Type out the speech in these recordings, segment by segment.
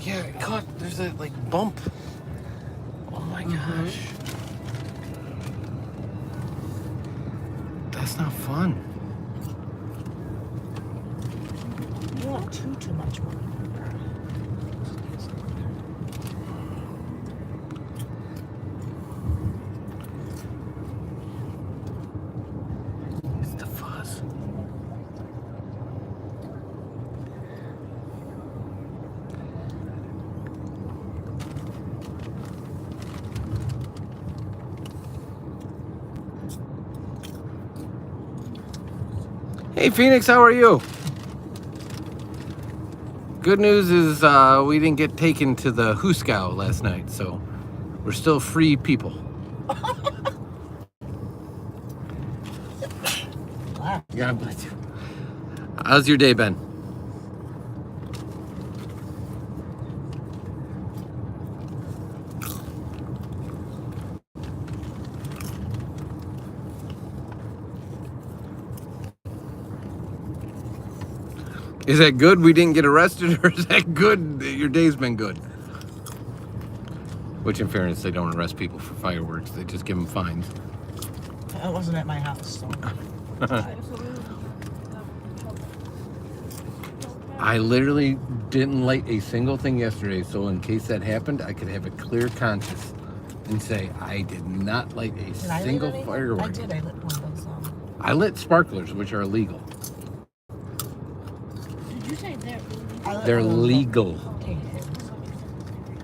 Yeah, God, there's that like bump. Oh my gosh. That's not fun. You want too much money. It's the fuzz. Hey Phoenix, how are you? Good news is we didn't get taken to the Huskow last night, so we're still free people. Wow. God bless you. How's your day been? Is that good we didn't get arrested, or is that good that your day's been good? Which, in fairness, they don't arrest people for fireworks. They just give them fines. I wasn't at my house, so. I literally didn't light a single thing yesterday, so in case that happened, I could have a clear conscience and say I did not light a single firework. I did. I lit one of those. I lit sparklers, which are illegal. Did you say they're illegal? They're legal. Okay.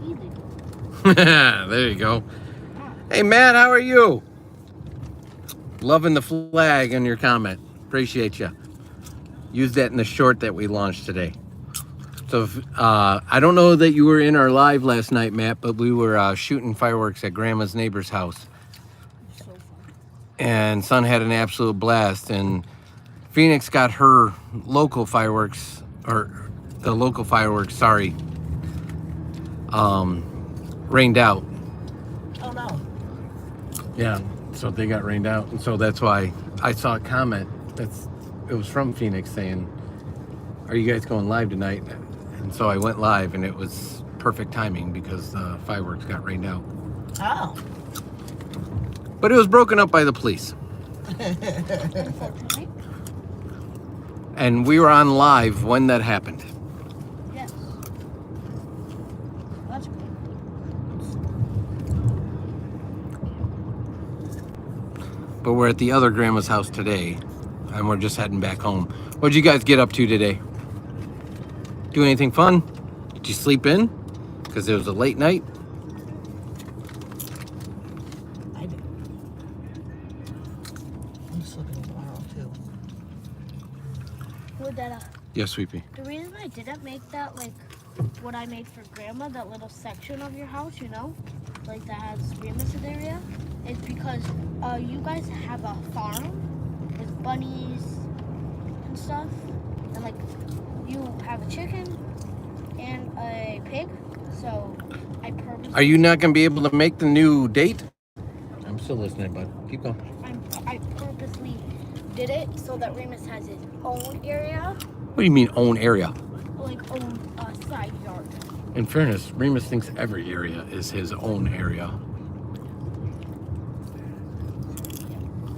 Illegal. There you go. Hey, Matt, how are you? Loving the flag on your comment. Appreciate you. Use that in the short that we launched today. So, I don't know that you were in our live last night, Matt, but we were shooting fireworks at Grandma's neighbor's house. So fun. And son had an absolute blast. And Phoenix got her local fireworks, or the local fireworks, sorry, rained out. Oh no. Yeah, so they got rained out, and so that's why I saw a comment it was from Phoenix saying, "Are you guys going live tonight?" And so I went live, and it was perfect timing because the fireworks got rained out. Oh. But it was broken up by the police, Unfortunately. and we were on live when that happened. Yes. That's good. But we're at the other grandma's house today, and we're just heading back home. What'd you guys get up to today? Do anything fun? Did you sleep in? Because it was a late night? I did. I'm sleeping tomorrow too. Would that, Yes, Sweepy. the reason I didn't make that, like, what I made for Grandma, that little section of your house, you know? Like, that has Remus's area, is because you guys have a farm with bunnies and stuff. And, like, you have a chicken and a pig. So, I purposely... Are you not going to be able to make the new date? I'm still listening, bud. Keep going. I purposely did it so that Remus has his own area, What do you mean, own area? like own side yard. In fairness, Remus thinks every area is his own area.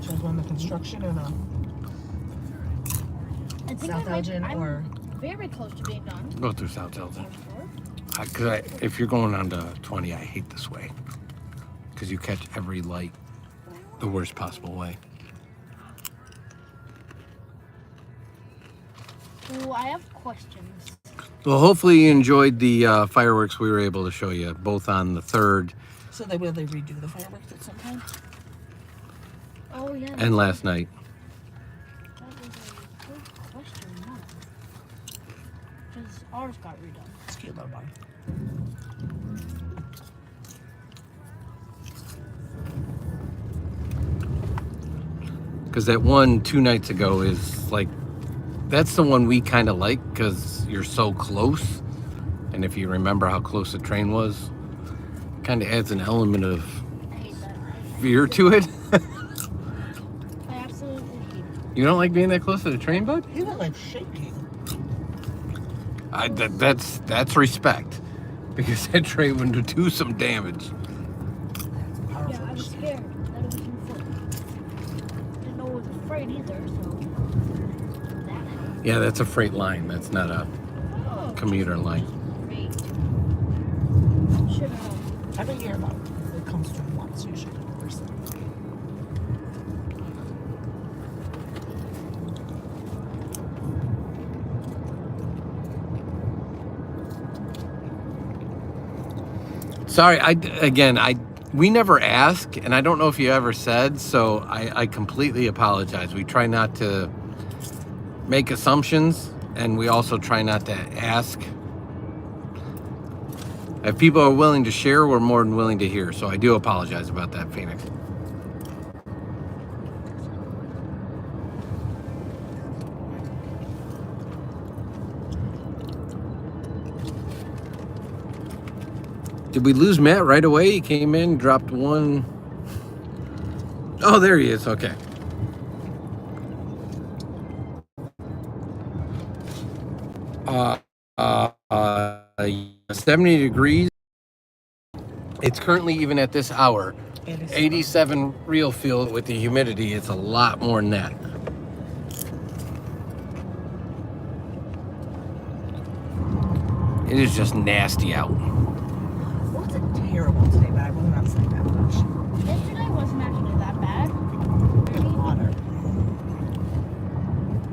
Should I go on the construction or no? I think South Elgin I'm or very close to being done. Go through South Elgin. Because if you're going on to 20, I hate this way. Because you catch every light the worst possible way. Ooh, I have questions. Well, hopefully you enjoyed the fireworks we were able to show you, both on the 3rd so will they redo the fireworks at some time? Oh yeah. and last night. That is a good question, no. Because ours got redone. It's cute little boy. Because that one 2 nights ago is like, that's the one we kind of like because you're so close. And if you remember how close the train was, kind of adds an element of I hate that. fear to it. I absolutely hate it. You don't like being that close to the train, bud? He was like shaking. That's respect. because that train would do some damage. That's a powerful Yeah, I was machine. scared that it was in foot. Didn't know it was afraid either, so that helped. Yeah, that's a freight line. That's not a Oh, commuter line. great. Should have known. Every year about it comes from once usually. Or so. Sorry, we never ask, and I don't know if you ever said, so I completely apologize. We try not to make assumptions, and we also try not to ask. If people are willing to share, we're more than willing to hear, so I do apologize about that, Phoenix. Did we lose Matt right away? He came in, dropped one. Oh, there he is. Okay. Uh, 70 degrees. It's currently, even at this hour, 87 real feel. With the humidity, it's a lot more than that. It is just nasty out. What's it terrible today, but I will not say that much. Yesterday wasn't actually that bad. Good water.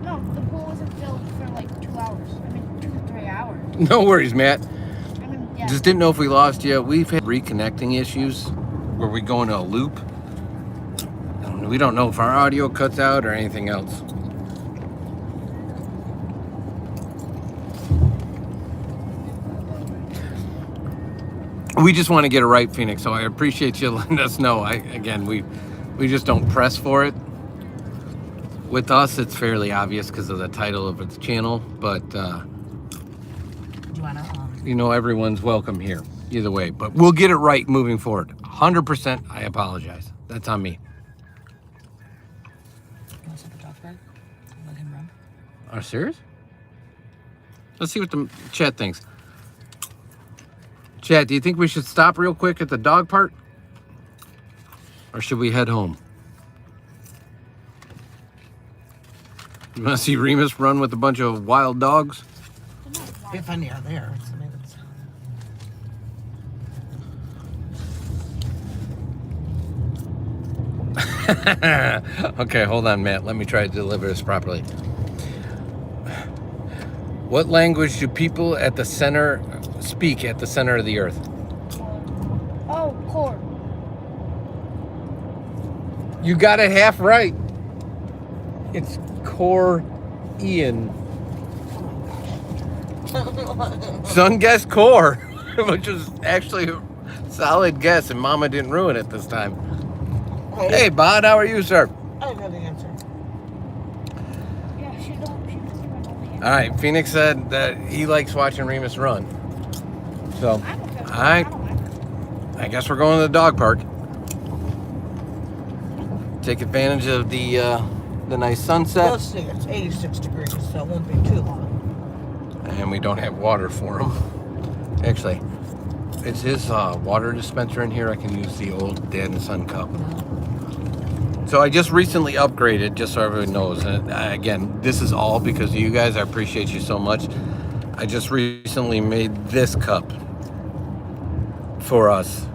No, the pool wasn't filled for like 2 hours. I mean, 2 to 3 hours. No worries, Matt. I mean, yeah. Just didn't know if we lost you. We've had reconnecting issues where we go into a loop. And we don't know if our audio cuts out or anything else. We just want to get it right, Phoenix. So I appreciate you letting us know. We just don't press for it. With us, it's fairly obvious because of the title of its channel. But Do you wanna everyone's welcome here. Either way, but we'll get it right moving forward. 100%. I apologize. That's on me. you wanna set the dog bed? Let him run. Are you serious? Let's see what the chat thinks. Chat, do you think we should stop real quick at the dog park? Or should we head home? You want to see Remus run with a bunch of wild dogs? If any are there. So maybe it's... Okay, hold on, Matt. Let me try to deliver this properly. What language do people at the center speak at the center of the earth? Oh, core. You got it half right. It's Korean. Son guessed core, which was actually a solid guess, and Mama didn't ruin it this time. Hey, Bod, how are you, sir? I know the answer. Yeah, she doesn't remember. All right, Phoenix said that he likes watching Remus run. So, I don't care. all right, I don't mind. I guess we're going to the dog park. Take advantage of the nice sunset, Let's see, it's 86 degrees, so it won't be too long. and we don't have water for him. Actually, it's his water dispenser in here. I can use the old Dad and Son cup. So I just recently upgraded, just so everyone knows. And again, this is all because of you guys. I appreciate you so much. I just recently made this cup for us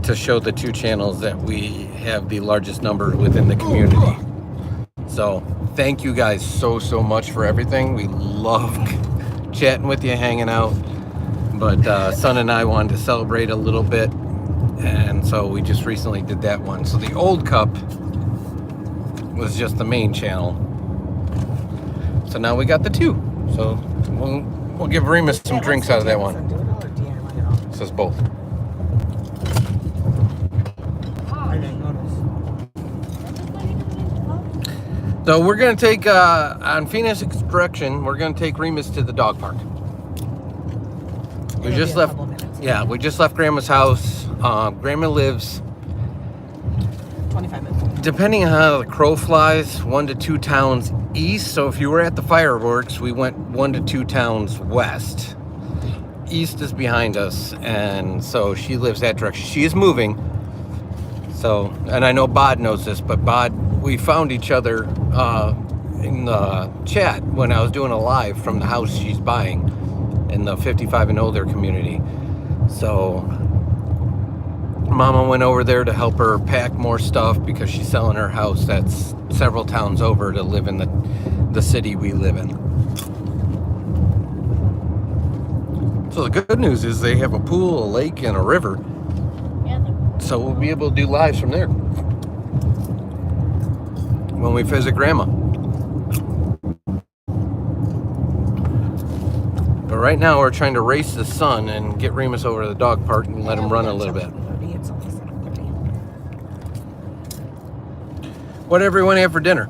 to show the two channels that we have the largest number within the community. So thank you guys so much for everything. We love chatting with you, hanging out. But Son and I wanted to celebrate a little bit, and so we just recently did that one. So the old cup was just the main channel. So now we got the two. So we'll give Remus some drinks out of that one. It says both. I didn't notice. So we're gonna take on Phoenix Extraction. We're gonna take Remus to the dog park. We It'll just be a left. couple minutes. Yeah, we just left Grandma's house. Grandma lives, 25 minutes. depending on how the crow flies, 1 to 2 towns east. So if you were at the fireworks, we went 1 to 2 towns west. east is behind us, and so she lives that direction. She is moving. So, and I know Bod knows this, but Bod, we found each other in the chat when I was doing a live from the house she's buying in the 55 and older community. So Mama went over there to help her pack more stuff because she's selling her house that's several towns over to live in the city we live in. So the good news is they have a pool, a lake, and a river. So we'll be able to do lives from there when we visit Grandma. But right now we're trying to race the sun and get Remus over to the dog park and let him run a little bit. What did everyone have for dinner?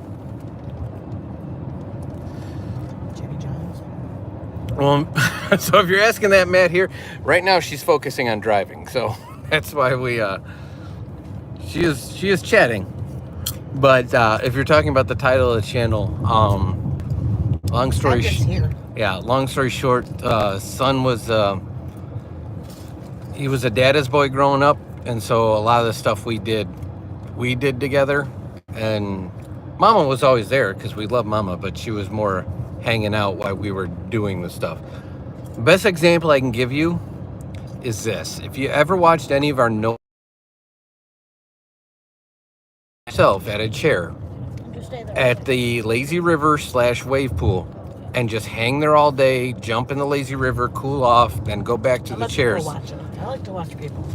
Jimmy John's. Well, so if you're asking that, Matt, here, right now she's focusing on driving. So that's why she is chatting. But if you're talking about the title of the channel, long story short, son was he was a daddy's boy growing up, and so a lot of the stuff we did together. And Mama was always there because we love Mama, but she was more hanging out while we were doing the stuff. The best example I can give you is this. If you ever watched any of our yourself at a chair at the lazy river / wave pool and just hang there all day, jump in the lazy river, cool off, then go back to the chairs. I like to watch people.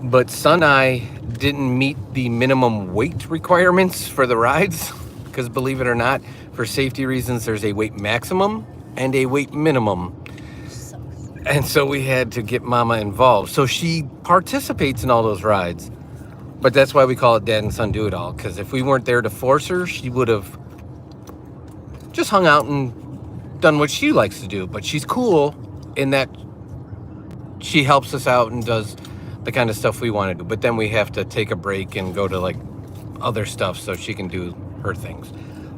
But son and I didn't meet the minimum weight requirements for the rides because, believe it or not, for safety reasons, there's a weight maximum and a weight minimum. And so we had to get Mama involved. So she participates in all those rides. But that's why we call it Dad and Son Do It All, because if we weren't there to force her, she would have just hung out and done what she likes to do. But she's cool in that she helps us out and does the kind of stuff we want to do. But then we have to take a break and go to like other stuff so she can do her things.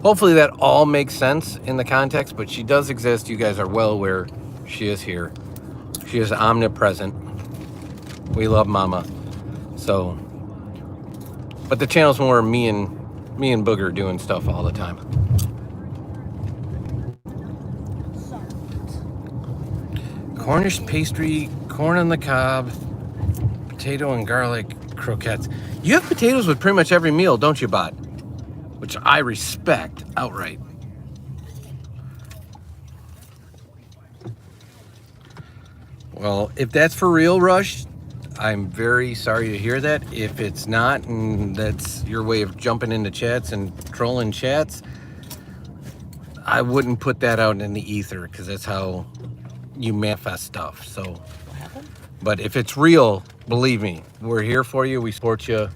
Hopefully that all makes sense in the context, but she does exist. You guys are well aware she is here. She is omnipresent. We love Mama. So, but the channel's more me and Booger doing stuff all the time. Cornish pastry, corn on the cob, potato and garlic croquettes. You have potatoes with pretty much every meal, don't you, Bot? Which I respect outright. Well, if that's for real, Rush, I'm very sorry to hear that. If it's not, and that's your way of jumping into chats and trolling chats, I wouldn't put that out in the ether because that's how you manifest stuff. So, What happened? but if it's real, believe me, we're here for you. We support you.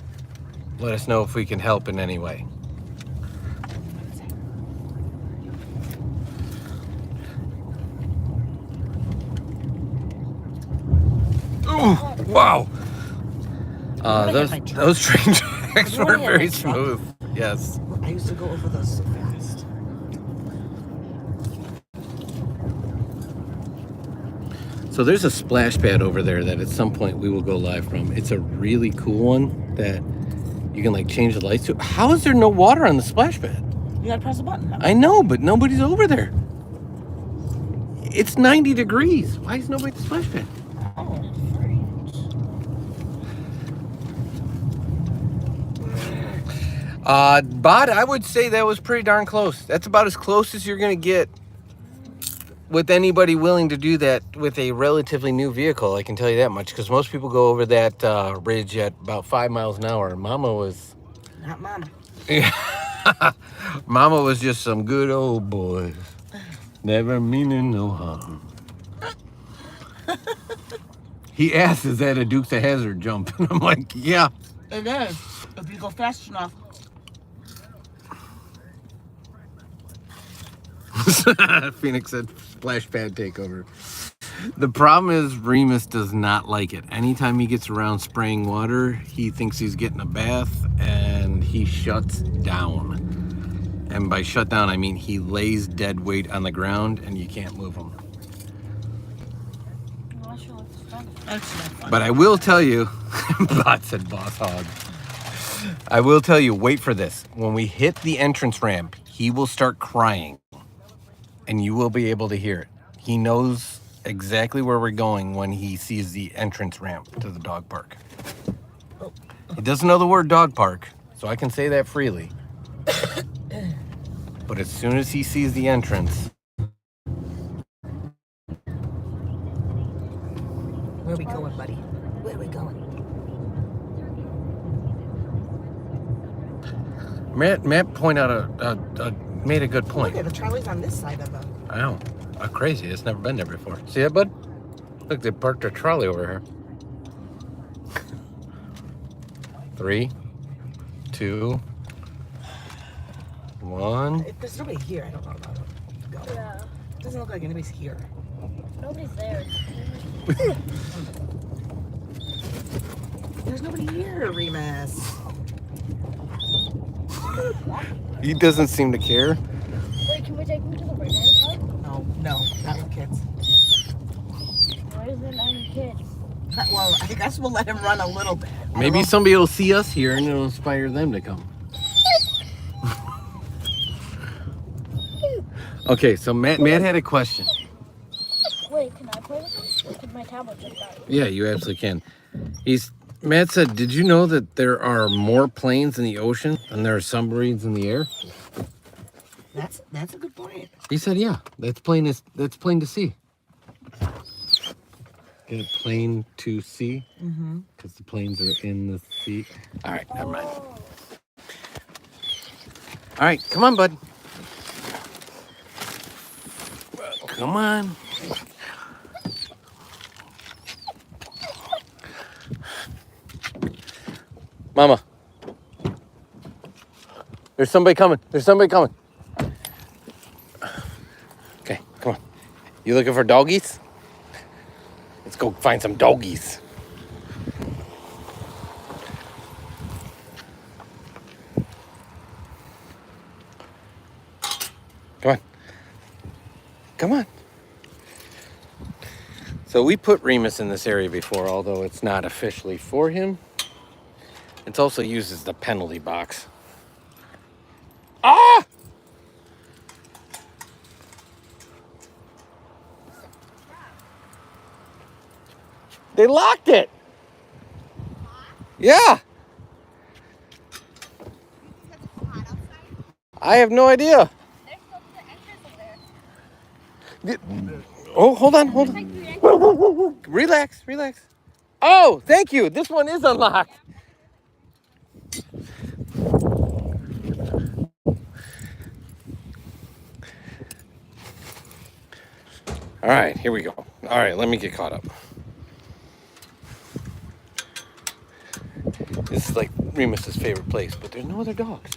Let us know if we can help in any way. Oh, wow. Those train tracks were very smooth. Yes. I used to go over those so fast. So there's a splash pad over there that at some point we will go live from. It's a really cool one that you can like change the lights to. How is there no water on the splash pad? You gotta press a button. I know, but nobody's over there. It's 90 degrees. Why is nobody at the splash pad? Bod, I would say that was pretty darn close. That's about as close as you're going to get with anybody willing to do that with a relatively new vehicle. I can tell you that much, because most people go over that ridge at about 5 miles an hour. Mama was... Not Mama. Yeah. Mama was just some good old boys. Never meaning no harm. He asked, is that a Dukes of Hazzard jump? And I'm like, yeah. It is. If you go fast enough. Phoenix said splash pad takeover. The problem is Remus does not like it. Anytime he gets around spraying water, he thinks he's getting a bath and he shuts down. And by shut down, I mean he lays dead weight on the ground and you can't move him. Unless you like the fun. That's not fun. But I will tell you, Bot said boss hog. I will tell you, wait for this. When we hit the entrance ramp, he will start crying. And you will be able to hear it. He knows exactly where we're going when he sees the entrance ramp to the dog park. He doesn't know the word dog park, so I can say that freely. But as soon as he sees the entrance, Where are we going, buddy? Where are we going? Matt made a good point. Look at the trolley's on this side of the. I know. Crazy. It's never been there before. See that, bud? Look, they parked their trolley over here. 3, 2, 1. If there's nobody here, I don't know about it. Go. Yeah. It doesn't look like anybody's here. Nobody's there. There's nobody here, Remus. He doesn't seem to care. Wait, can we take him to the Rainbow Park? No, not with kids. Why is there 9 kids? Well, I guess we'll let him run a little bit. I don't Maybe know. somebody will see us here and it'll inspire them to come. Okay, so Matt had a question. Wait, can I play with him? Because my tablet just died. Yeah, you absolutely can. Matt said, did you know that there are more planes in the ocean than there are submarines in the air? That's a good point. He said, yeah, that's plain to see. Get a plane to see? Mm-hmm. Because the planes are in the sea. All right, never mind. Oh. All right, come on, bud. Come on. Mama. There's somebody coming. Okay, come on. You looking for doggies? Let's go find some doggies. Come on. Come on. So we put Remus in this area before, although it's not officially for him. It's also used as the penalty box. Ah! They locked it. Yeah. I have no idea. Oh, hold on. Relax. Oh, thank you. This one is unlocked. All right, here we go. All right, let me get caught up. This is like Remus's favorite place, but there's no other dogs.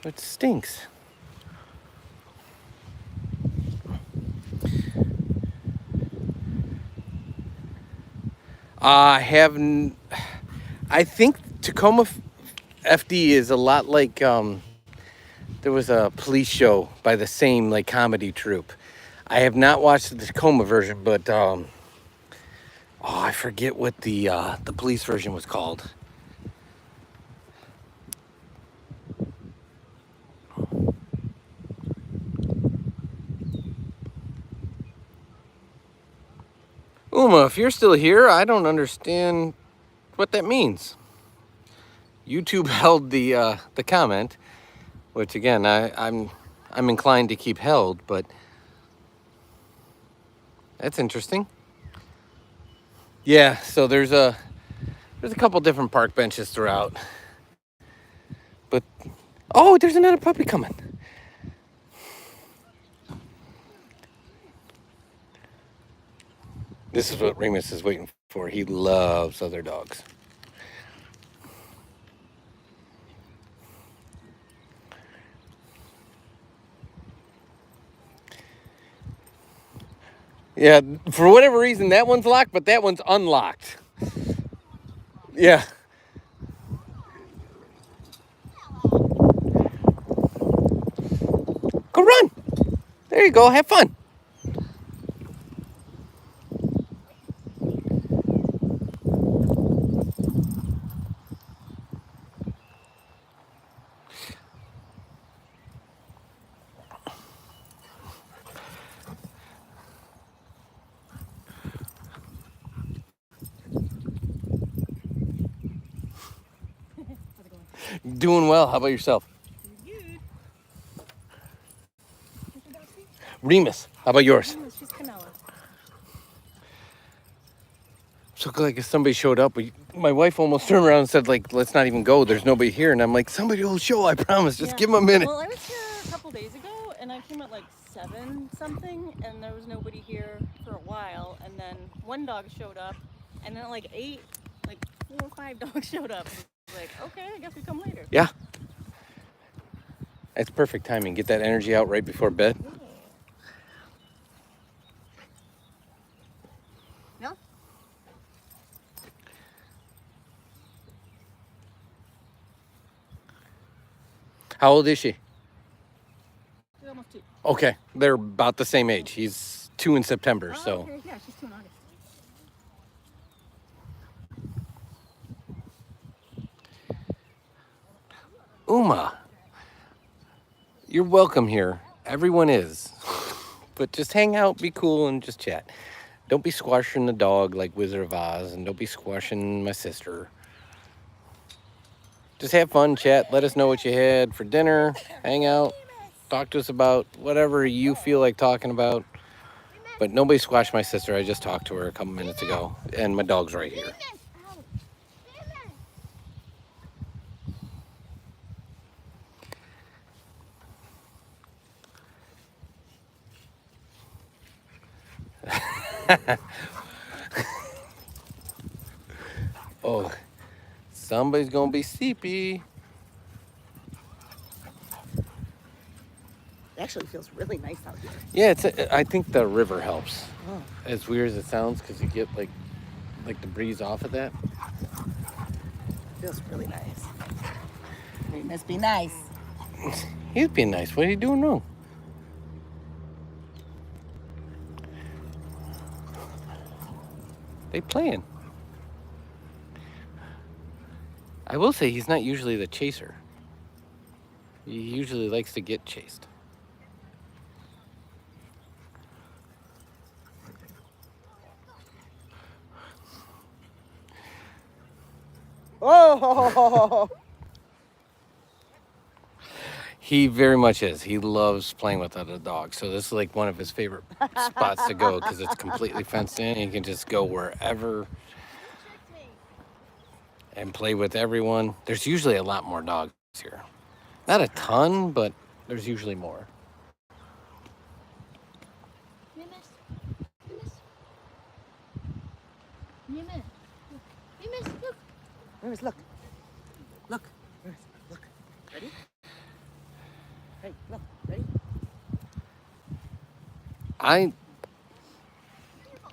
It stinks. I think Tacoma FD is a lot like, there was a police show by the same like comedy troupe. I have not watched the Tacoma version, but I forget what the police version was called. Uma, if you're still here, I don't understand what that means. YouTube held the comment, which again I'm inclined to keep held, but that's interesting. Yeah, so there's a couple different park benches throughout. But oh, there's another puppy coming. This is what Remus is waiting for. He loves other dogs. Yeah, for whatever reason, that one's locked, but that one's unlocked. Yeah. Go run. There you go. Have fun. Doing well. How about yourself? Good. Remus, how about yours? She's Canela. So like if somebody showed up, my wife almost turned around and said like, let's not even go. There's nobody here. And I'm like, somebody will show, I promise. Just give them a minute. Well, I was here a couple days ago, and I came at like 7 something, and there was nobody here for a while. And then one dog showed up, and then at like 8, like 4 or 5 dogs showed up. And I was like, okay, I guess we come later. Yeah. It's perfect timing. Get that energy out right before bed. No? How old is she? She's almost 2. Okay. They're about the same age. He's 2 in September, so. Okay, yeah, she's 2 in August. Uma, you're welcome here. Everyone is. But just hang out, be cool, and just chat. Don't be squashing the dog like Wizard of Oz, and don't be squashing my sister. Just have fun, chat. Let us know what you had for dinner. Hang out. Talk to us about whatever you feel like talking about. But nobody squashed my sister. I just talked to her a couple minutes ago, and my dog's right here. Oh, somebody's gonna be sleepy. It actually feels really nice out here. Yeah, I think the river helps. Oh. As weird as it sounds, because you get like the breeze off of that. Feels really nice. It must be nice. He's being nice. What are you doing wrong? They playing. I will say he's not usually the chaser. He usually likes to get chased. Oh! He very much is. He loves playing with other dogs. So this is like one of his favorite spots to go because it's completely fenced in. He can just go wherever and play with everyone. There's usually a lot more dogs here. Not a ton, but there's usually more. Remus, look. Look. Remus, look. Ready? Hey, look. Ready?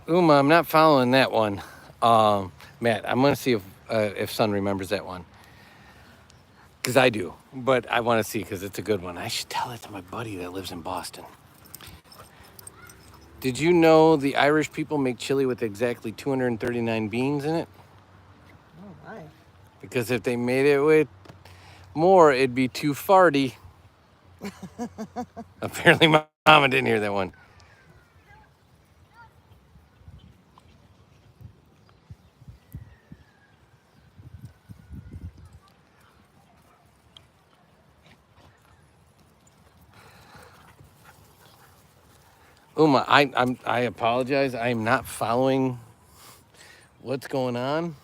Uma, I'm not following that one. Matt, I'm gonna see if Son remembers that one. Because I do, but I want to see because it's a good one. I should tell it to my buddy that lives in Boston. Did you know the Irish people make chili with exactly 239 beans in it? Oh, my. Because if they made it with more, it'd be too farty. Apparently my mama didn't hear that one. Uma, I apologize. I am not following what's going on.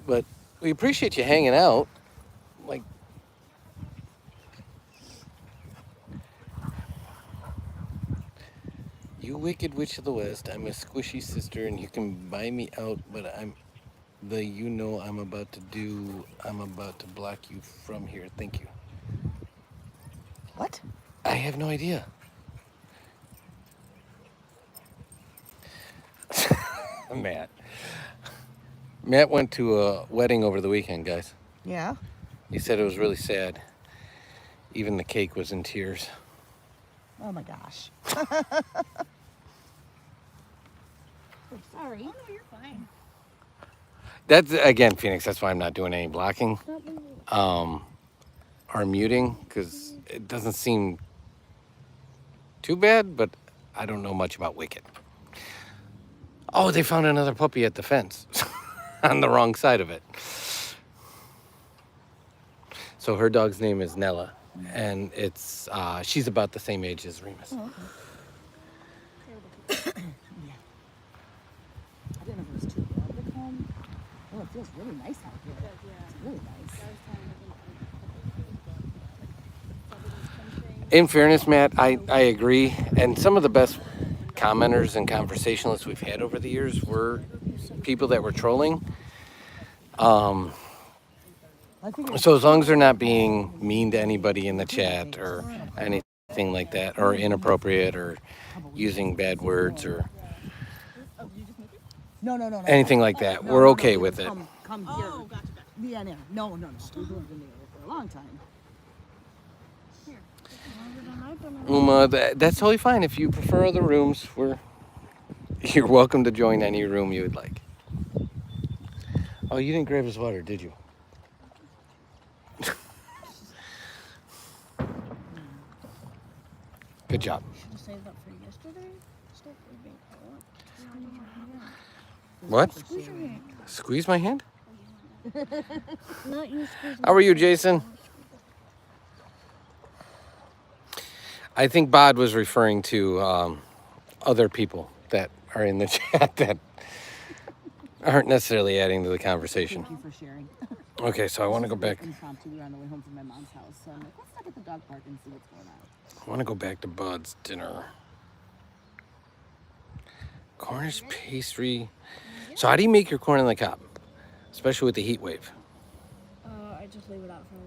But we appreciate you hanging out. Like, you wicked witch of the West. I'm a squishy sister, and you can buy me out. But I'm about to block you from here. Thank you. What? I have no idea. Matt went to a wedding over the weekend, guys. Yeah? He said it was really sad. Even the cake was in tears. Oh, my gosh. Sorry. Oh, no, you're fine. That's, again, Phoenix, that's why I'm not doing any blocking. Or muting, because it doesn't seem too bad, but I don't know much about Wicked. Oh, they found another puppy at the fence. on the wrong side of it. So her dog's name is Nella, and it's she's about the same age as Remus. I didn't know if it was too warm to come. Oh, it feels really nice out here. It's really nice. In fairness, Matt, I agree. And some of the best commenters and conversationalists we've had over the years were people that were trolling. So as long as they're not being mean to anybody in the chat or anything like that, or inappropriate, or using bad words or No. anything like that, No, we're no, okay no, with it. Come here. Oh, gotcha. Yeah, no. We've lived in the area for a long time. Uma, that's totally fine. If you prefer other rooms, you're welcome to join any room you would like. Oh, you didn't grab his water, did you? Good job. Should have saved that for yesterday. Stop being What? Squeeze your hand. Squeeze my hand? Not you squeeze How are you, Jason? I think Bod was referring to other people that are in the chat that aren't necessarily adding to the conversation. Thank you for sharing. Okay, so I want to go back. Impromptu. We were on the way home from my mom's house, so I'm like, let's look at the dog park and see what's going on. I want to go back to Bud's dinner. Cornish pastry. So how do you make your corn on the cob? Especially with the heat wave. I just leave it out for a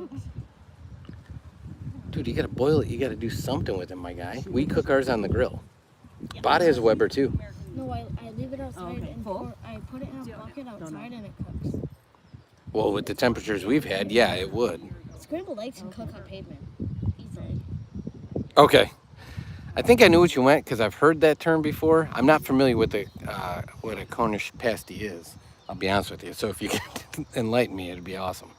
little bit. Dude, you gotta boil it. You gotta do something with it, my guy. We cook ours on the grill. Bod has Weber too. No, I leave it outside okay. and Full? I put it in a bucket outside and it cooks. Well, with the temperatures we've had, yeah, it would. Scrambled eggs can cook on pavement easily. Okay. I think I knew what you meant because I've heard that term before. I'm not familiar with what a Cornish pasty is. I'll be honest with you. So if you can enlighten me, it'd be awesome.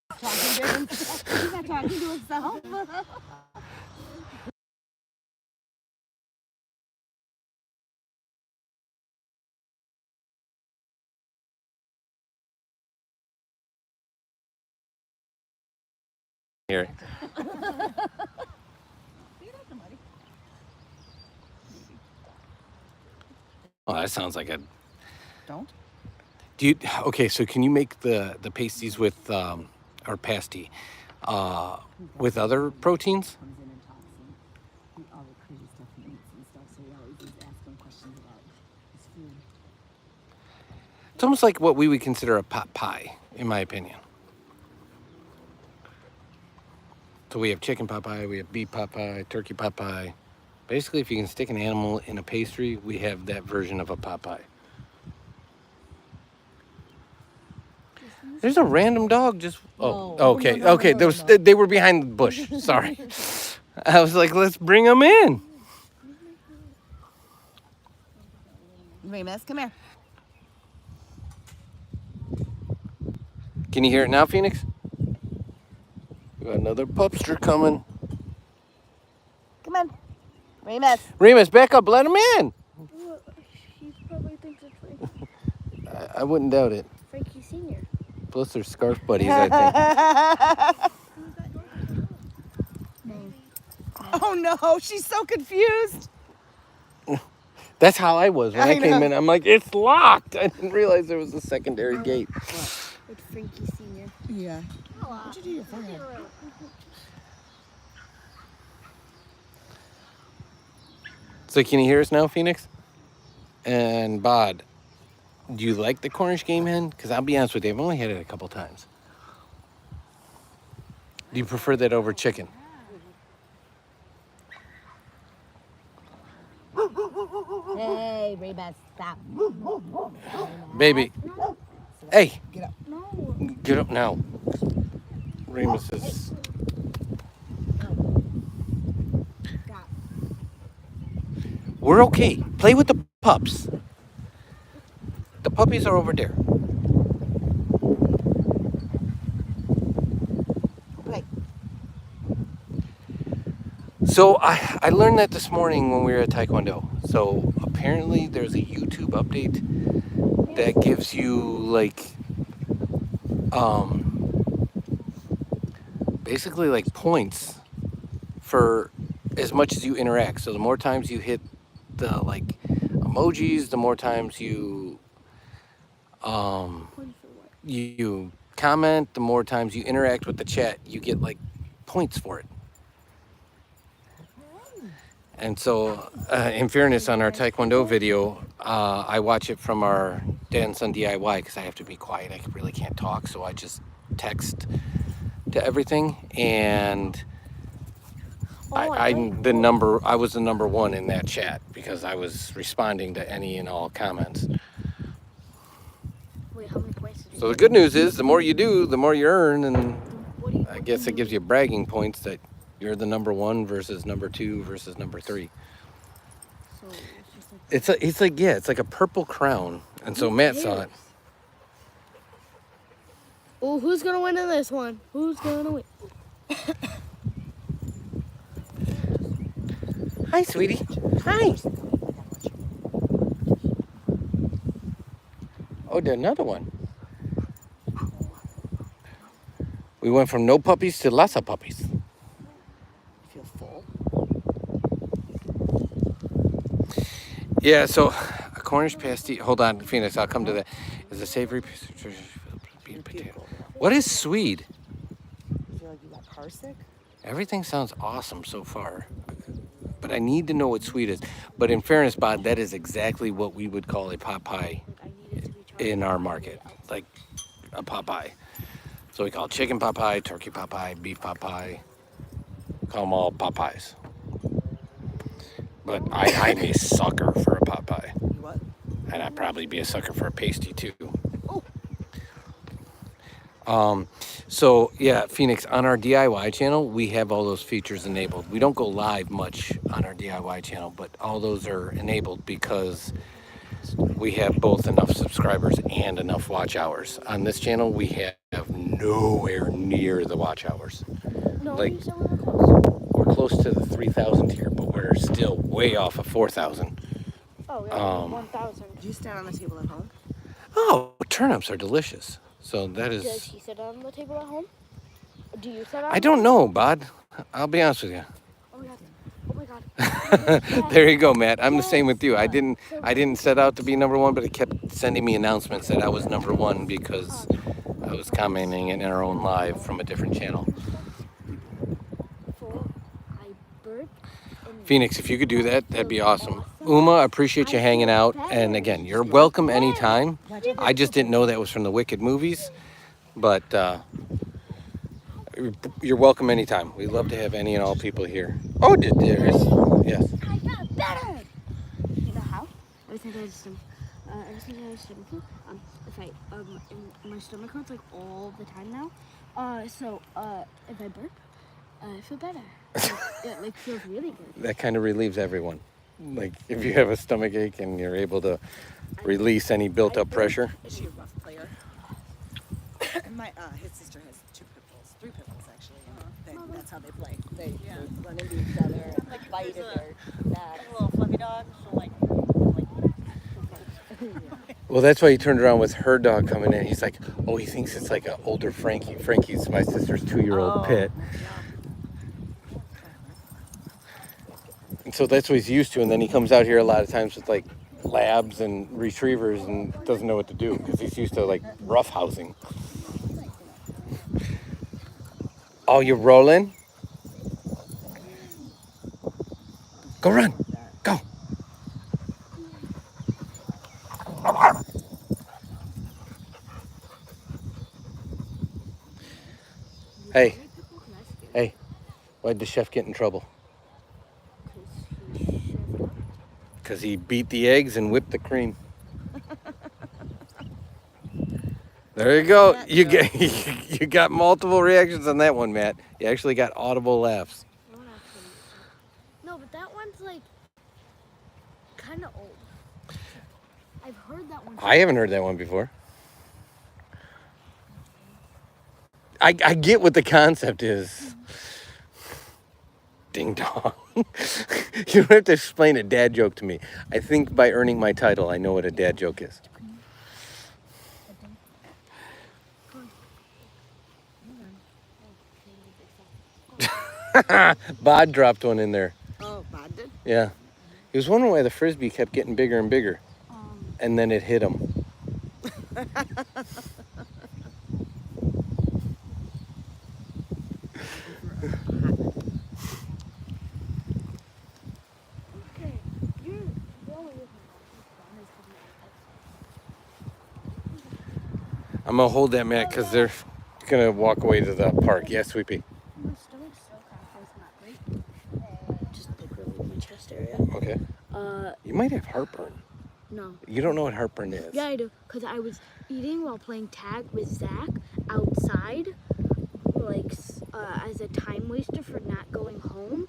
Talking to himself. He's not talking to himself. Here. Oh, that sounds like a. Don't? Do you? Okay, so can you make the pasties with or pasty with other proteins? Comes in and talks and all the crazy stuff he eats and stuff, so we always just ask him questions about his food. It's almost like what we would consider a pot pie, in my opinion. So we have chicken pot pie, we have beef pot pie, turkey pot pie. Basically, if you can stick an animal in a pastry, we have that version of a pot pie. There's a random dog just. Oh, No. okay, No. okay. They were behind the bush. Sorry, I was like, let's bring them in. Remus, come here. Can you hear it now, Phoenix? We got another pupster coming. Come on. Remus. Remus, back up. Let him in. He probably thinks it's like I wouldn't doubt it. Frankie Sr. Plus, they're scarf buddies, I think. Oh no, she's so confused. That's how I was when I I came know. in. I'm like, it's locked. I didn't realize there was a secondary gate. With Frankie Sr. Yeah. What'd you do to your forehead? So can you hear us now, Phoenix? And Bod, do you like the Cornish game hen? Because I'll be honest with you, I've only had it a couple times. Do you prefer that over chicken? Hey, Remus, stop. Baby. Hey, Get up. No. get up now. Remus is... Stop. We're okay. Play with the pups. The puppies are over there. Play. So So I learned that this morning when we were at Taekwondo. So apparently there's a YouTube update that gives you like basically like points for as much as you interact. So the more times you hit the like emojis, the more times you you comment, the more times you interact with the chat, you get like points for it. And so, in fairness, on our Taekwondo video, I watch it from our Dad and Son DIY because I have to be quiet. I really can't talk, so I just text to everything. And I was the number one in that chat because I was responding to any and all comments. Wait, how many points did you So the good news is, the more you do, the more you earn, and I guess it gives you bragging points that you're the number one versus number two versus number three. So it's just like It's like a purple crown, and so Matt saw it. Oh, who's gonna win in this one? Who's gonna win? Hi, sweetie. Hi. Oh, there's another one. We went from no puppies to lots of puppies. Feel full. Yeah, so a Cornish pasty. Hold on, Phoenix, I'll come to that. Is a savory bean potato. What is Swede? You feel like you got car sick? Everything sounds awesome so far, but I need to know what Swede is. But in fairness, Bod, that is exactly what we would call a pot pie in our market, like a pot pie. So we call it chicken pot pie, turkey pot pie, beef pot pie. Call them all pot pies. But I'm a sucker for a pot pie. You what? And I'd probably be a sucker for a pasty too. So yeah, Phoenix, on our DIY channel, we have all those features enabled. We don't go live much on our DIY channel, but all those are enabled because we have both enough subscribers and enough watch hours. On this channel, we have nowhere near the watch hours. No, Like- you said we were close. We're close to the 3,000 here, but we're still way off of 4,000. Oh, yeah, 1,000. Do you stand on the table at home? Oh, turnips are delicious. So that Does is, he sit on the table at home? Or do you sit on? I don't know, Bod. I'll be honest with you. Oh my god! Oh my god! There you go, Matt. I'm the same with you. I didn't set out to be number one, but it kept sending me announcements that I was number one because I was commenting in our own live from a different channel. So I burped. And Phoenix, if you could do that, that'd be awesome. Uma, I appreciate you hanging out. And again, you're welcome anytime. I just didn't know that was from the Wicked movies, but you're welcome anytime. We love to have any and all people here. Oh, there is. Yes. I got better. You know how? Ever since I was stomach if I my stomach hurts like all the time now. So if I burp, I feel better. It like feels really good. That kind of relieves everyone. Like if you have a stomach ache and you're able to release any built up pressure. Is she a rough player? His sister has 2 pit bulls, 3 pit bulls actually. That's how they play. They run into each other and like bite there's at their back. Like a little fluffy dog. So like Well, that's why he turned around with her dog coming in. He's like, oh, he thinks it's like an older Frankie. Frankie's my sister's 2-year-old pit. And so that's what he's used to. And then he comes out here a lot of times with like labs and retrievers and doesn't know what to do because he's used to like rough housing. Oh, you're rolling? Go run. Go. Hey. Hey. Why'd the chef get in trouble? Because he beat the eggs and whipped the cream. There you go. You got multiple reactions on that one, Matt. You actually got audible laughs. No, but that one's like kind of old. I've heard that one. I haven't heard that one before. I get what the concept is. Ding dong. You don't have to explain a dad joke to me. I think by earning my title, I know what a dad joke is. Bod dropped one in there. Oh, Bod did? Yeah. He was wondering why the frisbee kept getting bigger and bigger. And then it hit him. Okay, you're going with I'm going to hold that, Matt, because they're going to walk away to the park. Yeah, Sweepy. my stomach's so cracked, it's not great. Just like really in my chest area. Okay. You might have heartburn. No. You don't know what heartburn is. Yeah, I do. Because I was eating while playing tag with Zach outside, like as a time waster for not going home.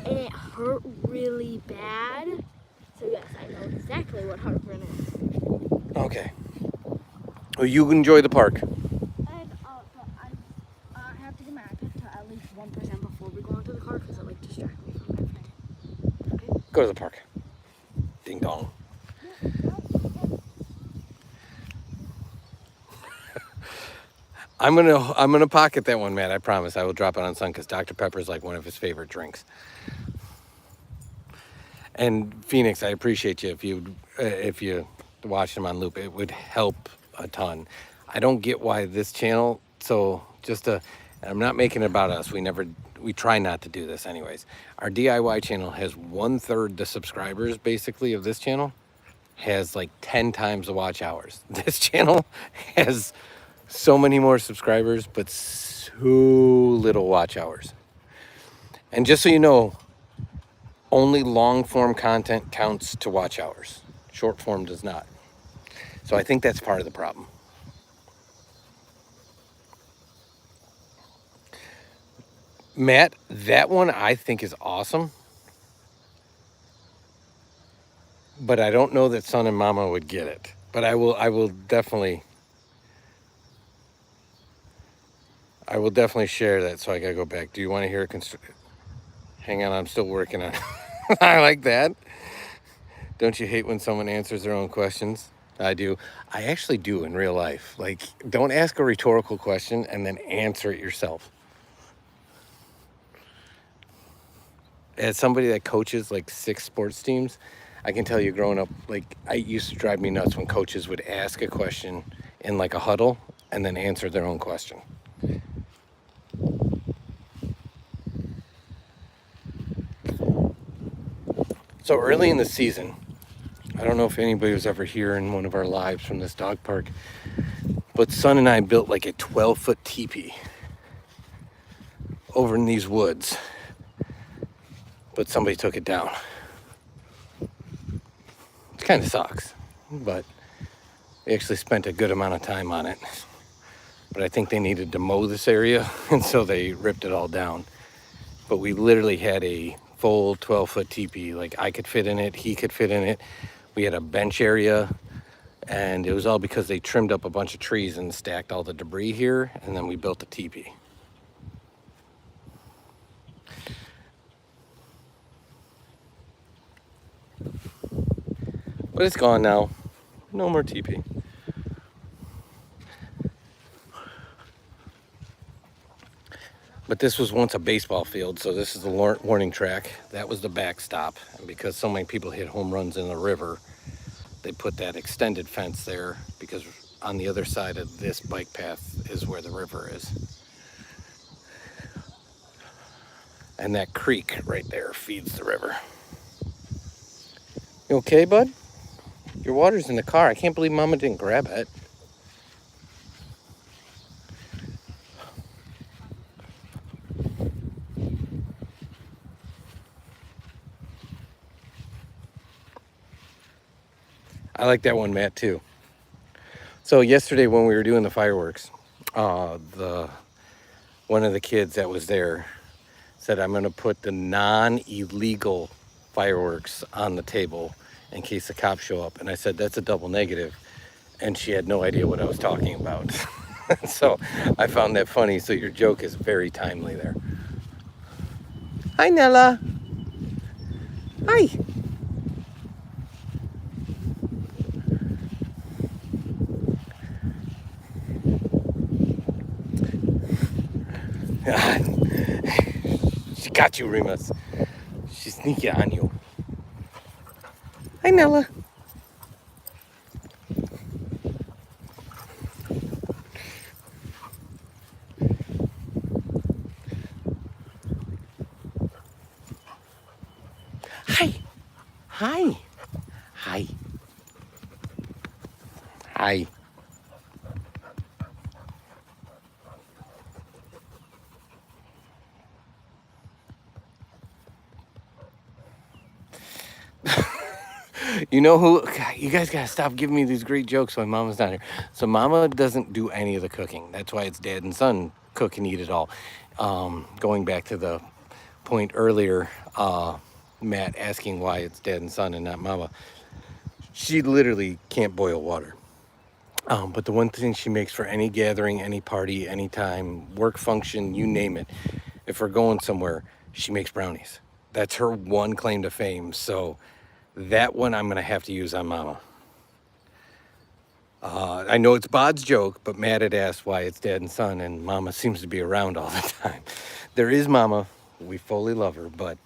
And it hurt really bad. So yes, I know exactly what heartburn is. Okay. Well, you enjoy the park. And but I have to get my iPad to at least 1% before we go into the car because it like distracts me from everything. Okay. Go to the park. Ding dong. I'm gonna pocket that one, Matt. I promise. I will drop it on Sun because Dr. Pepper is like one of his favorite drinks. And Phoenix, I appreciate you if you watch them on loop. It would help a ton. I don't get why this channel. So I'm not making it about us. We try not to do this anyways. Our DIY channel has 1/3 the subscribers basically of this channel. Has like 10 times the watch hours. This channel has so many more subscribers, but so little watch hours. And just so you know, only long form content counts to watch hours. Short form does not. So I think that's part of the problem. Matt, that one I think is awesome. But I don't know that Son and Mama would get it. But I will definitely share that. So I gotta go back. Do you want to hear it? Hang on, I'm still working on it. I like that. Don't you hate when someone answers their own questions? I do. I actually do in real life. Like, don't ask a rhetorical question and then answer it yourself. As somebody that coaches like 6 sports teams, I can tell you growing up, like, it used to drive me nuts when coaches would ask a question in like a huddle and then answer their own question. So early in the season, I don't know if anybody was ever here in one of our lives from this dog park, but Son and I built like a 12-foot teepee over in these woods, but somebody took it down. It kind of sucks, but they actually spent a good amount of time on it. But I think they needed to mow this area, and so they ripped it all down. But we literally had a full 12-foot teepee. Like, I could fit in it, he could fit in it. We had a bench area, and it was all because they trimmed up a bunch of trees and stacked all the debris here, and then we built a teepee. But it's gone now. No more teepee. But this was once a baseball field, so this is the warning track. That was the backstop. And because so many people hit home runs in the river, they put that extended fence there because on the other side of this bike path is where the river is. And that creek right there feeds the river. You okay, bud? Your water's in the car. I can't believe Mama didn't grab it. I like that one, Matt, too. So yesterday when we were doing the fireworks, one of the kids that was there said, I'm going to put the non-illegal fireworks on the table in case the cops show up. And I said, that's a double negative. And she had no idea what I was talking about. So I found that funny. So your joke is very timely there. Hi, Nella. Hi. She got you, Remus. She's sneaky on you. Hi, Nella. Hi. Hi. Hi. Hi. You know who? God, you guys gotta stop giving me these great jokes when Mama's not here. So Mama doesn't do any of the cooking. That's why it's Dad and Son cook and eat it all. Going back to the point earlier, Matt asking why it's Dad and Son and not Mama. She literally can't boil water. But the one thing she makes for any gathering, any party, anytime, work function, you name it, if we're going somewhere, she makes brownies. That's her one claim to fame. So that one I'm going to have to use on Mama. I know it's Bod's joke, but Matt had asked why it's Dad and Son, and Mama seems to be around all the time. There is Mama. We fully love her, but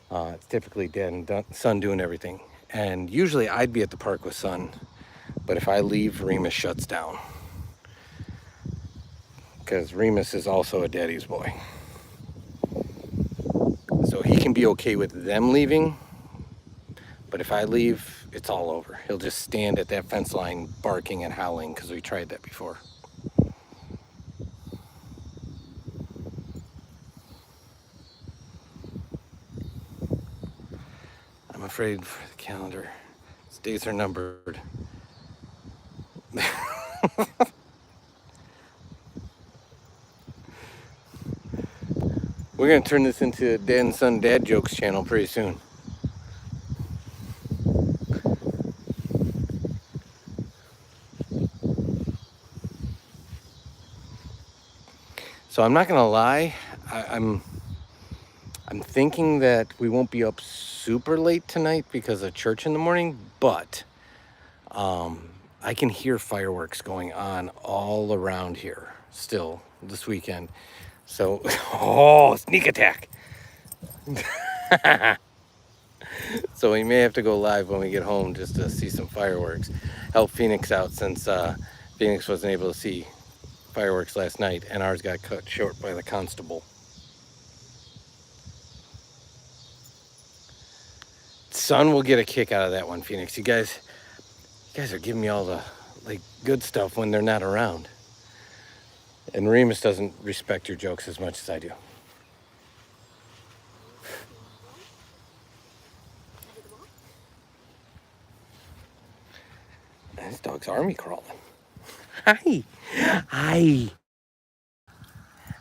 it's typically Dad and Son doing everything. And usually I'd be at the park with Son, but if I leave, Remus shuts down. Because Remus is also a daddy's boy. So he can be okay with them leaving, but if I leave, it's all over. He'll just stand at that fence line barking and howling because we tried that before. I'm afraid for the calendar. Its days are numbered. We're going to turn this into Dad and Son Dad Jokes channel pretty soon. So I'm not going to lie, I'm thinking that we won't be up super late tonight because of church in the morning, but I can hear fireworks going on all around here still this weekend. So, oh, sneak attack. So we may have to go live when we get home just to see some fireworks. Help Phoenix out since Phoenix wasn't able to see fireworks last night and ours got cut short by the constable. Son will get a kick out of that one, Phoenix. You guys are giving me all the good stuff when they're not around. And Remus doesn't respect your jokes as much as I do. This dog's army crawling. Hi. Hi.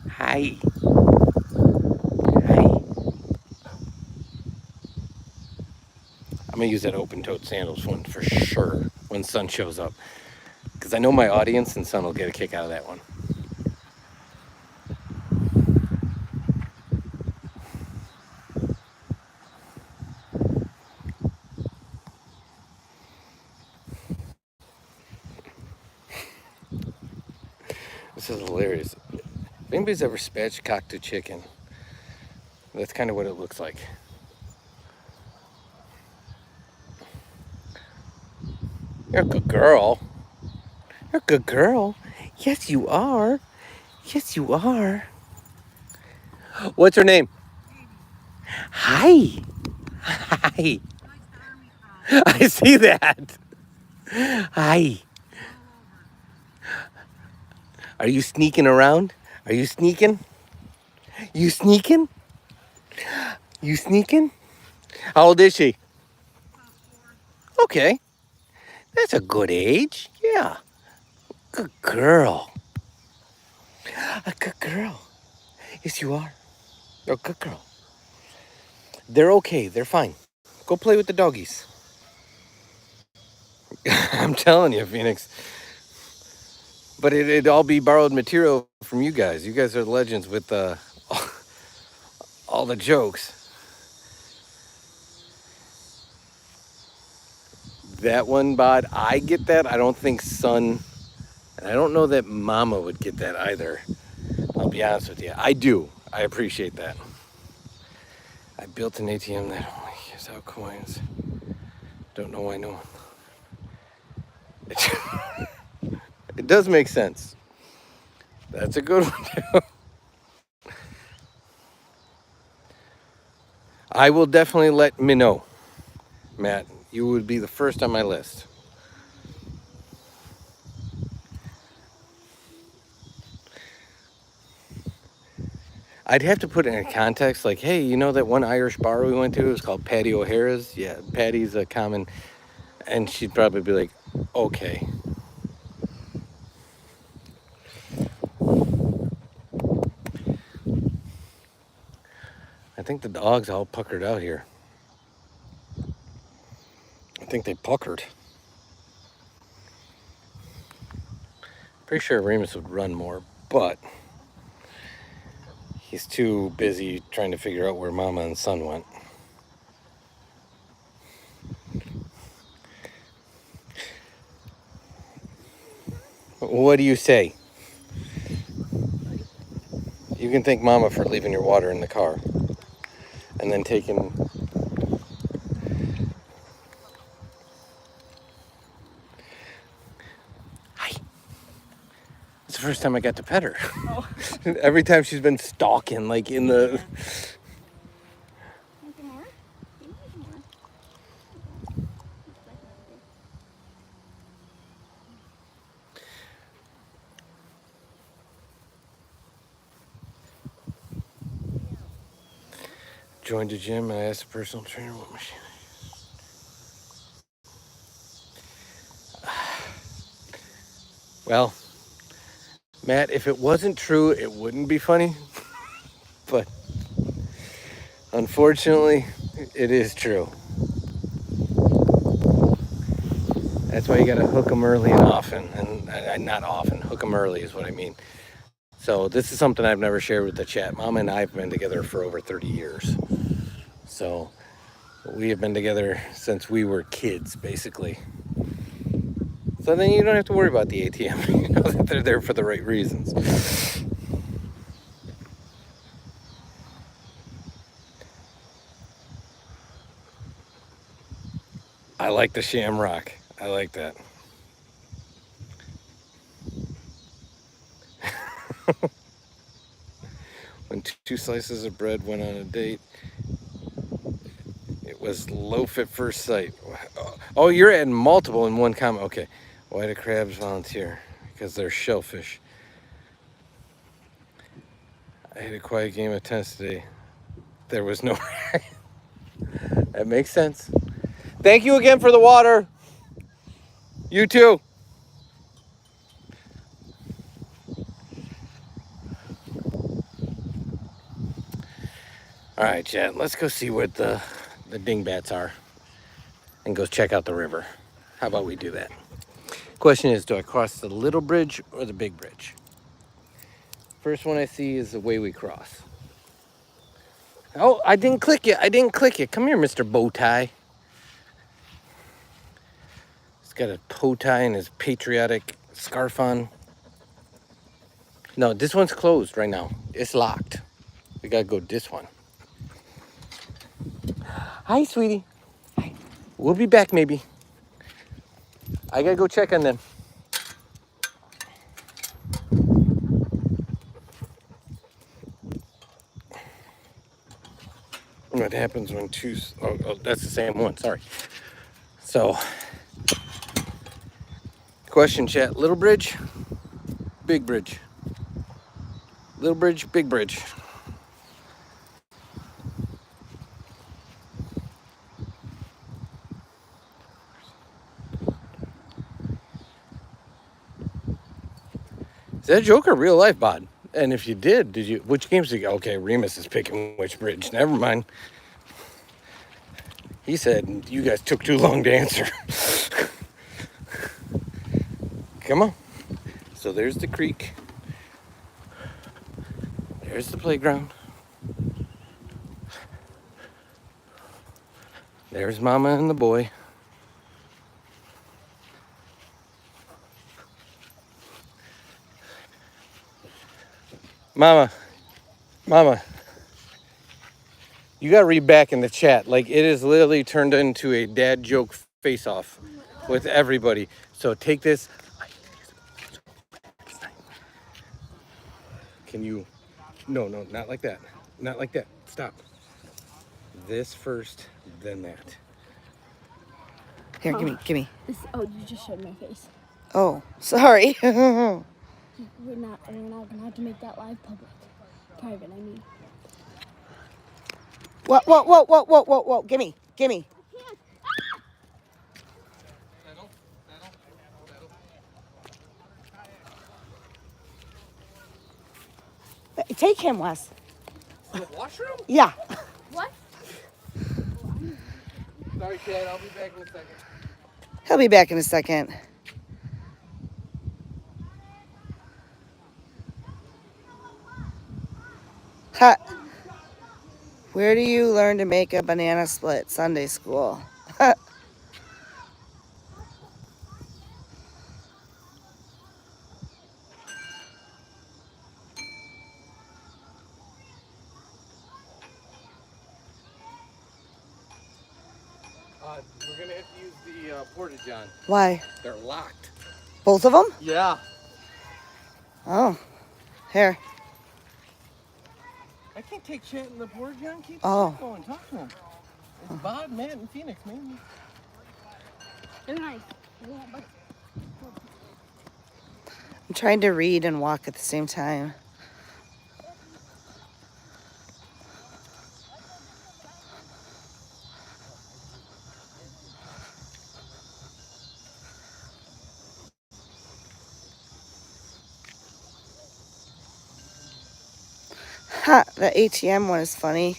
Hi. Hi. I'm gonna use that open-toed sandals one for sure when Son shows up. Because I know my audience and Son will get a kick out of that one. This is hilarious. If anybody's ever spatchcocked a chicken, that's kind of what it looks like. You're a good girl. You're a good girl. Yes, you are. Yes, you are. What's her name? Hi. Hi. I see that. Hi. Are you sneaking around? Are you sneaking? You sneaking? You sneaking? How old is she? Okay. That's a good age. Yeah. Good girl. A good girl. Yes, you are. You're a good girl. They're okay. They're fine. Go play with the doggies. I'm telling you, Phoenix. But it'd all be borrowed material from you guys. You guys are legends with all the jokes. That one, Bod, I get that. I don't think Son, and I don't know that Mama would get that either. I'll be honest with you. I do. I appreciate that. I built an ATM that only gives out coins. Don't know why no one. It does make sense. That's a good one too. I will definitely let me know, Matt. You would be the first on my list. I'd have to put it in context, like, hey, you know that one Irish bar we went to? It was called Patty O'Hara's. Yeah, Patty's a common, and she'd probably be like, okay. I think the dog's all puckered out here. I think they puckered. Pretty sure Remus would run more, but he's too busy trying to figure out where Mama and Son went. What do you say? You can thank Mama for leaving your water in the car and then taking... Hi. It's the first time I got to pet her. Oh. Every time she's been stalking, like in the... Joined a gym and I asked the personal trainer what machine. Well, Matt, if it wasn't true, it wouldn't be funny. But unfortunately, it is true. That's why you gotta hook them early and often. And not often, hook them early is what I mean. So this is something I've never shared with the chat. Mama and I have been together for over 30 years. So we have been together since we were kids, basically. So then you don't have to worry about the ATM. You know that they're there for the right reasons. I like the shamrock. I like that. When two slices of bread went on a date, it was loaf at first sight. Oh, you're adding multiple in one comment. Okay. Why do crabs volunteer? Because they're shellfish. I had a quiet game of tennis today. There was no... That makes sense. Thank you again for the water. You too. All right, Chad, let's go see what the dingbats are and go check out the river. How about we do that? Question is, do I cross the little bridge or the big bridge? First one I see is the way we cross. Oh, I didn't click it. I didn't click it. Come here, Mr. Bowtie. He's got a bow tie and his patriotic scarf on. No, this one's closed right now. It's locked. We gotta go this one. Hi, sweetie. Hi. We'll be back maybe. I gotta go check on them. What happens when two... Oh, that's the same one. Sorry. So, question, chat. Little bridge, big bridge. Little bridge, big bridge. Is that a joke or real life, Bod? And if you did you... Which games did you... Okay, Remus is picking which bridge. Never mind. He said you guys took too long to answer. Come on. So there's the creek. There's the playground. There's Mama and the boy. Mama, you gotta read back in the chat. Like, it is literally turned into a dad joke face-off with everybody. So take this. Can you? No, not like that. Not like that. Stop. This first, then that. Here, give me. This, oh, you just showed my face. Oh, sorry. We're not gonna have to make that live public. Private, I mean. Whoa. Give me. Take him, Wes. The washroom? Yeah. What? Sorry, Chad. I'll be back in a second. He'll be back in a second. Ha. Where do you learn to make a banana split? Sunday school. We're gonna have to use the porta-john. Why? They're locked. Both of them? Yeah. Oh. Here. I can't take Chad in the porta-john. Keep Oh. going. Talk to him. It's Bob, Matt, and Phoenix, man. They're nice. I'm trying to read and walk at the same time. Ha, the ATM one is funny.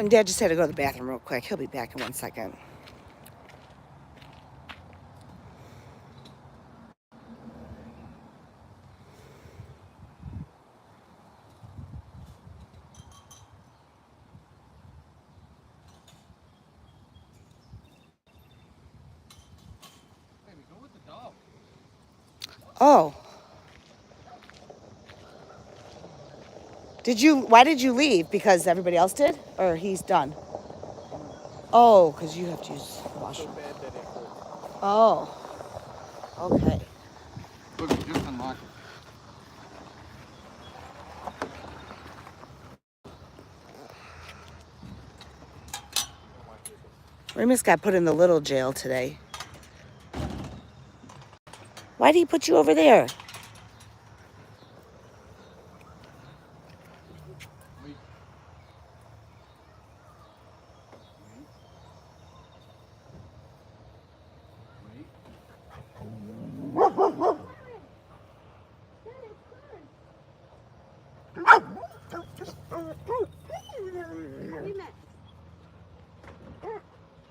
Dad just had to go to the bathroom real quick. He'll be back in 1 second. Baby, go with the dog. Oh. Why did you leave? Because everybody else did? Or he's done? Oh, because you have to use the washroom. Bad that it hurts. Oh. Okay. Look, just unlock it. Remus got put in the little jail today. Why did he put you over there? Wait.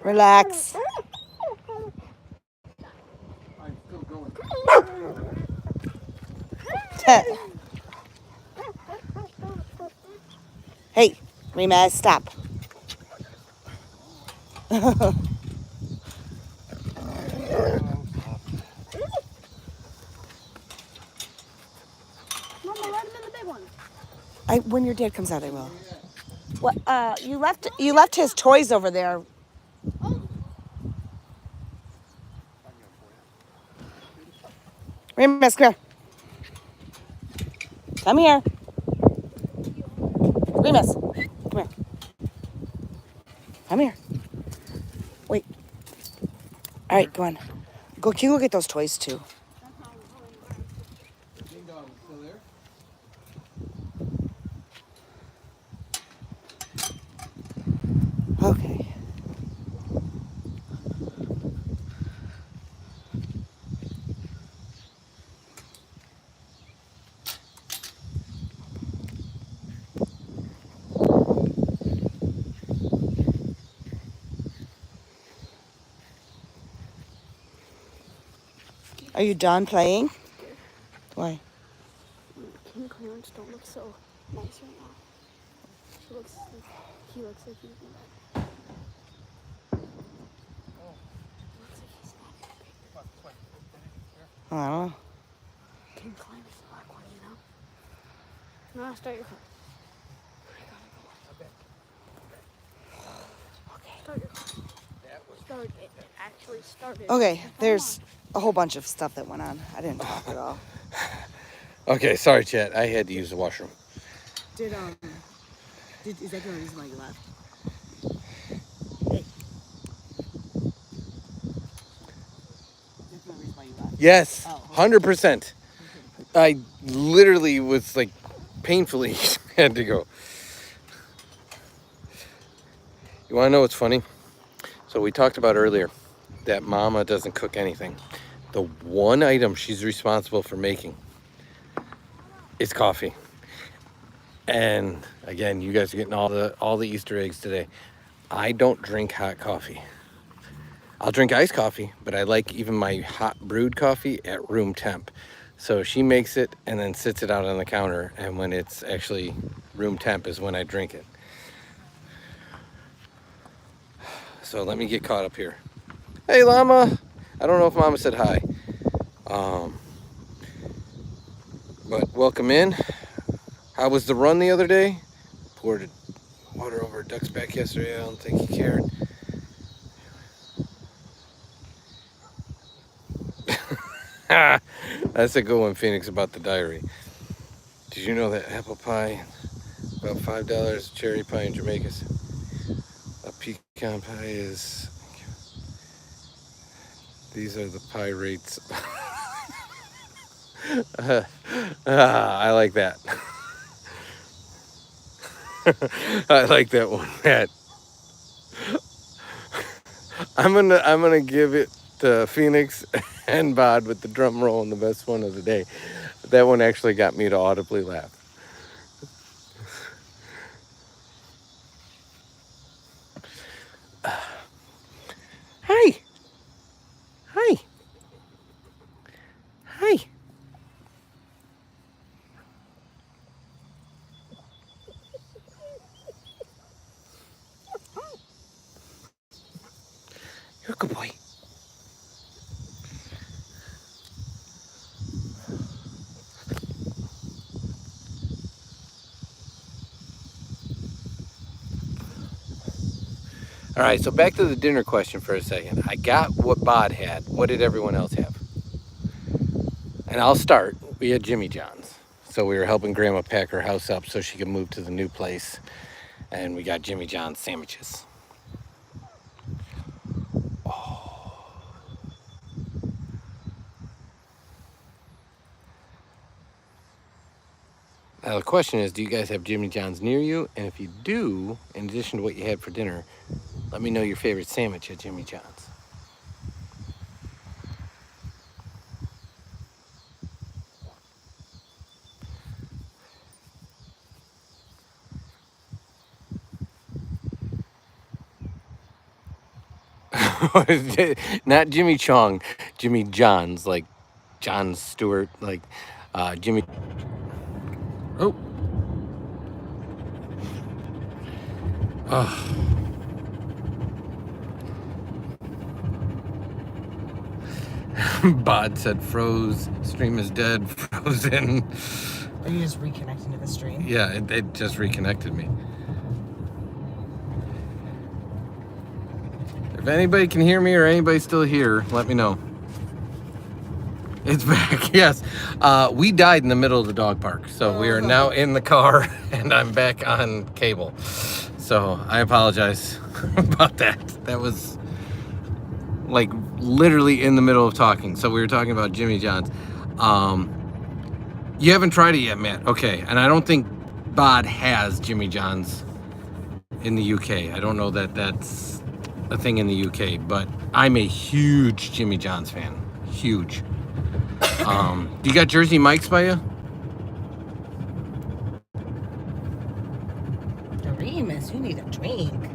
Relax. I'm still going. Hey, Remus, stop. Mama, let him in the big one. When your dad comes out, I will. What? You left his toys over there. Remus, come here. Come here. Remus, come here. Come here. Wait. All right, go on. Can you go get those toys too? Ding dong, still there? Okay. Are you done playing? Why? King Clarence don't look so nice right now. He looks like he's in bed. Looks like he's not. I don't know. King Clarence, the black one, No, start your car. Okay. Start your car. Start it. Actually started. Okay, there's a whole bunch of stuff that went on. I didn't talk at all. Okay, sorry, chat. I had to use the washroom. Is that the reason why you left? That's the reason why you left. Yes, Oh. 100%. I literally was like painfully had to go. You want to know what's funny? So we talked about earlier that Mama doesn't cook anything. The one item she's responsible for making is coffee. And again, you guys are getting all the Easter eggs today. I don't drink hot coffee. I'll drink iced coffee, but I like even my hot brewed coffee at room temp. So she makes it and then sits it out on the counter, and when it's actually room temp is when I drink it. So let me get caught up here. Hey, Llama. I don't know if Mama said hi. But welcome in. How was the run the other day? Poured water over Duck's back yesterday. I don't think he cared. That's a good one, Phoenix, about the diary. Did you know that apple pie, about $5, cherry pie in Jamaica's? A pecan pie is... These are the pie rates. I like that. I like that one, Matt. I'm gonna give it to Phoenix and Bod with the drum roll and the best one of the day. That one actually got me to audibly laugh. Hi. Hi. Hi. You're a good boy. All right, so back to the dinner question for a second. I got what Bod had. What did everyone else have? And I'll start. We had Jimmy John's. So we were helping Grandma pack her house up so she could move to the new place. And we got Jimmy John's sandwiches. Oh. Now the question is, do you guys have Jimmy John's near you? And if you do, in addition to what you had for dinner, let me know your favorite sandwich at Jimmy John's. Not Jimmy Chong, Jimmy John's, like John Stewart, like Jimmy. Oh. Oh. Bod said froze. Stream is dead. Frozen. Are you just reconnecting to the stream? Yeah, it just reconnected me. If anybody can hear me or anybody's still here, let me know. It's back, yes. We died in the middle of the dog park, so we are now in the car and I'm back on cable. So I apologize about that. That was like literally in the middle of talking. So we were talking about Jimmy John's. You haven't tried it yet, Matt. Okay, and I don't think Bod has Jimmy John's in the UK. I don't know that that's a thing in the UK, but I'm a huge Jimmy John's fan. Huge. Do you got Jersey Mike's by you? Remus, you need a drink.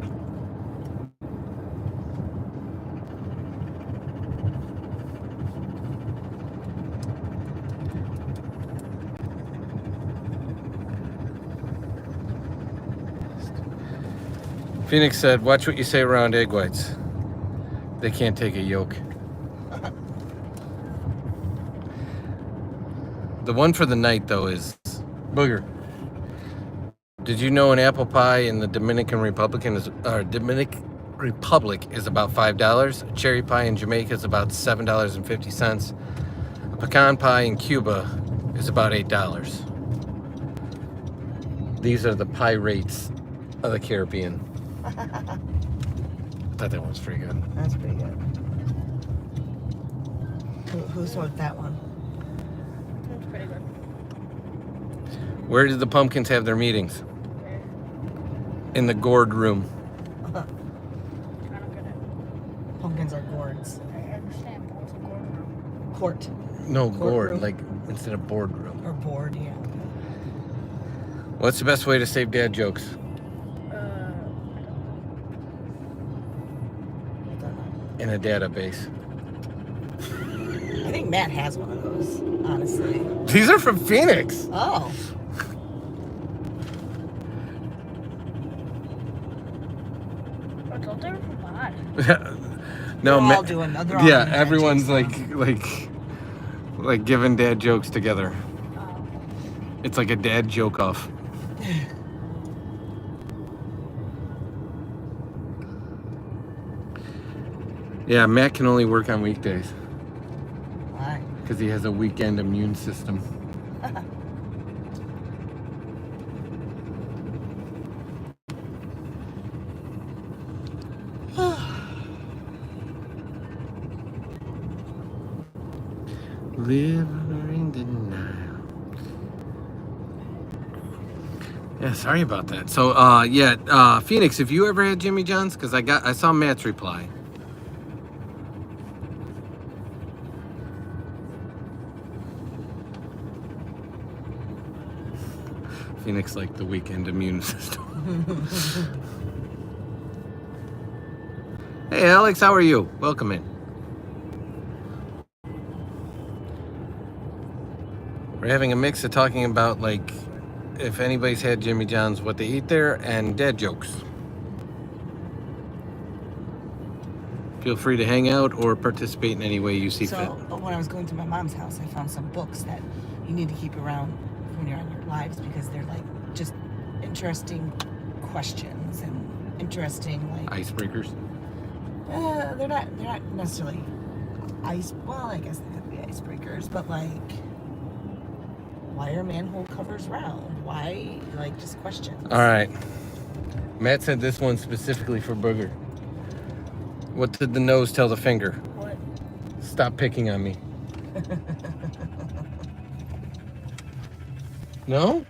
Phoenix said, watch what you say around egg whites. They can't take a yolk. The one for the night, though, is Booger. Did you know an apple pie in the Dominican Republic is about $5? A cherry pie in Jamaica is about $7.50. A pecan pie in Cuba is about $8. These are the pie rates of the Caribbean. I thought that one was pretty good. That's pretty good. Who smoked that one? That's pretty good. Where did the pumpkins have their meetings? In the gourd room. I don't get it. Pumpkins are gourds. I understand, but what's a gourd? Court No, Gourd gourd, room. like instead of boardroom. or board, yeah. What's the best way to save dad jokes? In a database. I think Matt has one of those, honestly. These are from Phoenix. Oh. But don't they for bad? No, They're all doing. They're all yeah, doing dad everyone's jokes like giving dad jokes together. Oh. It's like a dad joke off. Yeah, Matt can only work on weekdays Why? because he has a weekend immune system. Liver in denial. Yeah, sorry about that. So, Phoenix, have you ever had Jimmy John's? Because I saw Matt's reply. Phoenix like the weekend immune system. Hey, Alex, how are you? Welcome in. We're having a mix of talking about, like, if anybody's had Jimmy John's, what they eat there, and dad jokes. Feel free to hang out or participate in any way you see So fit. when I was going to my mom's house, I found some books that you need to keep around when you're on your lives because they're like just interesting questions and interesting like Icebreakers. they're not necessarily well, I guess they could be icebreakers, but like why are manhole covers round? Why like just questions? All right. Matt said this one specifically for Booger. What did the nose tell the finger? What? Stop picking on me. No?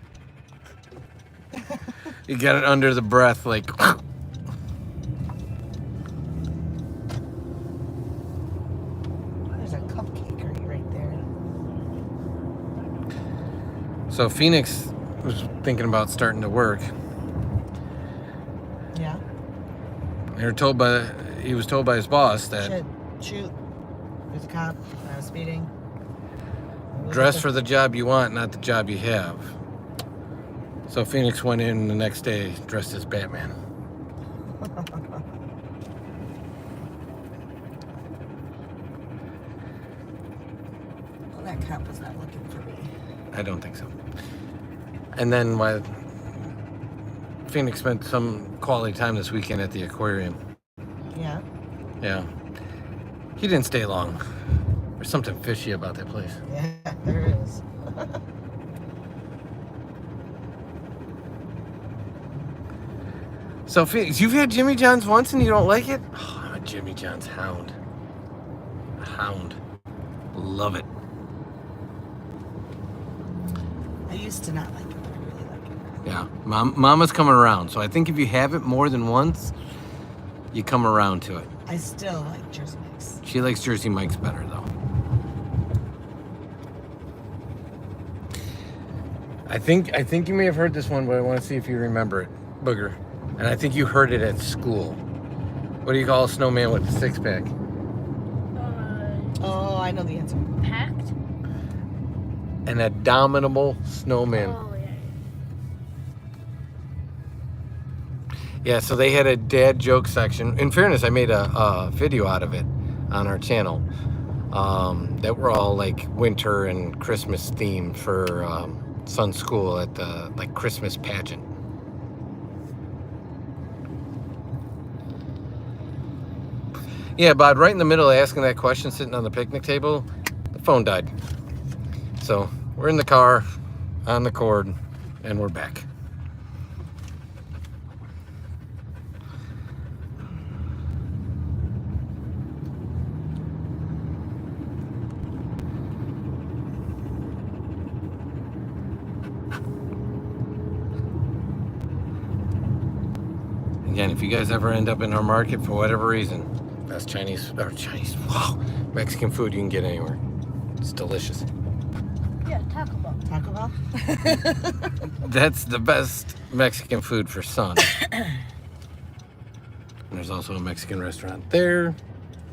You got it under the breath, like. Oh, there's a cupcakery right there. So Phoenix was thinking about starting to work. Yeah. He was told by his boss that Shit. Shoot. There's a cop. I was speeding. dress for the job you want, not the job you have. So Phoenix went in the next day dressed as Batman. Well, that cop was not looking for me. I don't think so. And then Phoenix spent some quality time this weekend at the aquarium. Yeah. Yeah. He didn't stay long. There's something fishy about that place. Yeah, there is. So Phoenix, you've had Jimmy John's once and you don't like it? Oh, I'm a Jimmy John's hound. A hound. Love it. I used to not like it, but I really like it. Yeah. Mama's coming around. So I think if you have it more than once, you come around to it. I still like Jersey Mike's. She likes Jersey Mike's better though. I think you may have heard this one, but I want to see if you remember it. Booger. And I think you heard it at school. What do you call a snowman with a six-pack? Oh, I know the answer. Packed? An abominable snowman. Oh, yeah. Yeah, so they had a dad joke section. In fairness, I made a video out of it on our channel that were all like winter and Christmas themed for son's school at the like Christmas pageant. Yeah, Bod, right in the middle of asking that question, sitting on the picnic table, the phone died. So we're in the car, on the cord, and we're back. Again, if you guys ever end up in our market for whatever reason, that's wow, Mexican food you can get anywhere. It's delicious. Yeah, Taco Bell. Taco Bell? That's the best Mexican food for Son. And there's also a Mexican restaurant there.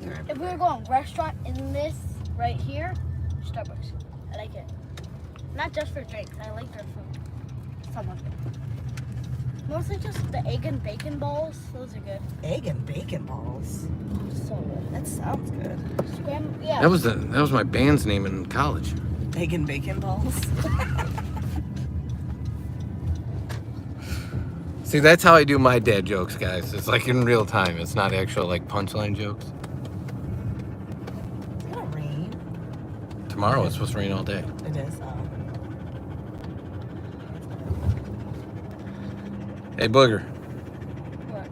If we were going restaurant in this right here, Starbucks. I like it. Not just for drinks. I like their food. Some of it. Mostly just the egg and bacon balls. Those are good. Egg and bacon balls. So good. That sounds good. Yeah. That was my band's name in college. Egg and bacon balls. See, that's how I do my dad jokes, guys. It's like in real time. It's not actual like punchline jokes. It's gonna rain. Tomorrow it's supposed to rain all day. It is. Hey, Booger. What?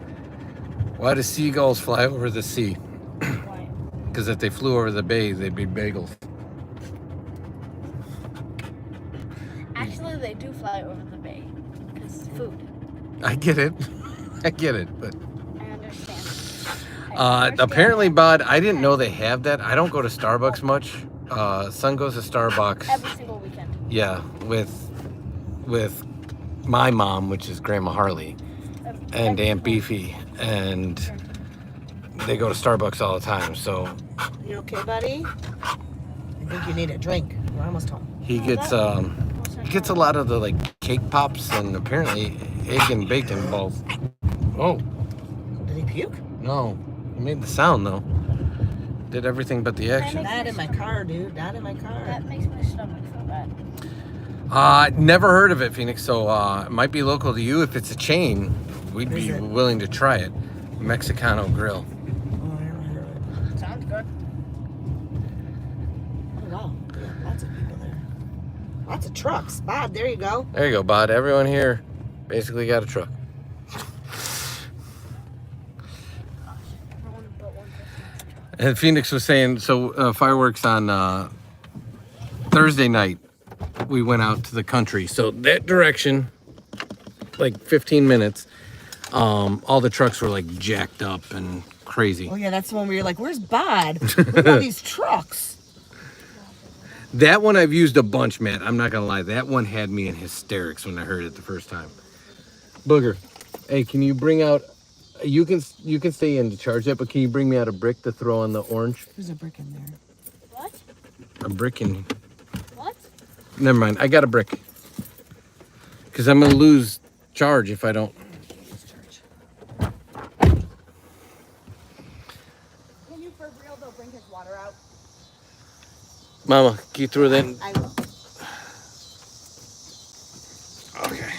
Why do seagulls fly over the sea? Why? Because if they flew over the bay, they'd be bagels. Actually, they do fly over the bay. Because food. I get it. I get it. But I understand. I understand. apparently, Bod, I didn't know they have that. I don't go to Starbucks much. Son goes to Starbucks. Every single weekend. Yeah, with my mom, which is Grandma Harley, and Aunt Beefy, and they go to Starbucks all the time. So You okay, buddy? I think you need a drink. We're almost home. he gets a lot of the like cake pops and apparently egg and bacon balls. Oh Did he puke? no, he made the sound though. Did everything but the action. Not in my car, dude. Not in my car. That makes my stomach feel bad. Never heard of it, Phoenix. So it might be local to you. If it's a chain, we'd Is be it? willing to try it. Mexicano Grill. Oh, I never heard of it. Sounds good. Oh, wow. Yeah, lots of people there. Lots of trucks. Bob, there you go. There you go, Bod. Everyone here basically got a truck. Everyone but one person. And Phoenix was saying, so fireworks on Thursday night, we went out to the country. So that direction, like 15 minutes, all the trucks were like jacked up and crazy. Oh, yeah, that's the one where you're like, where's Bod? Look at all these trucks. That one I've used a bunch, Matt. I'm not gonna lie. That one had me in hysterics when I heard it the first time. Booger, hey, can you bring out? You can stay in to charge that, but can you bring me out a brick to throw on the orange? There's a brick in there. What? A brick in. What? Never mind. I got a brick. Because I'm gonna lose charge if I don't. Let's charge. Can you for real though bring his water out? Mama, can you throw that in? I will. Okay.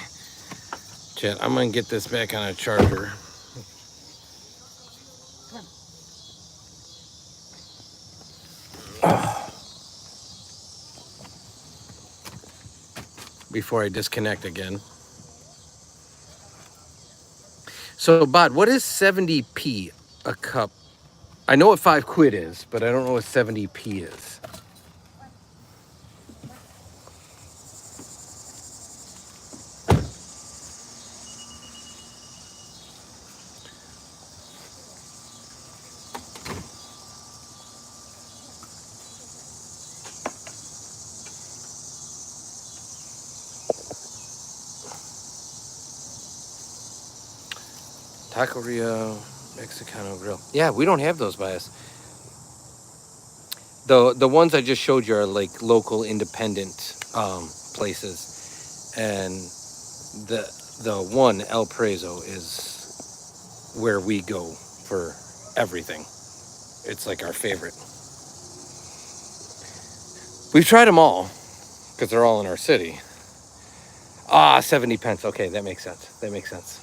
Chet, I'm gonna get this back on a charger. Before I disconnect again. So, Bod, what is 70p a cup? I know what 5 quid is, but I don't know what 70p is. Taqueria Mexicano Grill. Yeah, we don't have those by us. The ones I just showed you are like local independent places, and the one El Prezo is where we go for everything. It's like our favorite. We've tried them all because they're all in our city. 70 pence. Okay, that makes sense. That makes sense.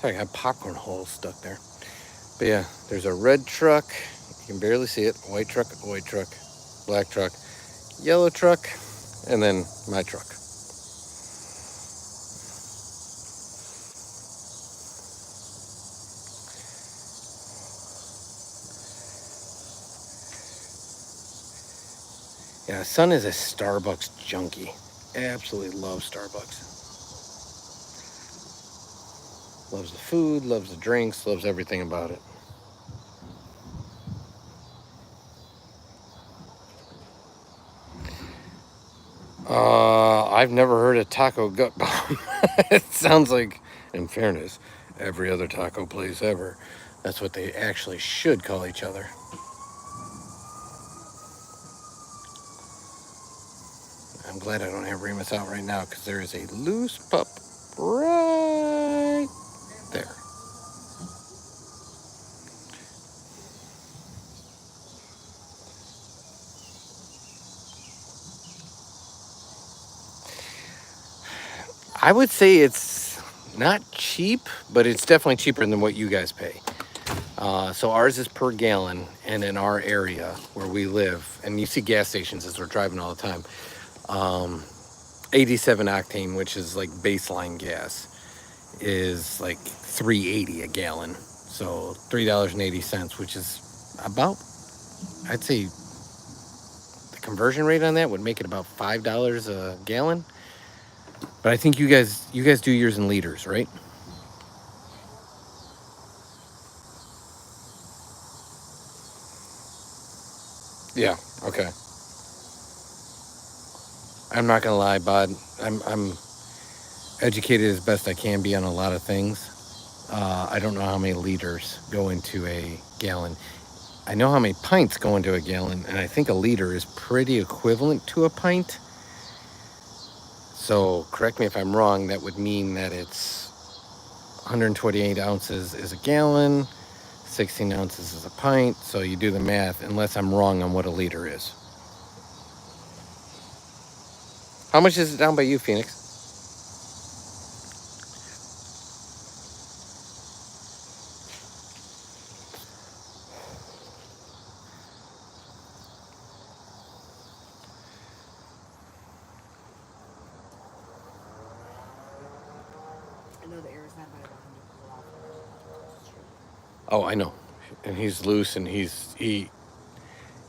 Sorry, I got popcorn holes stuck there. But yeah, there's a red truck. You can barely see it. White truck, black truck, yellow truck, and then my truck. Yeah, son is a Starbucks junkie. Absolutely loves Starbucks. Loves the food, loves the drinks, loves everything about it. I've never heard a taco gut bomb. It sounds like, in fairness, every other taco place ever. That's what they actually should call each other. I'm glad I don't have Remus out right now because there is a loose pup right there. I would say it's not cheap, but it's definitely cheaper than what you guys pay. So ours is per gallon, and in our area where we live, and you see gas stations as we're driving all the time, 87 octane, which is like baseline gas, is like $3.80 a gallon. So $3.80, which is about, I'd say the conversion rate on that would make it about $5 a gallon. But I think you guys do yours in liters, right? Yeah. Okay. I'm not gonna lie, Bod. I'm educated as best I can be on a lot of things. I don't know how many liters go into a gallon. I know how many pints go into a gallon, and I think a liter is pretty equivalent to a pint. So correct me if I'm wrong. That would mean that it's 128 ounces is a gallon, 16 ounces is a pint. So you do the math, unless I'm wrong on what a liter is. How much is it down by you, Phoenix? I know the air is not by 100 below. It's true. Oh, I know. And he's loose, and he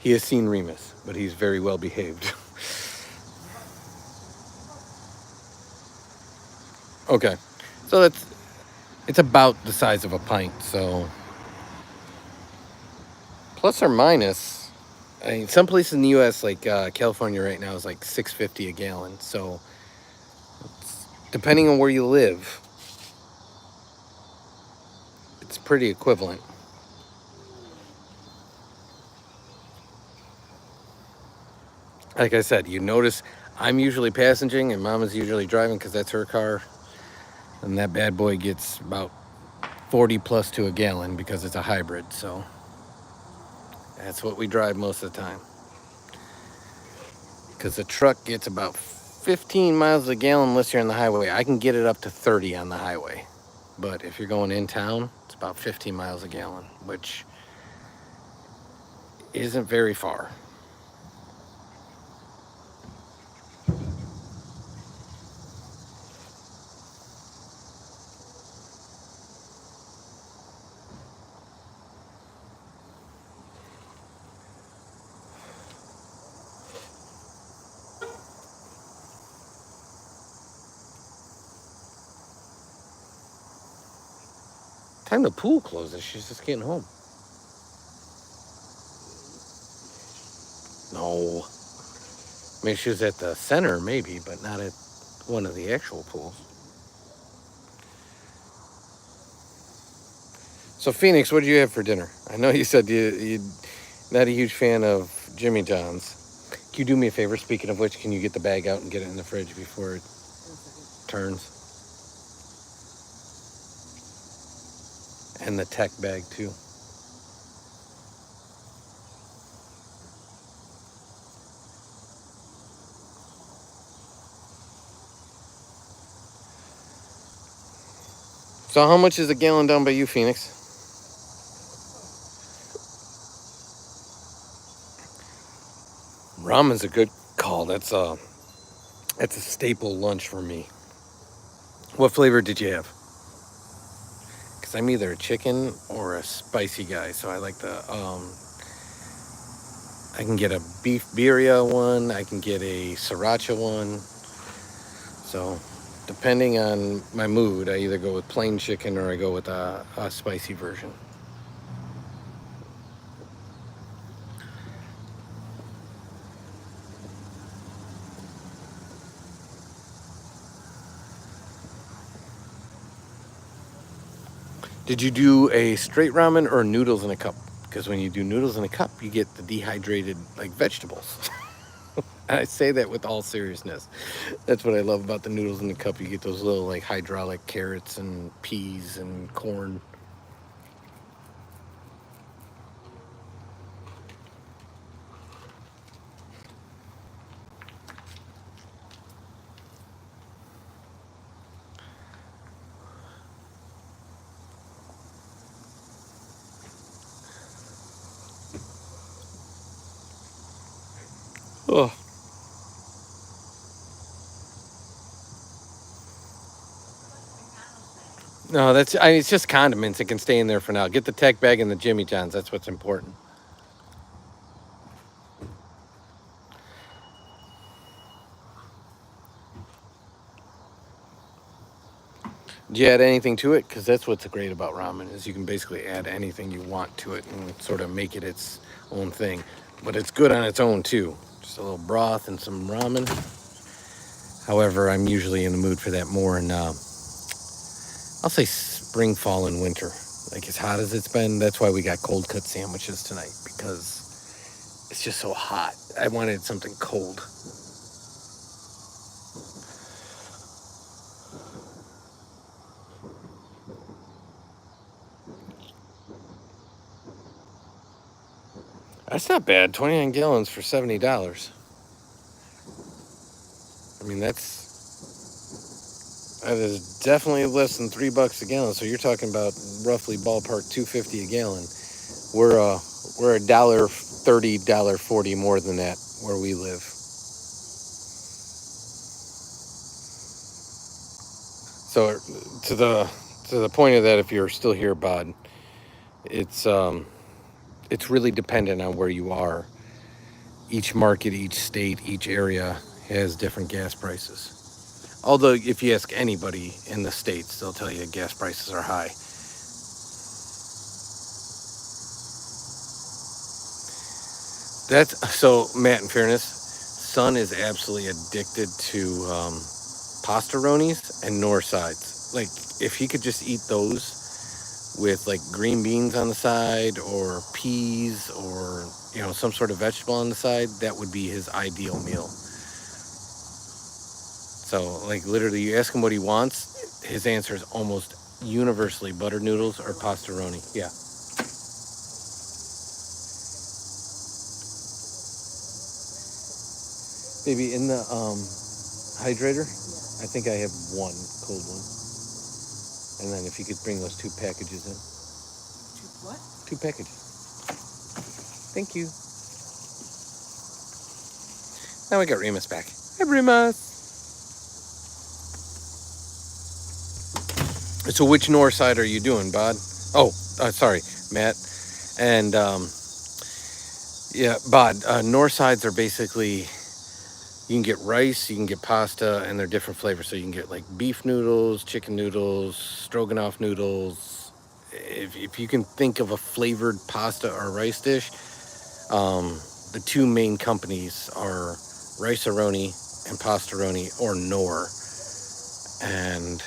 has seen Remus, but he's very well behaved. Okay, so it's about the size of a pint. So plus or minus, I mean, some places in the U.S. like California right now is like $6.50 a gallon. So depending on where you live, it's pretty equivalent. Like I said, you notice I'm usually passengering and Mama's usually driving because that's her car. And that bad boy gets about 40 plus to a gallon because it's a hybrid. So that's what we drive most of the time. Because the truck gets about 15 miles a gallon unless you're on the highway. I can get it up to 30 on the highway. But if you're going in town, it's about 15 miles a gallon, which isn't very far. Time the pool closes. She's just getting home. No. I mean, she was at the center maybe, but not at one of the actual pools. So Phoenix, what did you have for dinner? I know you said you're not a huge fan of Jimmy John's. Can you do me a favor? Speaking of which, can you get the bag out and get it in the fridge before it 1 second. turns? And the tech bag too. So how much is a gallon down by you, Phoenix? Ramen's a good call. That's a staple lunch for me. What flavor did you have? Because I'm either a chicken or a spicy guy. So I like the I can get a beef birria one. I can get a sriracha one. So depending on my mood, I either go with plain chicken or I go with a spicy version. Did you do a straight ramen or noodles in a cup? Because when you do noodles in a cup, you get the dehydrated like vegetables. I say that with all seriousness. That's what I love about the noodles in the cup. You get those little like hydraulic carrots and peas and corn. Oh. No, it's just condiments. It can stay in there for now. Get the tech bag and the Jimmy John's. That's what's important. Do you add anything to it? Because that's what's great about ramen is you can basically add anything you want to it and sort of make it its own thing. But it's good on its own too. Just a little broth and some ramen. However, I'm usually in the mood for that more in I'll say spring, fall, and winter. Like as hot as it's been, that's why we got cold cut sandwiches tonight, because it's just so hot. I wanted something cold. That's not bad. 29 gallons for $70. I mean, that is definitely less than $3 a gallon. So you're talking about roughly ballpark $2.50 a gallon. We're $1.30, $1.40 more than that where we live. So to the point of that, if you're still here, Bod, it's really dependent on where you are. Each market, each state, each area has different gas prices. Although if you ask anybody in the States, they'll tell you gas prices are high. So, Matt, in fairness, Son is absolutely addicted to pastaronis and Norsides. Like, if he could just eat those with like green beans on the side or peas or some sort of vegetable on the side, that would be his ideal meal. So like literally you ask him what he wants, his answer is almost universally butter noodles or pastaroni. Yeah. Maybe in the hydrator, I think I have one cold one. And then if you could bring those 2 packages in. What? 2 packages. Thank you. Now we got Remus back. Hi, Remus. So which north side are you doing, Bod? Oh, sorry, Matt. And yeah, Bod, north sides are basically, you can get rice, you can get pasta, and they're different flavors. So you can get like beef noodles, chicken noodles, stroganoff noodles. If you can think of a flavored pasta or rice dish, the 2 main companies are Rice-A-Roni and Pastaroni or Knorr. And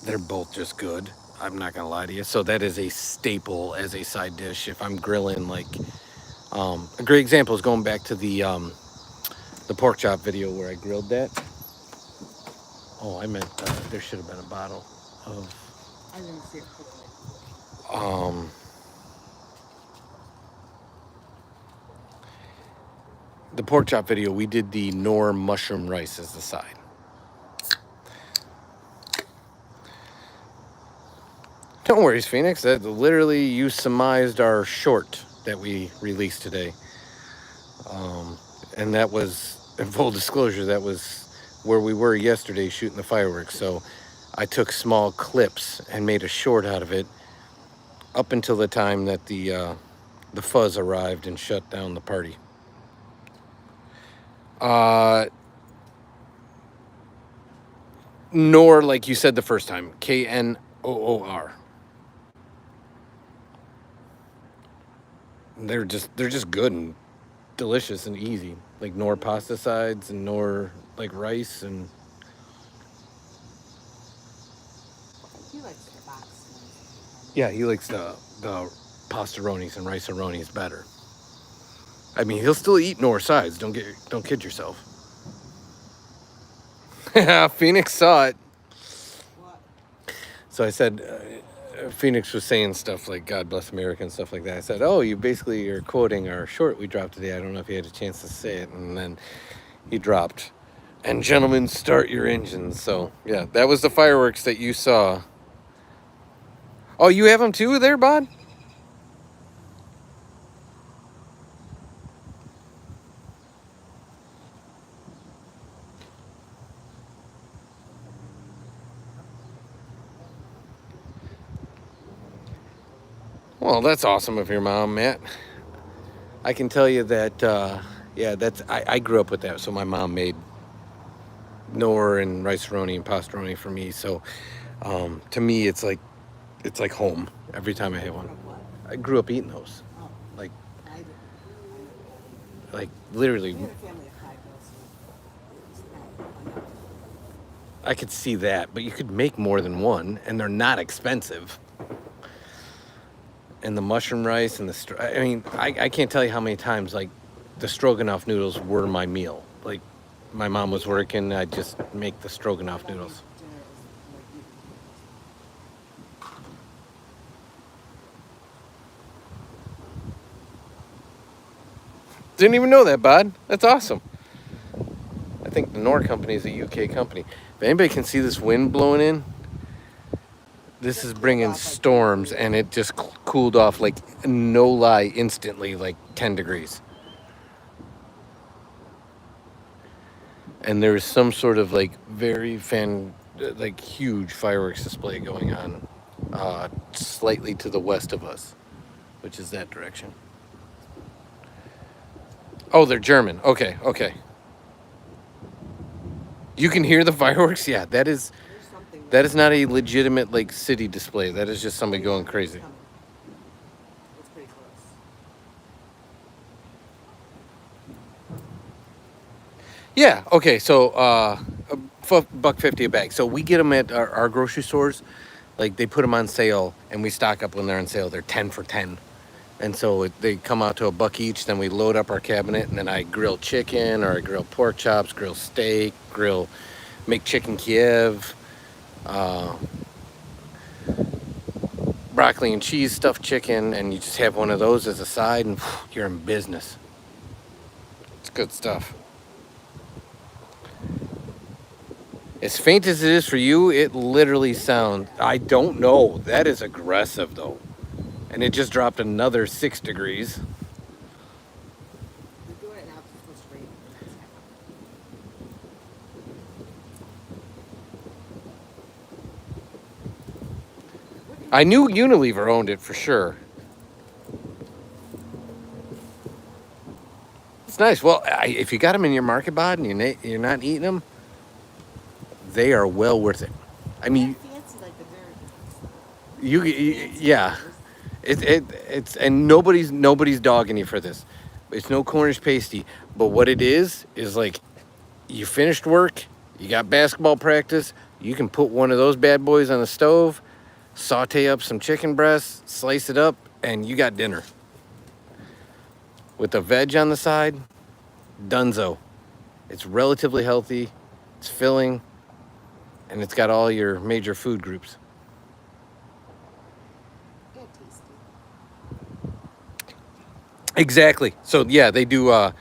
they're both just good. I'm not going to lie to you. So that is a staple as a side dish. If I'm grilling like A great example is going back to the pork chop video where I grilled that. Oh, I meant there should have been a bottle of I didn't see it quickly. the pork chop video. We did the Knorr mushroom rice as the side. Don't worry, Phoenix. That literally you surmised our short that we released today. And that was, in full disclosure, that was where we were yesterday shooting the fireworks. So I took small clips and made a short out of it up until the time that the fuzz arrived and shut down the party. Knorr, like you said the first time, Knoor. They're just good and delicious and easy, like Knorr pasta sides and Knorr like rice. And He likes the box ones. yeah, he likes the pastaronis and rice-a-ronis better. I mean, he'll still eat Knorr sides. Don't kid yourself. Phoenix saw it. What? So I said, Phoenix was saying stuff like "God bless America" and stuff like that. I said, "Oh, you basically are quoting our short we dropped today." I don't know if you had a chance to say it, and then he dropped, "And gentlemen, start your engines." So yeah, that was the fireworks that you saw. Oh, you have them too there, Bod? Well, that's awesome of your mom, Matt. I can tell you that, yeah, I grew up with that. So my mom made Knorr and rice-a-roni and pastaroni for me. So to me, it's like home every time I have one. What? I grew up eating those, Oh, like I did. literally. We had a family of 5 girls, so it was not enough. I could see that, but you could make more than one, and they're not expensive. And the mushroom rice and I mean, I can't tell you how many times like the stroganoff noodles were my meal. Like my mom was working, I'd just make the stroganoff noodles. Dinner is like Didn't even know that, Bod. That's awesome. I think the Knorr company is a UK company. If anybody can see this wind blowing in, this is bringing storms, and it just cooled off like no lie instantly, like 10 degrees. And there's some sort of like very like huge fireworks display going on slightly to the west of us, which is that direction. Oh, they're German. Okay. You can hear the fireworks? Yeah, that is there's something not a legitimate like city display. That is just somebody going crazy. coming. It's pretty close. Yeah. Okay. So $1.50 a bag. So we get them at our grocery stores. Like they put them on sale, and we stock up when they're on sale. They're 10 for 10, and so they come out to $1 each. Then we load up our cabinet, and then I grill chicken, or I grill pork chops, grill steak, make chicken Kiev, broccoli and cheese stuffed chicken, and you just have one of those as a side, and you're in business. It's good stuff. As faint as it is for you, it literally sounds, I don't know. That is aggressive though. And it just dropped another 6 degrees. They're doing it now because it's supposed to rain. I knew Unilever owned it for sure. It's nice. Well, if you got them in your market, Bod, and you're not eating them, they are well worth it. I mean, Fancy like the yeah. It's and nobody's dogging you for this. It's no Cornish pasty, but what it is like you finished work, you got basketball practice, you can put one of those bad boys on the stove, saute up some chicken breasts, slice it up, and you got dinner. with the veg on the side, dunzo. It's relatively healthy, it's filling, and it's got all your major food groups. Yeah, tasty. Exactly. So yeah, they do.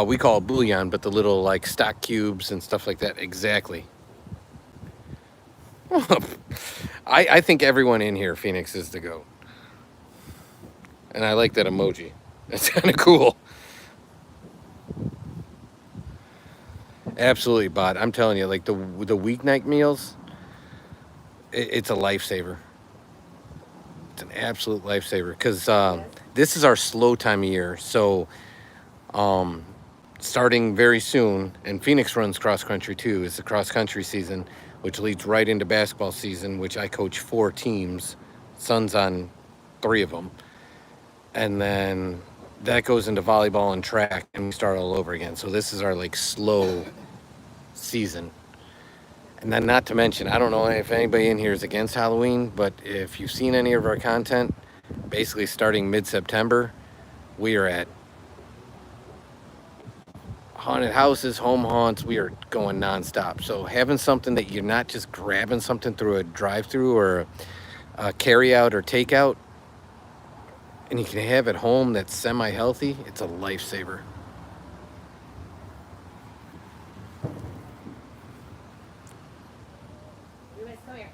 We call it bouillon, but the little like stock cubes and stuff like that. Exactly. I think everyone in here, Phoenix, is the GOAT. And I like that emoji. That's kind of cool. Absolutely, Bot. I'm telling you, like the weeknight meals, it's a lifesaver. It's an absolute lifesaver because this is our slow time of year. So starting very soon, and Phoenix runs cross country too. It's the cross country season, which leads right into basketball season, which I coach 4 teams. Son's on 3 of them. And then that goes into volleyball and track, and we start all over again. So this is our like slow season. And then not to mention, I don't know if anybody in here is against Halloween, but if you've seen any of our content, basically starting mid-September, we are at haunted houses, home haunts. We are going nonstop. So having something that you're not just grabbing something through a drive-through or a carry-out or takeout, and you can have at home that's semi-healthy, it's a lifesaver. Lewis, come here.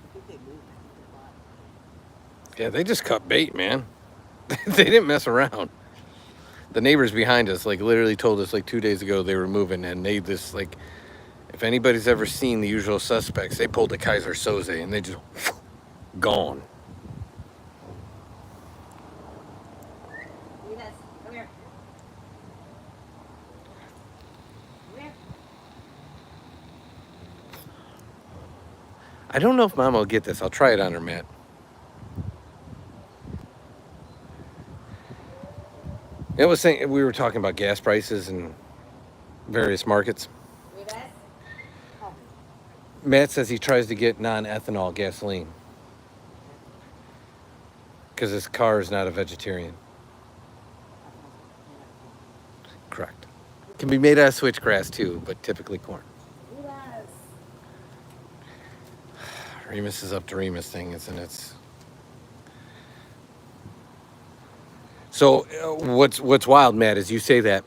I think they moved. I think they bought. Yeah, they just cut bait, man. They didn't mess around. The neighbors behind us, like, literally told us, like, 2 days ago they were moving, and they just, like, if anybody's ever seen The Usual Suspects, they pulled the Kaiser Soze, and they just, gone. Lewis, come here. Come here. I don't know if Mama will get this. I'll try it on her, Matt. It was saying, we were talking about gas prices and various markets. Lewis. Oh, Matt says he tries to get non-ethanol gasoline because his car is not a vegetarian. Correct. Can be made out of switchgrass too, but typically corn. Lewis. Remus is up to Remus thing, isn't it? So what's wild, Matt, is you say that.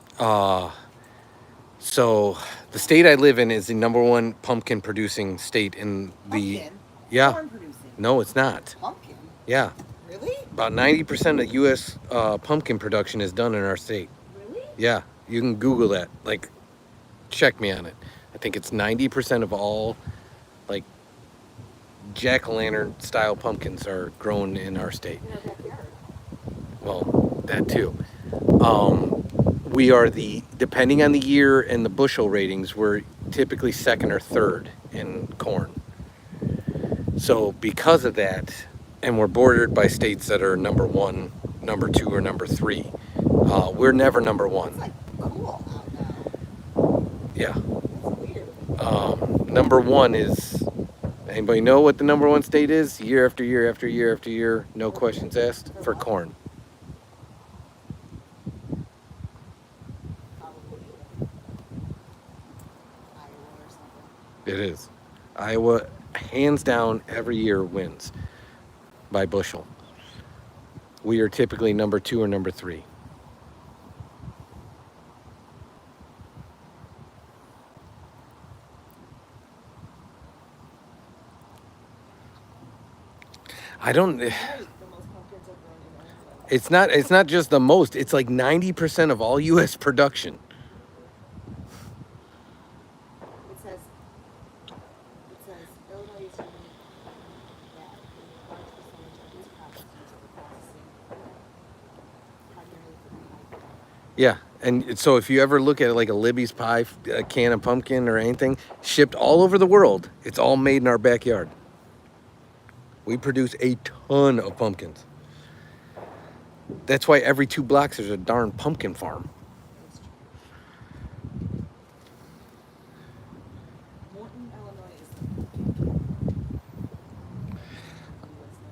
So the state I live in is the #1 pumpkin producing state in the. Pumpkin? Yeah. Corn producing. No, it's not. Pumpkin? Yeah. Really? About 90% of U.S. Pumpkin production is done in our state. Really? Yeah, you can Google that. Like, check me on it. I think it's 90% of all, like, jack-o'-lantern style pumpkins are grown in our state. In our backyard. Well, that too. We are depending on the year and the bushel ratings, we're typically 2nd or 3rd in corn. So because of that, and we're bordered by states that are #1, #2, or #3, we're never It's #1. like cool out now. Yeah. That's weird. #1 is, anybody know what the #1 state is? Year after year after year after year, no questions asked, for corn. Probably Iowa or something. It is. Iowa, hands down, every year wins by bushel. We are typically #2 or #3. I don't. Right, the most pumpkins are grown in Iowa. It's not just the most. It's like 90% of all U.S. production. It says Illinois is unique that a large percentage of these products used for processing primarily for pie. Yeah, and so if you ever look at like a Libby's pie, a can of pumpkin or anything, shipped all over the world, it's all made in our backyard. We produce a ton of pumpkins. That's why every 2 blocks there's a darn pumpkin farm. That's true. Morton, Illinois is the pumpkin.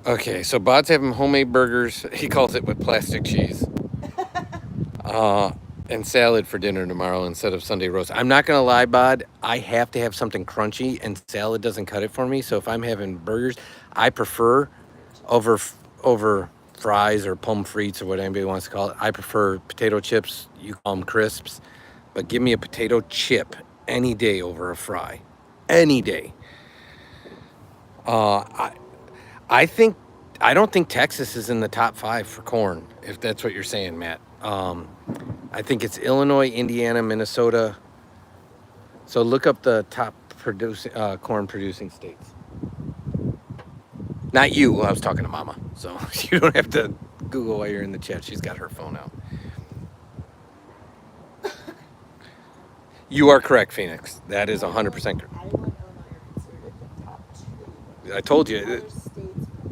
US Okay, so Bod's having homemade burgers. He calls it with plastic cheese. And salad for dinner tomorrow instead of Sunday roast. I'm not gonna lie, Bod. I have to have something crunchy, and salad doesn't cut it for me. So if I'm having burgers, I prefer over fries or pommes frites or what anybody wants to call it. I prefer potato chips. You call them crisps, but give me a potato chip any day over a fry, any day. Uh, I I think I don't think Texas is in the top 5 for corn, if that's what you're saying, Matt. I think it's Illinois, Indiana, Minnesota. So look up the top corn producing states. Not you. I was talking to Mama, so you don't have to Google while you're in the chat. She's got her phone out. You are correct, Phoenix. That is 100% correct. Iowa and Illinois are considered the top 2. I told you. Other states we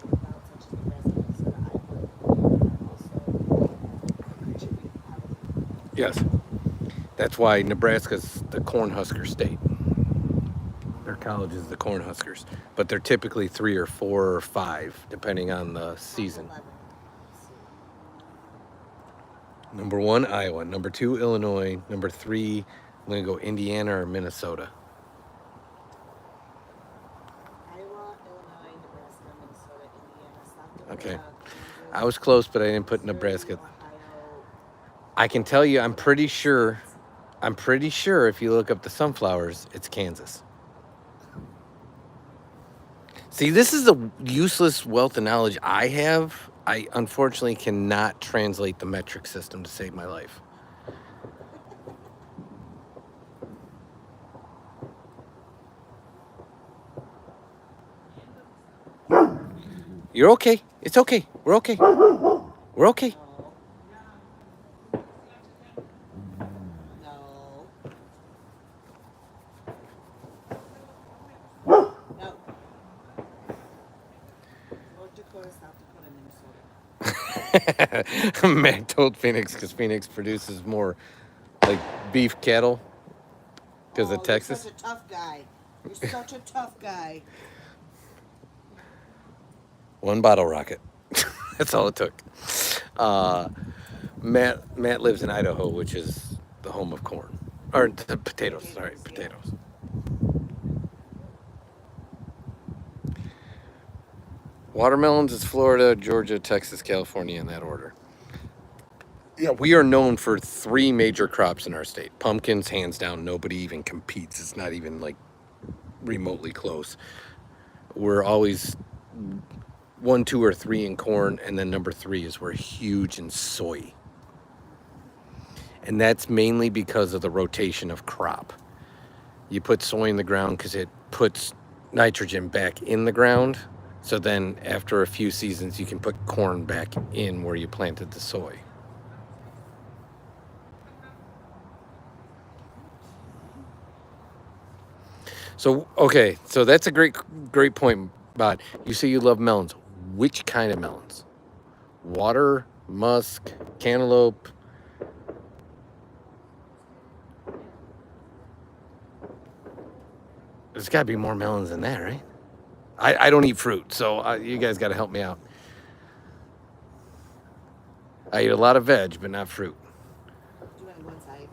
think about, such as Nebraska, Minnesota, Iowa, also contribute heavily. Yes. That's why Nebraska's the Cornhusker state. Their college is the Cornhuskers, but they're typically 3 or 4 or 5, depending on the season. 11. Number 1, Iowa. Number 2, Illinois. Number 3, I'm going to go Indiana or Minnesota. Iowa, Illinois, Nebraska, Minnesota, Indiana, South Okay. Dakota, I was close, but I didn't put Nebraska. Ohio. I can tell you, I'm pretty sure if you look up the sunflowers, it's Kansas. See, this is the useless wealth of knowledge I have. I unfortunately cannot translate the metric system to save my life. You're okay. It's okay. We're okay. We're okay. No. No. North Dakota, South Dakota, Minnesota. Matt told Phoenix because Phoenix produces more like beef cattle because of Texas. You're such a tough guy. You're such a tough guy. One bottle rocket. That's all it took. Matt lives in Idaho, which is the home of corn. Or the potatoes, sorry, potatoes. Watermelons is Florida, Georgia, Texas, California, in that order. Yeah, we are known for 3 major crops in our state. Pumpkins, hands down, nobody even competes. It's not even like remotely close. We're always 1, 2, or 3 in corn, and then number 3 is we're huge in soy. And that's mainly because of the rotation of crop. You put soy in the ground because it puts nitrogen back in the ground. So then after a few seasons, you can put corn back in where you planted the soy. So, okay, so that's a great point, Bod. You say you love melons. Which kind of melons? Water, musk, cantaloupe? There's got to be more melons than that, right? I don't eat fruit, so you guys got to help me out. I eat a lot of veg, but not fruit. Do you want to go inside?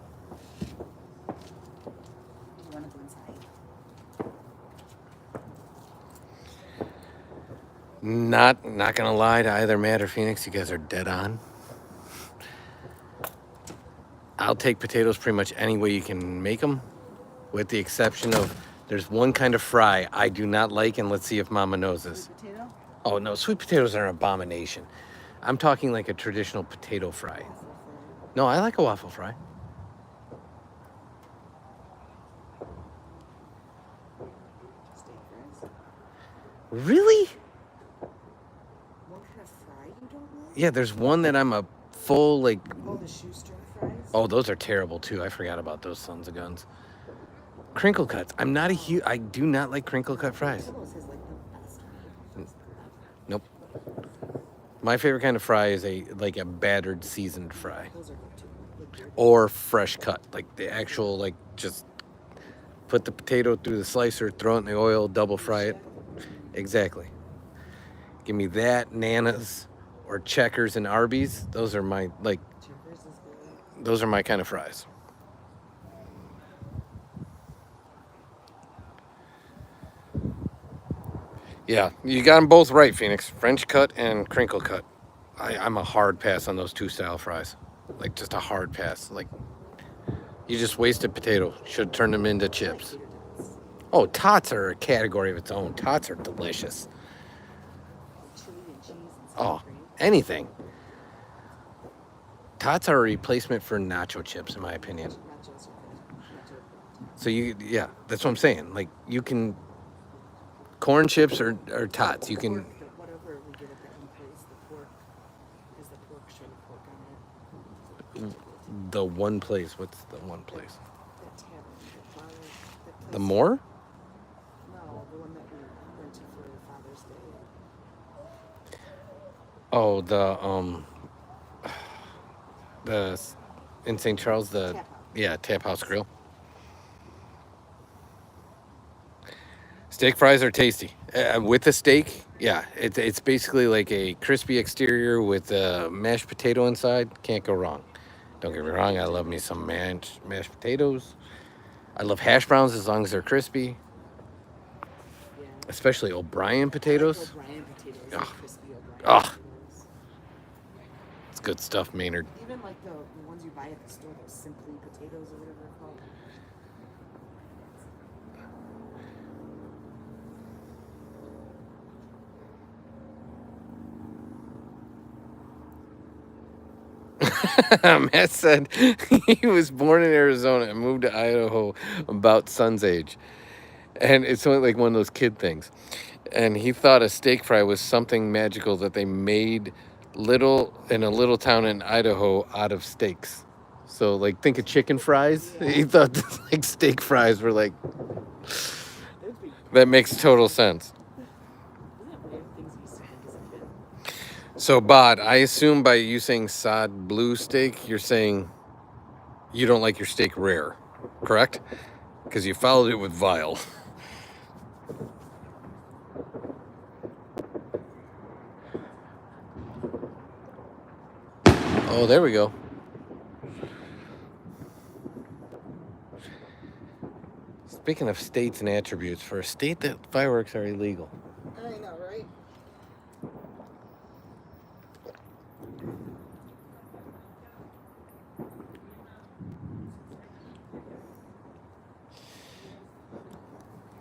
Do you want to go inside? Not gonna lie to either Matt or Phoenix, you guys are dead on. I'll take potatoes pretty much any way you can make them, with the exception of there's one kind of fry I do not like, and let's see if Mama knows this. Sweet potato? Oh no, sweet potatoes are an abomination. I'm talking like a traditional potato fry. No, I like a waffle fry. Steak fries? Really? What kind of fry you don't like? Yeah, there's one that I'm a full like. Oh, the shoestring fries? Oh, those are terrible too. I forgot about those sons of guns. Crinkle cuts. I'm not a huge. I do not like crinkle cut fries. Pebbles has like the best fries. Nope. My favorite kind of fry is a battered seasoned fry, Those are good too. Like your- or fresh cut, like the actual like just put the potato through the slicer, throw it in the oil, double fry it. Exactly. Give me that, Nana's, or Checkers and Arby's. Those are my Checkers is good. those are my kind of fries. Yeah, you got them both right, Phoenix. French cut and crinkle cut. I'm a hard pass on those two style fries. Like, just a hard pass. Like, you just wasted potato. Should turn them into chips. Oh, tots are a category of its own. Tots are delicious. Chili and cheese and stuff, Oh, right? anything. Tots are a replacement for nacho chips, in my opinion. Nachos are good. So yeah, that's what I'm saying. Like, you can, corn chips or tots. You can, Whatever we get at that one place, the pork, is the pork shredded pork on it. the one place. What's the one place? That tavern, that bar, that place. The More? No, the one that we went to for Father's Day. Oh, in St. Charles, Tap House. Tap House Grill. Steak fries are tasty. With the steak, yeah, it's basically like a crispy exterior with mashed potato inside. Can't go wrong. Don't get me wrong, I love me some mashed potatoes. I love hash browns as long as they're crispy, Yeah. especially O'Brien potatoes. O'Brien potatoes, Ugh. like crispy O'Brien Ugh. potatoes. It's good stuff, Maynard. Even like the ones you buy at the store, those Simply potatoes or whatever they're called. Matt said he was born in Arizona and moved to Idaho about son's age. And it's only like one of those kid things. And he thought a steak fry was something magical that they made in a little town in Idaho out of steaks. So, like, think of chicken fries. He thought like steak fries were like, They'd be, that makes total sense. isn't it weird things we used to think as a kid? So, Bod, I assume by you saying sod blue steak, you're saying you don't like your steak rare, correct? Because you followed it with vile. Oh, there we go. Speaking of states and attributes, for a state that fireworks are illegal. I know, right?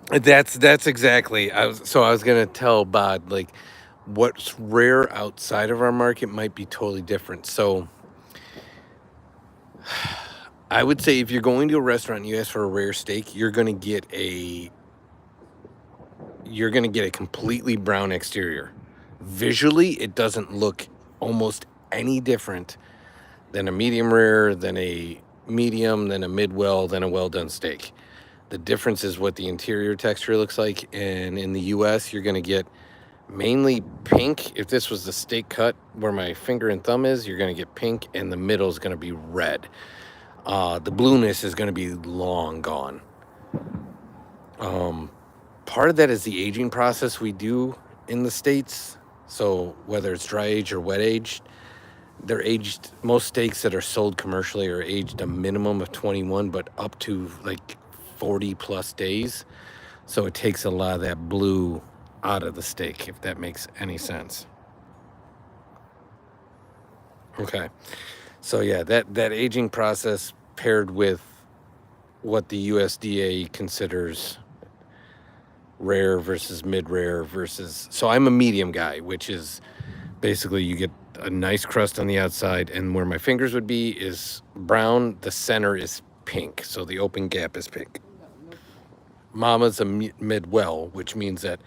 That's exactly. I was gonna tell Bod, like, what's rare outside of our market might be totally different. So I would say if you're going to a restaurant and you ask for a rare steak, you're gonna get a completely brown exterior. Visually, it doesn't look almost any different than a medium rare, than a medium, than a mid-well, than a well-done steak. The difference is what the interior texture looks like, and in the US, you're gonna get mainly pink. If this was the steak cut where my finger and thumb is, you're gonna get pink, and the middle is gonna be red. The blueness is gonna be long gone. Part of that is the aging process we do in the States. So whether it's dry age or wet aged, they're aged, most steaks that are sold commercially are aged a minimum of 21, but up to like 40 plus days. So it takes a lot of that blue out of the steak, if that makes any sense. Okay. So yeah, that aging process paired with what the USDA considers rare versus mid-rare versus, so I'm a medium guy, which is basically you get a nice crust on the outside, and where my fingers would be is brown, the center is pink, so the open gap is pink. Mama's a mid-well, which means that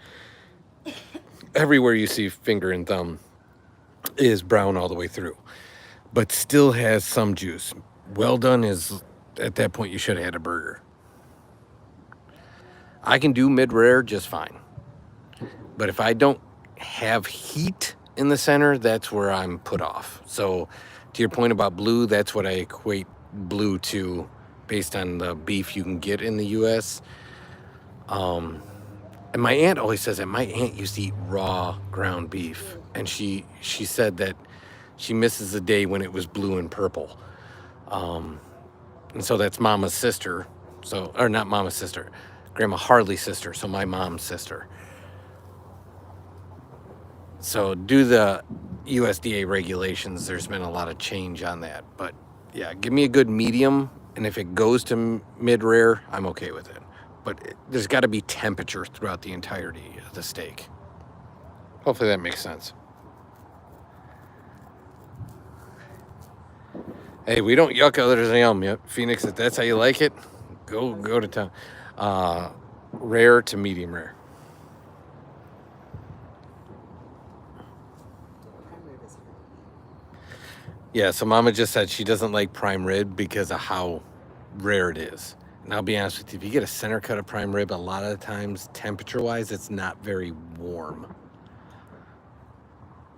everywhere you see finger and thumb is brown all the way through, but still has some juice. Well done is, at that point, you should have had a burger. I can do mid-rare just fine. But if I don't have heat in the center, that's where I'm put off. So to your point about blue, that's what I equate blue to based on the beef you can get in the US. And And my aunt always says that. My aunt used to eat raw ground beef, and she said that she misses the day when it was blue and purple. And so that's Mama's sister. So, or not Mama's sister, Grandma Harley's sister. So my mom's sister. So due to the USDA regulations, there's been a lot of change on that. But yeah, give me a good medium, and if it goes to mid-rare, I'm okay with it. But there's got to be temperature throughout the entirety of the steak. Hopefully that makes sense. Hey, we don't yuck others yum. Yep. Phoenix, if that's how you like it, go to town. Rare to medium rare. Yeah, so Mama just said she doesn't like prime rib because of how rare it is. And I'll be honest with you, if you get a center cut of prime rib, a lot of the times, temperature-wise, it's not very warm.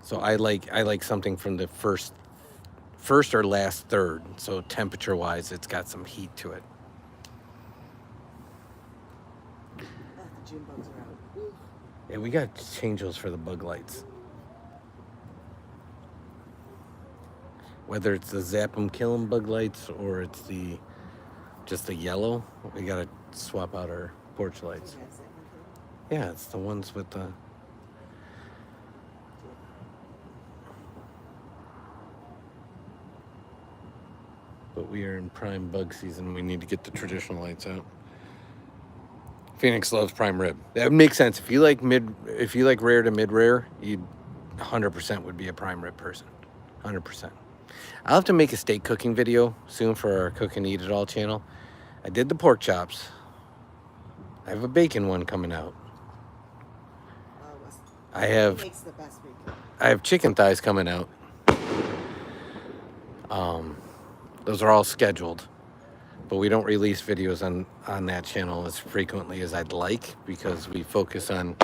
So I like something from the first or last third. So temperature-wise, it's got some heat to it. The June bugs are out. Ooh. Yeah, we got to change those for the bug lights. Whether it's the zap 'em kill 'em bug lights or it's just the yellow, we gotta swap out our porch lights. Yeah, it's the ones with the. But we are in prime bug season. We need to get the traditional lights out. Phoenix loves prime rib. That makes sense. If you like rare to mid rare, you 100% would be a prime rib person. 100%. I'll have to make a steak cooking video soon for our Cook and Eat It All channel. I did the pork chops. I have a bacon one coming out. I have chicken thighs coming out. Those are all scheduled, but we don't release videos on that channel as frequently as I'd like because we focus on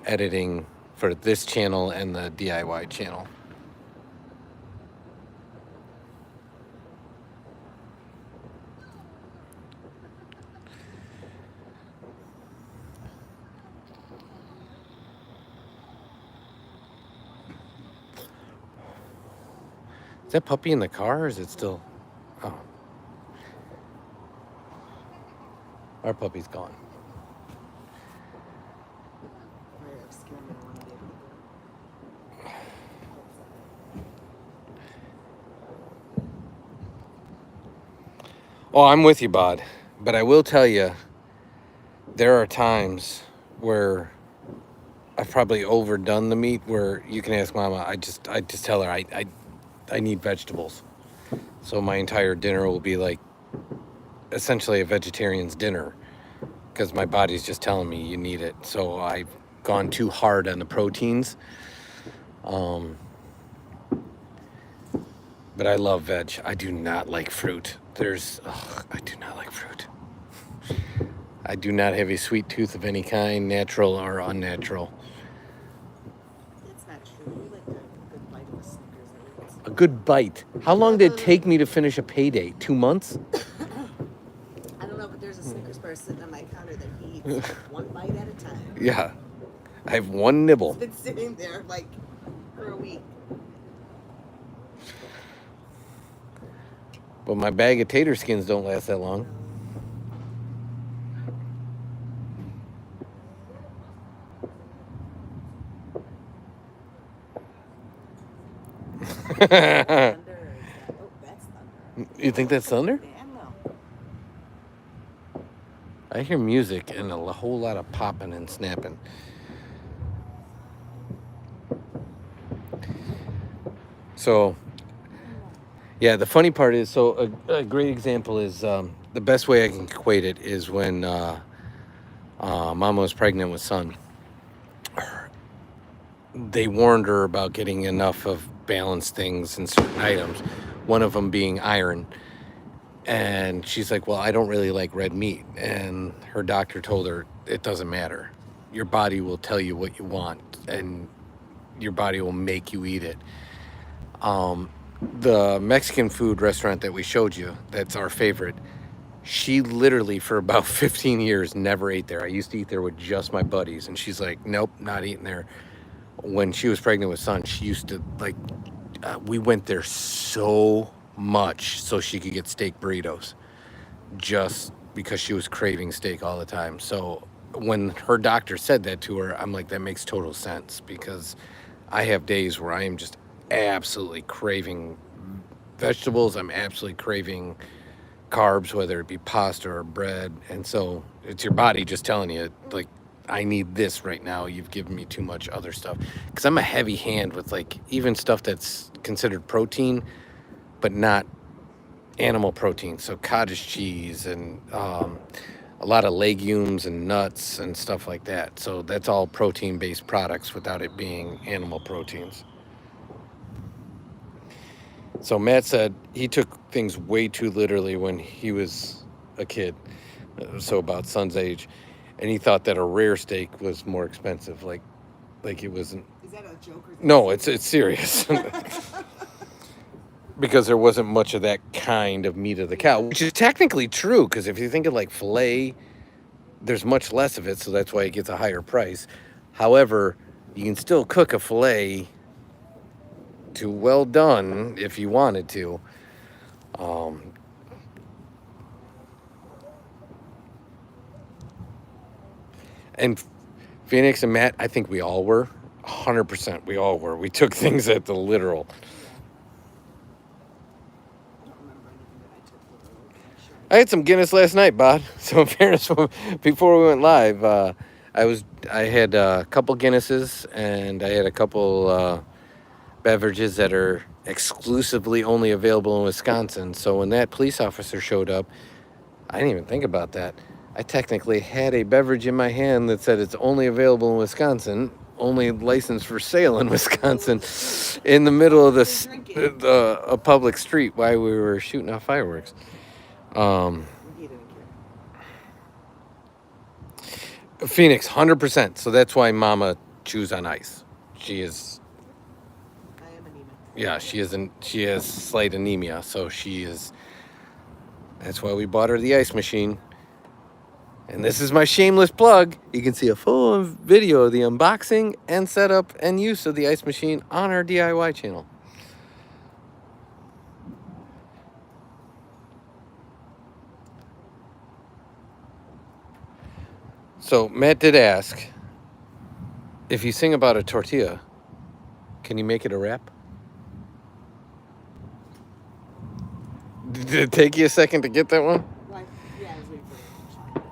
editing for this channel and the DIY channel. Is that puppy in the car or is it still? Oh. Our puppy's gone. Oh, I'm with you, Bod. But I will tell you, there are times where I've probably overdone the meat where you can ask Mama, I just tell her I need vegetables. So my entire dinner will be like essentially a vegetarian's dinner because my body's just telling me you need it. So I've gone too hard on the proteins. But I love veg. I do not like fruit. I do not like fruit. I do not have a sweet tooth of any kind, natural or unnatural. That's not true. We like a good bite of a Snickers every once in a while. A good bite. How long did it take me to finish a payday? 2 months? I don't know, but there's a Snickers bar sitting on my counter that he eats one bite at a time. Yeah. I have one nibble. It's been sitting there like for a week. But my bag of tater skins don't last that long. Thunder, that's thunder. You think that's thunder? Yeah, no. I hear music and a whole lot of popping and snapping. So, yeah, the funny part is, so a great example is, the best way I can equate it is when Mama was pregnant with Son. They warned her about getting enough of balanced things and certain items, one of them being iron. And she's like, well, I don't really like red meat. And her doctor told her, it doesn't matter. Your body will tell you what you want, and your body will make you eat it. The Mexican food restaurant that we showed you, that's our favorite, She literally, for about 15 years, never ate there. I used to eat there with just my buddies, and she's like, nope, not eating there. When she was pregnant with Son, she used to, like, we went there so much so she could get steak burritos, just because she was craving steak all the time. So when her doctor said that to her, I'm like, that makes total sense, because I have days where I am just absolutely craving vegetables. I'm absolutely craving carbs, whether it be pasta or bread. And so it's your body just telling you, like, I need this right now. You've given me too much other stuff. Because I'm a heavy hand with, like, even stuff that's considered protein, but not animal protein. So cottage cheese and a lot of legumes and nuts and stuff like that. So that's all protein-based products without it being animal proteins. So Matt said he took things way too literally when he was a kid, so about Son's age, and he thought that a rare steak was more expensive, like it wasn't. Is that a joke or? No, it's serious. Because there wasn't much of that kind of meat of the cow, which is technically true, because if you think of like filet, there's much less of it, so that's why it gets a higher price. However, you can still cook a filet to well done if you wanted to. And Phoenix and Matt, I think we all were. 100% we all were. We took things at the literal. I don't remember anything that I took literally. I'm sure I had some Guinness last night, Bod. So in fairness, before we went live, I had a couple Guinnesses, and I had a couple beverages that are exclusively only available in Wisconsin. So when that police officer showed up, I didn't even think about that. I technically had a beverage in my hand that said it's only available in Wisconsin, only licensed for sale in Wisconsin, in the middle of a public street while we were shooting off fireworks. he didn't care. Phoenix, 100%. So that's why Mama chews on ice. She is, I am anemic. yeah, she has slight anemia, so she is. That's why we bought her the ice machine. And this is my shameless plug. You can see a full video of the unboxing and setup and use of the ice machine on our DIY channel. So Matt did ask, if you sing about a tortilla, can you make it a rap? Did it take you a second to get that one? Well, yeah, I was waiting for it.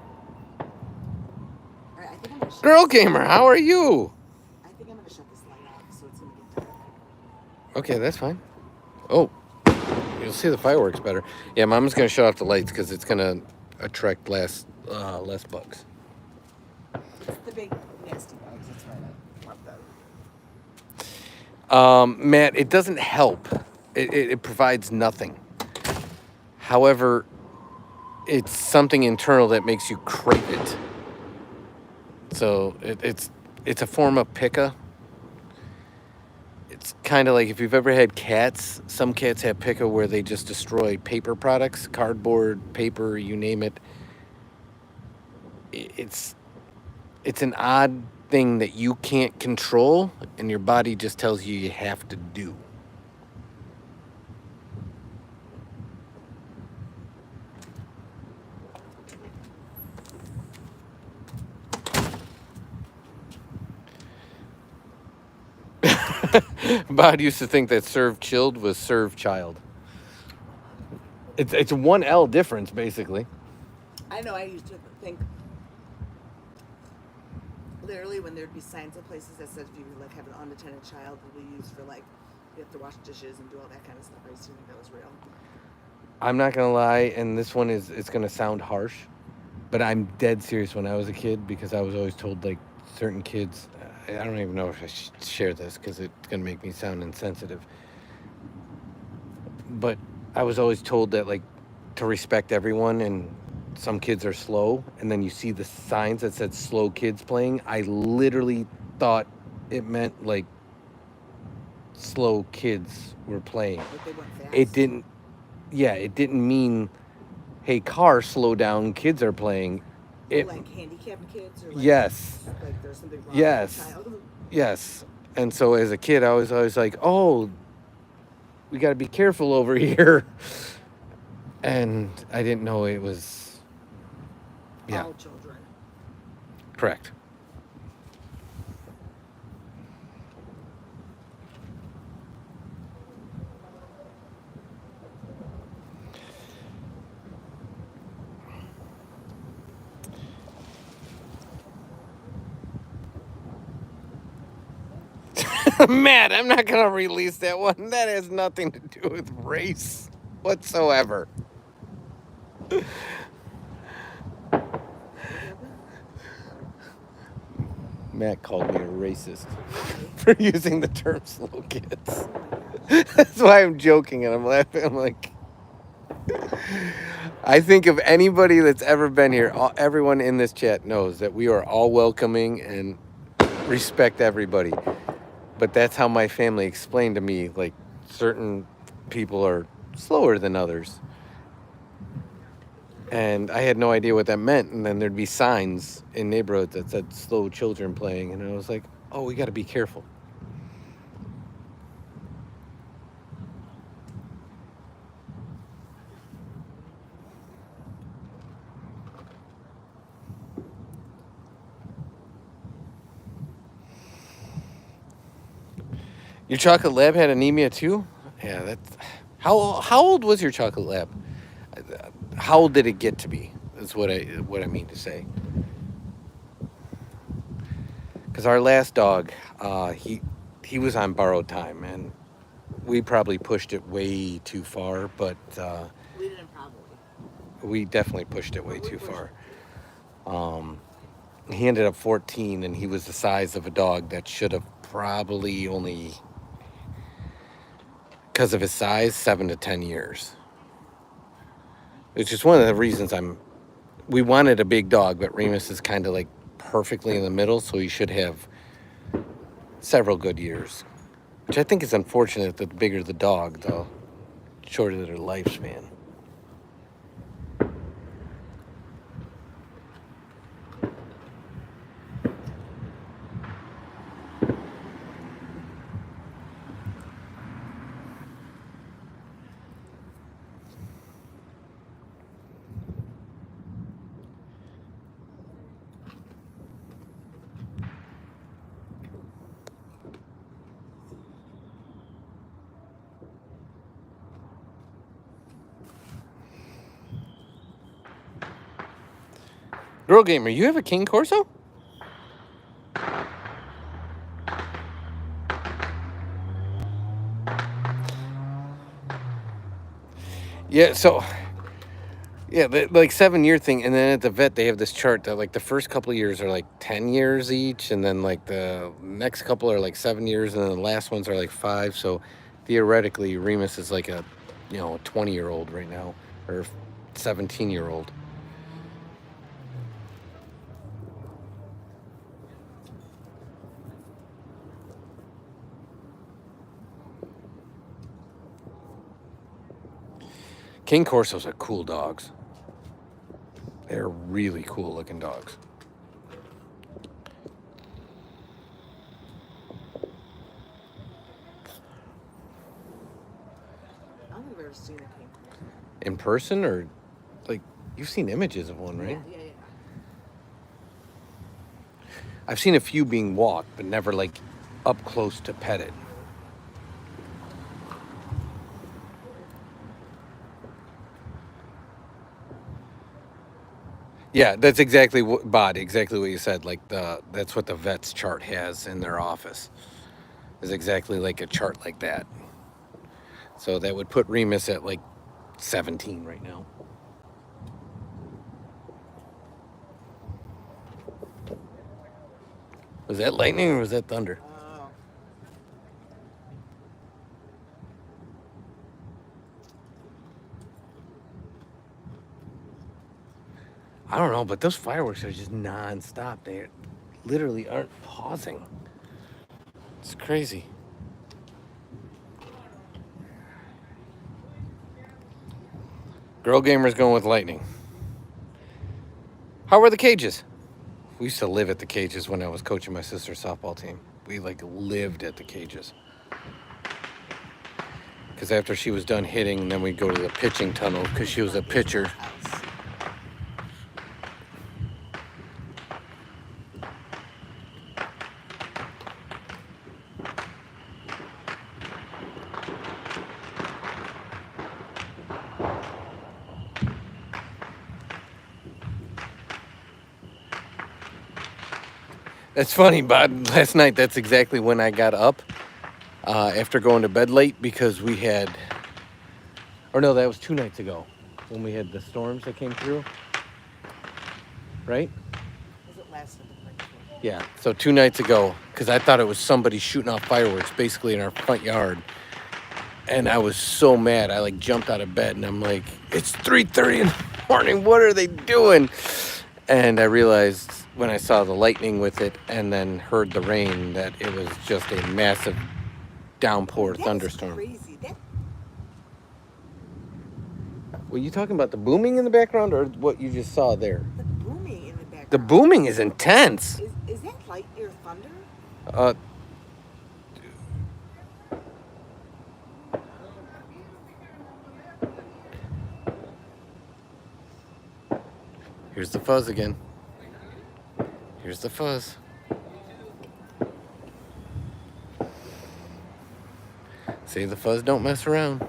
Alright, I think I'm gonna shut Girl Gamer, how are you? I think I'm gonna shut this light off so it's gonna get dark. Okay, that's fine. Oh, you'll see the fireworks better. Yeah, Mama's gonna shut off the lights because it's gonna attract less bugs. It's the big nasty bugs, that's right. I love them. Matt, it doesn't help. It provides nothing. However, it's something internal that makes you crave it. So it's a form of pica. It's kind of like if you've ever had cats. Some cats have pica where they just destroy paper products, cardboard, paper, you name it. It's an odd thing that you can't control, and your body just tells you you have to do. Bod used to think that served chilled was served child. It's a 1L difference, basically. I know, I used to think literally when there'd be signs at places that said if you like have an unattended child, it'll be used for like you have to wash dishes and do all that kind of stuff. I used to think that was real. I'm not gonna lie, and this one it's gonna sound harsh, but I'm dead serious. When I was a kid, because I was always told, like, certain kids, I don't even know if I should share this because it's gonna make me sound insensitive, but I was always told that, like, to respect everyone, and some kids are slow, and then you see the signs that said slow kids playing. I literally thought it meant like slow kids were playing. Like they went fast. It didn't mean, hey, car, slow down, kids are playing. It, like handicapped kids, or like, yes, like there's something wrong yes, with the child. yes. And so as a kid, I was always like, oh, we got to be careful over here. And I didn't know it was, yeah, All children. correct. Matt, I'm not going to release that one. That has nothing to do with race whatsoever. Matt called me a racist for using the term slow kids. That's why I'm joking and I'm laughing. I'm like, I think if anybody that's ever been here, everyone in this chat knows that we are all welcoming and respect everybody. But that's how my family explained to me, like, certain people are slower than others. And I had no idea what that meant. And then there'd be signs in neighborhoods that said slow children playing. And I was like, oh, we got to be careful. Your chocolate lab had anemia too? Yeah, that's... How old was your chocolate lab? How old did it get to be? Is what I mean to say. Because our last dog, he was on borrowed time, and we probably pushed it way too far. But We didn't probably. we definitely pushed it way too far. He ended up 14, and he was the size of a dog that should have probably only, because of his size, 7 to 10 years. It's just one of the reasons we wanted a big dog, but Remus is kind of like perfectly in the middle, so he should have several good years. Which I think is unfortunate that the bigger the dog, the shorter their lifespan. Girl Gamer, you have a King Corso? Yeah, so, yeah, the, like 7-year thing, and then at the vet they have this chart that like the first couple of years are like 10 years each, and then like the next couple are like 7 years, and then the last ones are like 5. So theoretically, Remus is like a 20-year-old right now, or 17-year-old. King Corsos are cool dogs. They're really cool looking dogs. I don't think I've ever seen a King Corso. In person, or like you've seen images of one, right? Yeah. I've seen a few being walked, but never like up close to pet it. Yeah, that's exactly what exactly what you said. Like that's what the vet's chart has in their office. Is exactly like a chart like that. So that would put Remus at like 17 right now. Was that lightning or was that thunder? Oh. I don't know, but those fireworks are just non-stop. They literally aren't pausing. It's crazy. Girl Gamer's going with lightning. How were the cages? We used to live at the cages when I was coaching my sister's softball team. We like lived at the cages. Because after she was done hitting, then we'd go to the pitching tunnel because she was a pitcher. House. That's funny, Bob. Last night, that's exactly when I got up after going to bed late because we had, or no, that was 2 nights ago when we had the storms that came through, right? Was it last night? Yeah, so 2 nights ago, because I thought it was somebody shooting off fireworks basically in our front yard. And I was so mad. I like jumped out of bed and I'm like, it's 3:30 in the morning. What are they doing? And I realized when I saw the lightning with it and then heard the rain that it was just a massive downpour thunderstorm. Crazy. Were you talking about the booming in the background or what you just saw there? The booming in the background. The booming is intense. Is that lightning or thunder? Here's the fuzz again. Here's the fuzz. See, the fuzz don't mess around.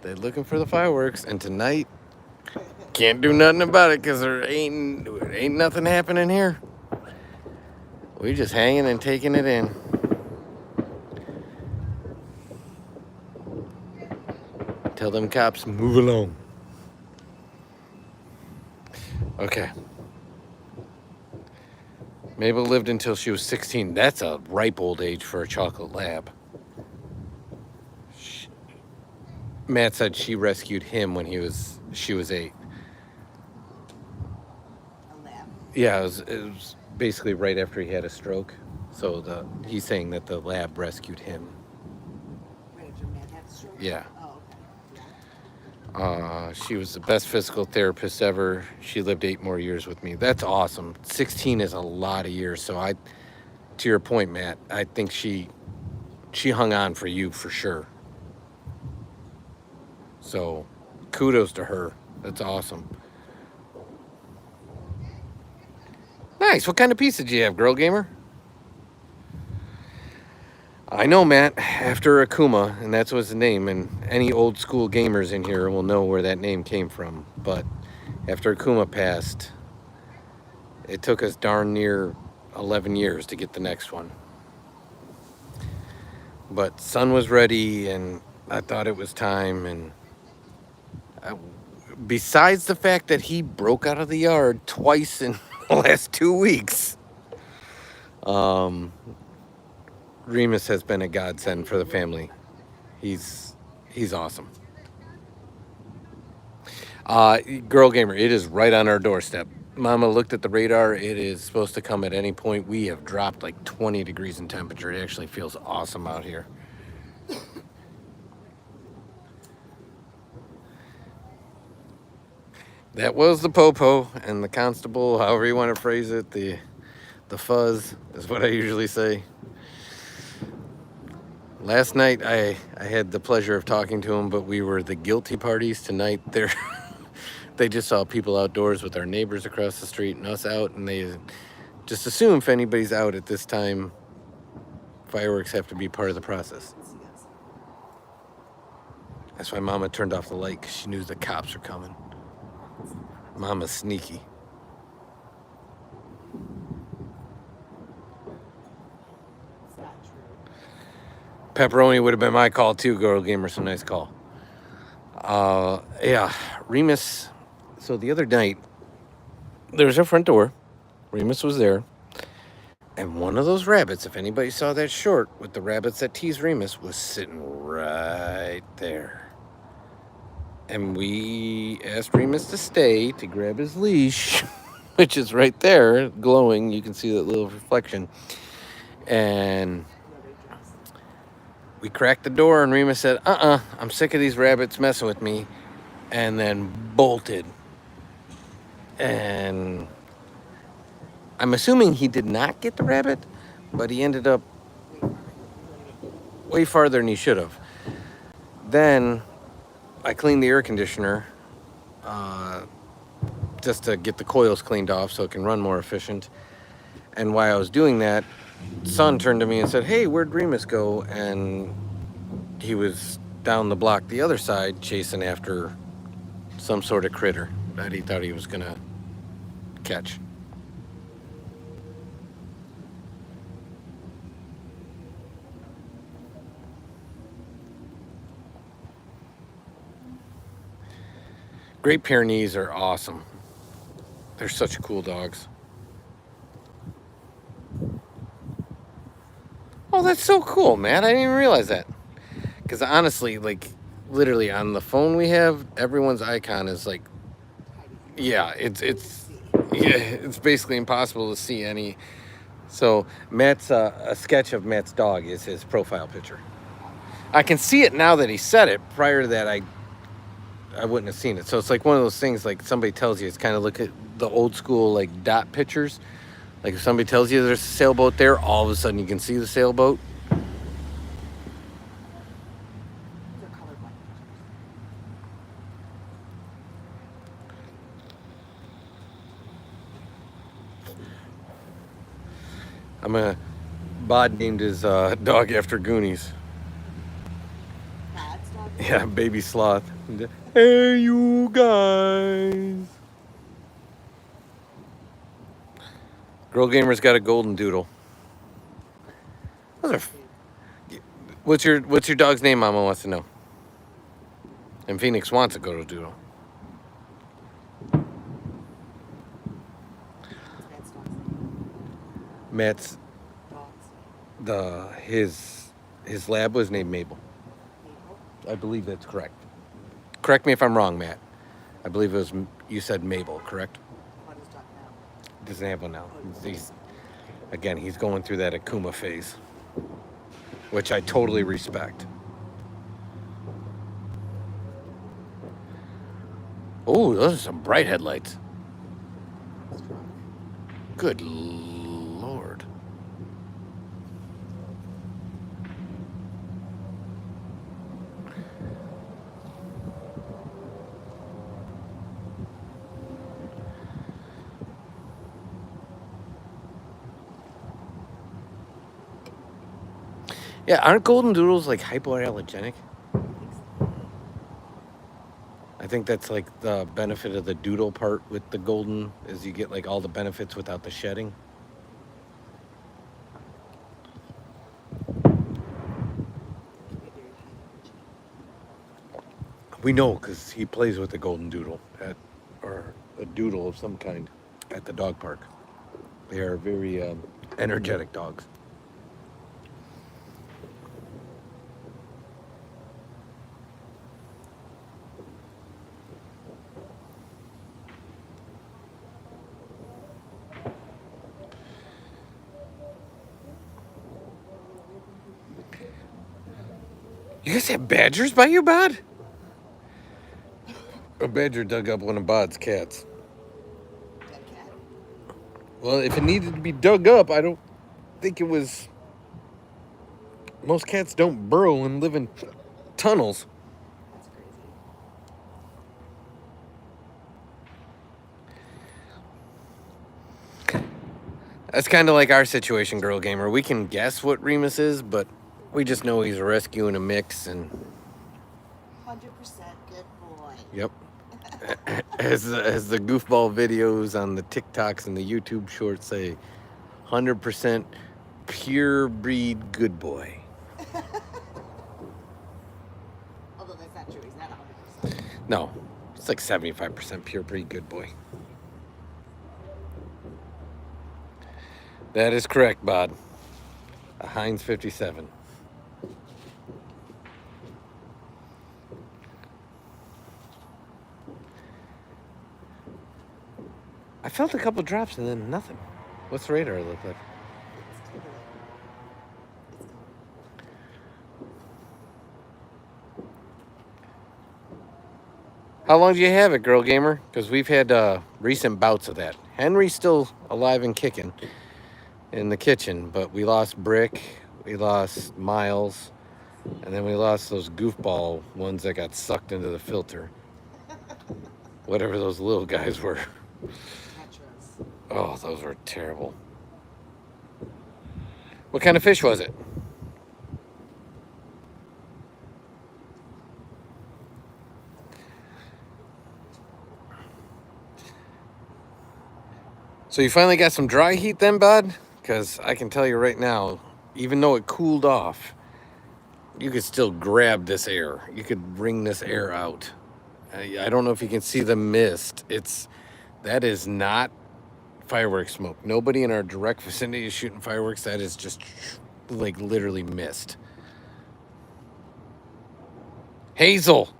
They're looking for the fireworks, and tonight can't do nothing about it because there ain't nothing happening here. We just hanging and taking it in. Tell them cops move along. Okay. Mabel lived until she was 16. That's a ripe old age for a chocolate lab. Matt said she rescued him when she was 8. A lab. Yeah, it was basically right after he had a stroke. So he's saying that the lab rescued him. Right after Matt had a stroke? Yeah. Oh, okay. She was the best physical therapist ever. She lived 8 more years with me. That's awesome. 16 is a lot of years. So to your point, Matt, I think she hung on for you for sure. So kudos to her. That's awesome. Nice. What kind of pizza did you have, Girl Gamer? I know, Matt, after Akuma, and that's what's the name, and any old school gamers in here will know where that name came from. But after Akuma passed, it took us darn near 11 years to get the next one. But Son was ready, and I thought it was time, and besides the fact that he broke out of the yard twice in the last 2 weeks, Remus has been a godsend for the family. He's awesome. Girl Gamer, it is right on our doorstep. Mama looked at the radar. It is supposed to come at any point. We have dropped like 20 degrees in temperature. It actually feels awesome out here. That was the Popo and the constable, however you want to phrase it. The fuzz is what I usually say. Last night I had the pleasure of talking to him, but we were the guilty parties. Tonight they just saw people outdoors with our neighbors across the street and us out, and they just assume if anybody's out at this time, fireworks have to be part of the process. That's why Mama turned off the light, because she knew the cops were coming. Mama's sneaky. It's not true. Pepperoni would have been my call too, Girl Gamer. Some nice call. Yeah, Remus. So the other night, there's our front door. Remus was there. And one of those rabbits, if anybody saw that short with the rabbits that tease Remus, was sitting right there. And we asked Remus to stay to grab his leash, which is right there, glowing. You can see that little reflection. And we cracked the door, and Remus said, I'm sick of these rabbits messing with me. and then bolted. And I'm assuming he did not get the rabbit, but he ended up way farther than he should have. Then I cleaned the air conditioner just to get the coils cleaned off so it can run more efficient. And while I was doing that, son turned to me and said, "Hey, where'd Remus go?" And he was down the block the other side chasing after some sort of critter that he thought he was gonna catch. Great Pyrenees are awesome. They're such cool dogs. Oh, that's so cool, man. I didn't even realize that. Because honestly, like, literally on the phone we have, everyone's icon is like, yeah, it's basically impossible to see any. So Matt's a sketch of Matt's dog is his profile picture. I can see it now that he said it. Prior to that, I wouldn't have seen it. So it's like one of those things, like somebody tells you, it's kind of look at the old school like dot pictures. Like if somebody tells you there's a sailboat there, all of a sudden you can see the sailboat. They're colorblind. Bod named his dog after Goonies. That's not Yeah, Baby Sloth. Hey, you guys. Girl Gamer's got a golden doodle. Those are. What's your dog's name? Mama wants to know. And Phoenix wants a golden doodle. Matt's dog's name. Matt's Dog's his lab was named Mabel. Mabel. I believe that's correct. Correct me if I'm wrong, Matt. I believe it was you said Mabel, correct? What is dog now? Doesn't have one now. He's going through that Akuma phase, which I totally respect. Oh, those are some bright headlights. Strong. Good Lord. Yeah, aren't golden doodles like hypoallergenic? I think that's like the benefit of the doodle part with the golden is you get like all the benefits without the shedding. We know because he plays with the golden doodle or a doodle of some kind at the dog park. They are very energetic dogs. You guys have badgers by you, Bod? A badger dug up one of Bod's cats. Dead cat. Well, if it needed to be dug up, I don't think it was. Most cats don't burrow and live in tunnels. That's crazy. That's kind of like our situation, Girl Gamer. We can guess what Remus is, but we just know he's a rescue in a mix, and 100% good boy. yep. As the goofball videos on the TikToks and the YouTube shorts say, 100% pure breed good boy. Although that's not true. He's not 100%. No, it's like 75% pure breed good boy. That is correct, Bod. A Heinz 57. I felt a couple drops and then nothing. What's the radar look like? It's tingling. It's tingling. How long do you have it, Girl Gamer? Because we've had recent bouts of that. Henry's still alive and kicking in the kitchen, but we lost Brick, we lost Miles, and then we lost those goofball ones that got sucked into the filter. Whatever those little guys were. Tetras. Oh, those were terrible. What kind of fish was it? So you finally got some dry heat then, bud? Because I can tell you right now, even though it cooled off, you could still grab this air. You could wring this air out. I don't know if you can see the mist. That is not fireworks smoke. Nobody in our direct vicinity is shooting fireworks. That is just like literally mist. Hazel.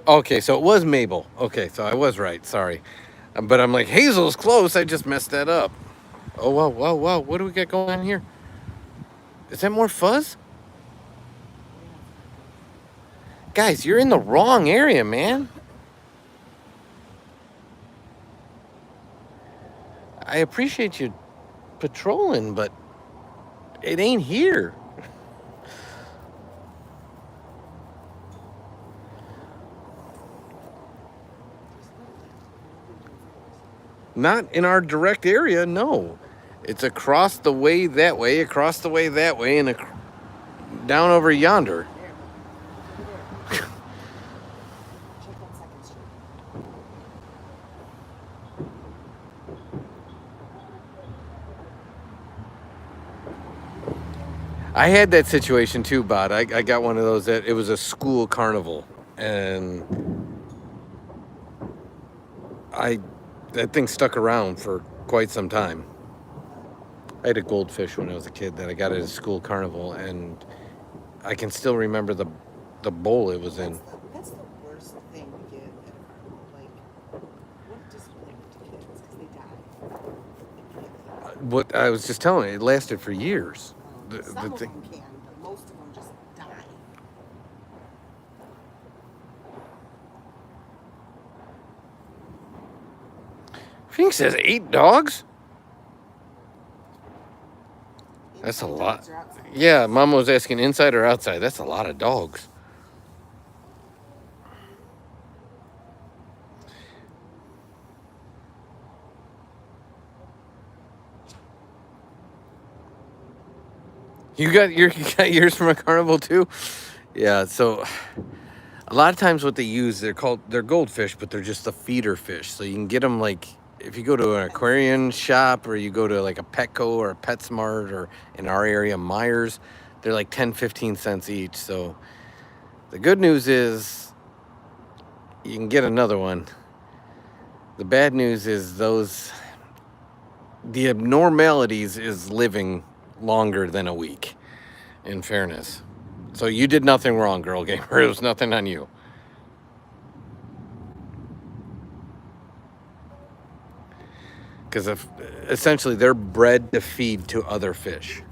Okay, so it was Mabel. Okay, so I was right. Sorry. But I'm like, Hazel's close. I just messed that up. Oh, wow, wow, wow. What do we got going on here? Is that more fuzz? Guys, you're in the wrong area, man. I appreciate you patrolling, but it ain't here. Not in our direct area, no. It's across the way that way, across the way that way, and down over yonder. Check on Second Street. I had that situation too, Bod. I got one of those. It was a school carnival, and that thing stuck around for quite some time. I had a goldfish when I was a kid that I got at a school carnival, and I can still remember the bowl it was in. That's the worst thing to get at a carnival. Like, what a disappointment to kids because they die. What I was just telling you, it lasted for years. Some of them can, but most of them just die. Fink says 8 dogs? That's a lot. Dogs are outside. Yeah, Mama was asking inside or outside. That's a lot of dogs. You got yours from a carnival too? Yeah, so a lot of times what they use, they're goldfish, but they're just the feeder fish. So you can get them like if you go to an aquarium shop or you go to like a Petco or a PetSmart or in our area Myers, they're like 10-15 cents each. So the good news is you can get another one. The bad news is the abnormalities is living longer than a week, in fairness. So you did nothing wrong, Girl Gamer. It was nothing on you. Because essentially they're bred to feed to other fish.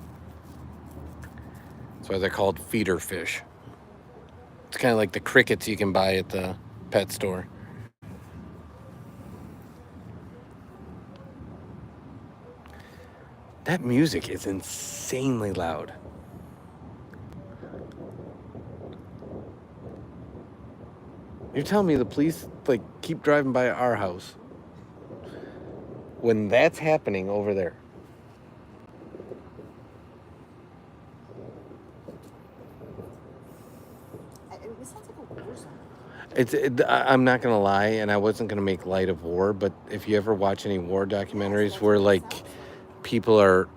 That's why they're called feeder fish. It's kind of like the crickets you can buy at the pet store. That music is insanely loud. You're telling me the police like keep driving by our house when that's happening over there? It sounds like a war zone. I'm not gonna lie, and I wasn't gonna make light of war, but if you ever watch any war documentaries where like people are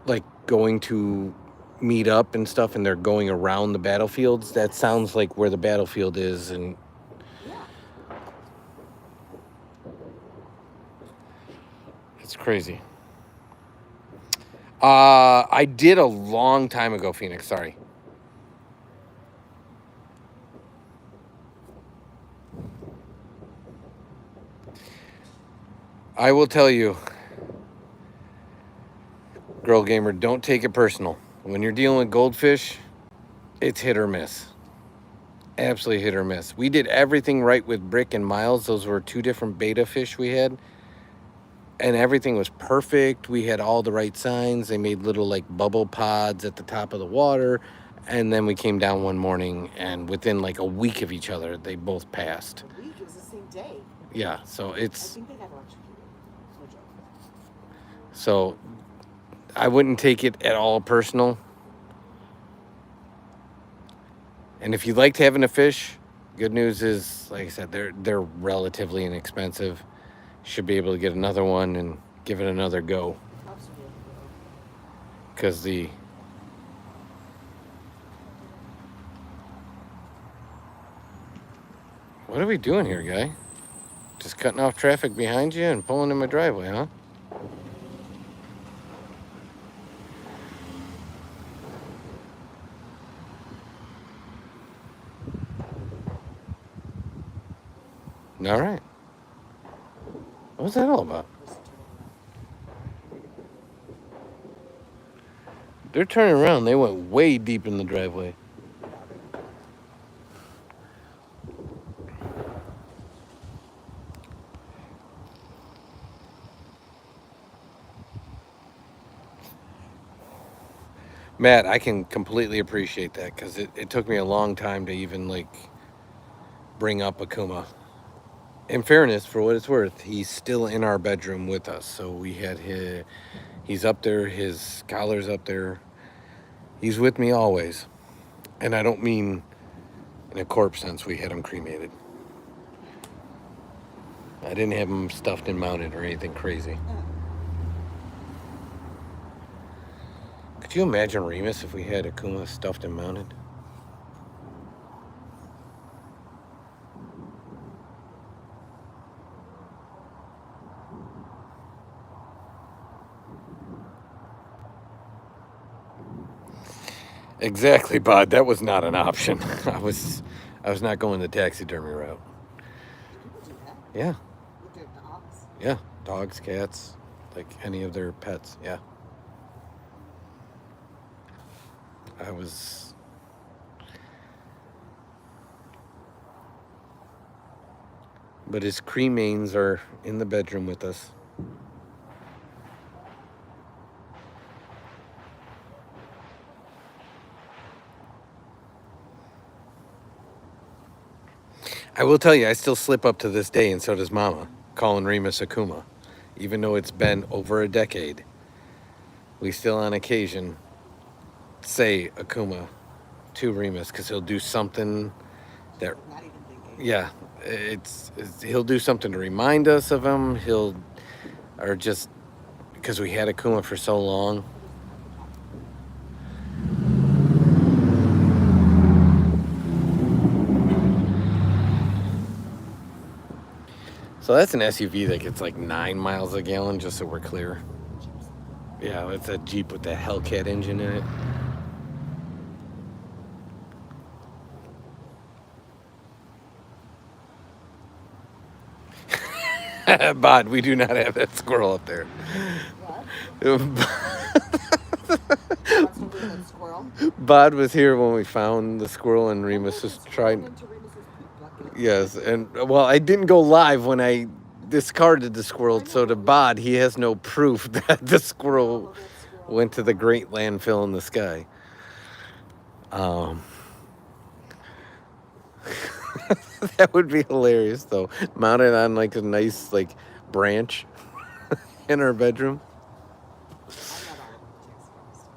like going to meet up and stuff and they're going around the battlefields, that sounds like where the battlefield is. And it's crazy. I did a long time ago, Phoenix, sorry. I will tell you, Girl Gamer, don't take it personal. When you're dealing with goldfish, it's hit or miss. Absolutely hit or miss. We did everything right with Brick and Miles. Those were 2 different beta fish we had. And everything was perfect. We had all the right signs. They made little like bubble pods at the top of the water. And then we came down one morning, and within like a week of each other, they both passed. A week, it was the same day. Yeah, so I it's... think they got electrocuted. No joke. So I wouldn't take it at all personal. And if you liked having a fish, good news is, like I said, they're relatively inexpensive. Should be able to get another one and give it another go. Absolutely. Because the... What are we doing here, guy? Just cutting off traffic behind you and pulling in my driveway, huh? All right. What's that all about? They're turning around. They went way deep in the driveway. Matt, I can completely appreciate that, because it took me a long time to even like bring up Akuma. In fairness, for what it's worth, he's still in our bedroom with us. So we had he's up there, his collar's up there. He's with me always. And I don't mean in a corpse sense. We had him cremated. I didn't have him stuffed and mounted or anything crazy. Could you imagine Remus if we had Akuma stuffed and mounted? Exactly, Bud. That was not an option. I was not going the taxidermy route. People do that. Yeah, With their dogs. yeah. Dogs, cats, like any of their pets. Yeah. I was... But his cremains are in the bedroom with us. I will tell you, I still slip up to this day, and so does Mama, calling Remus Akuma. Even though it's been over a decade, we still on occasion say Akuma to Remus, because he'll do something that... Not even thinking. Yeah, he'll do something to remind us of him. Or just because we had Akuma for so long. So that's an SUV that gets like 9 miles a gallon, just so we're clear. Yeah, it's a Jeep with the Hellcat engine in it. Bod, we do not have that squirrel up there. What's the weird squirrel? Bod was here when we found the squirrel, and Remus was trying... Into Remus's poop bucket. Yes, and well, I didn't go live when I discarded the squirrel, so to Bod, he has no proof that the squirrel went to the great landfill in the sky. That would be hilarious, though. Mounted on like a nice like branch in our bedroom. I got all of the taxi.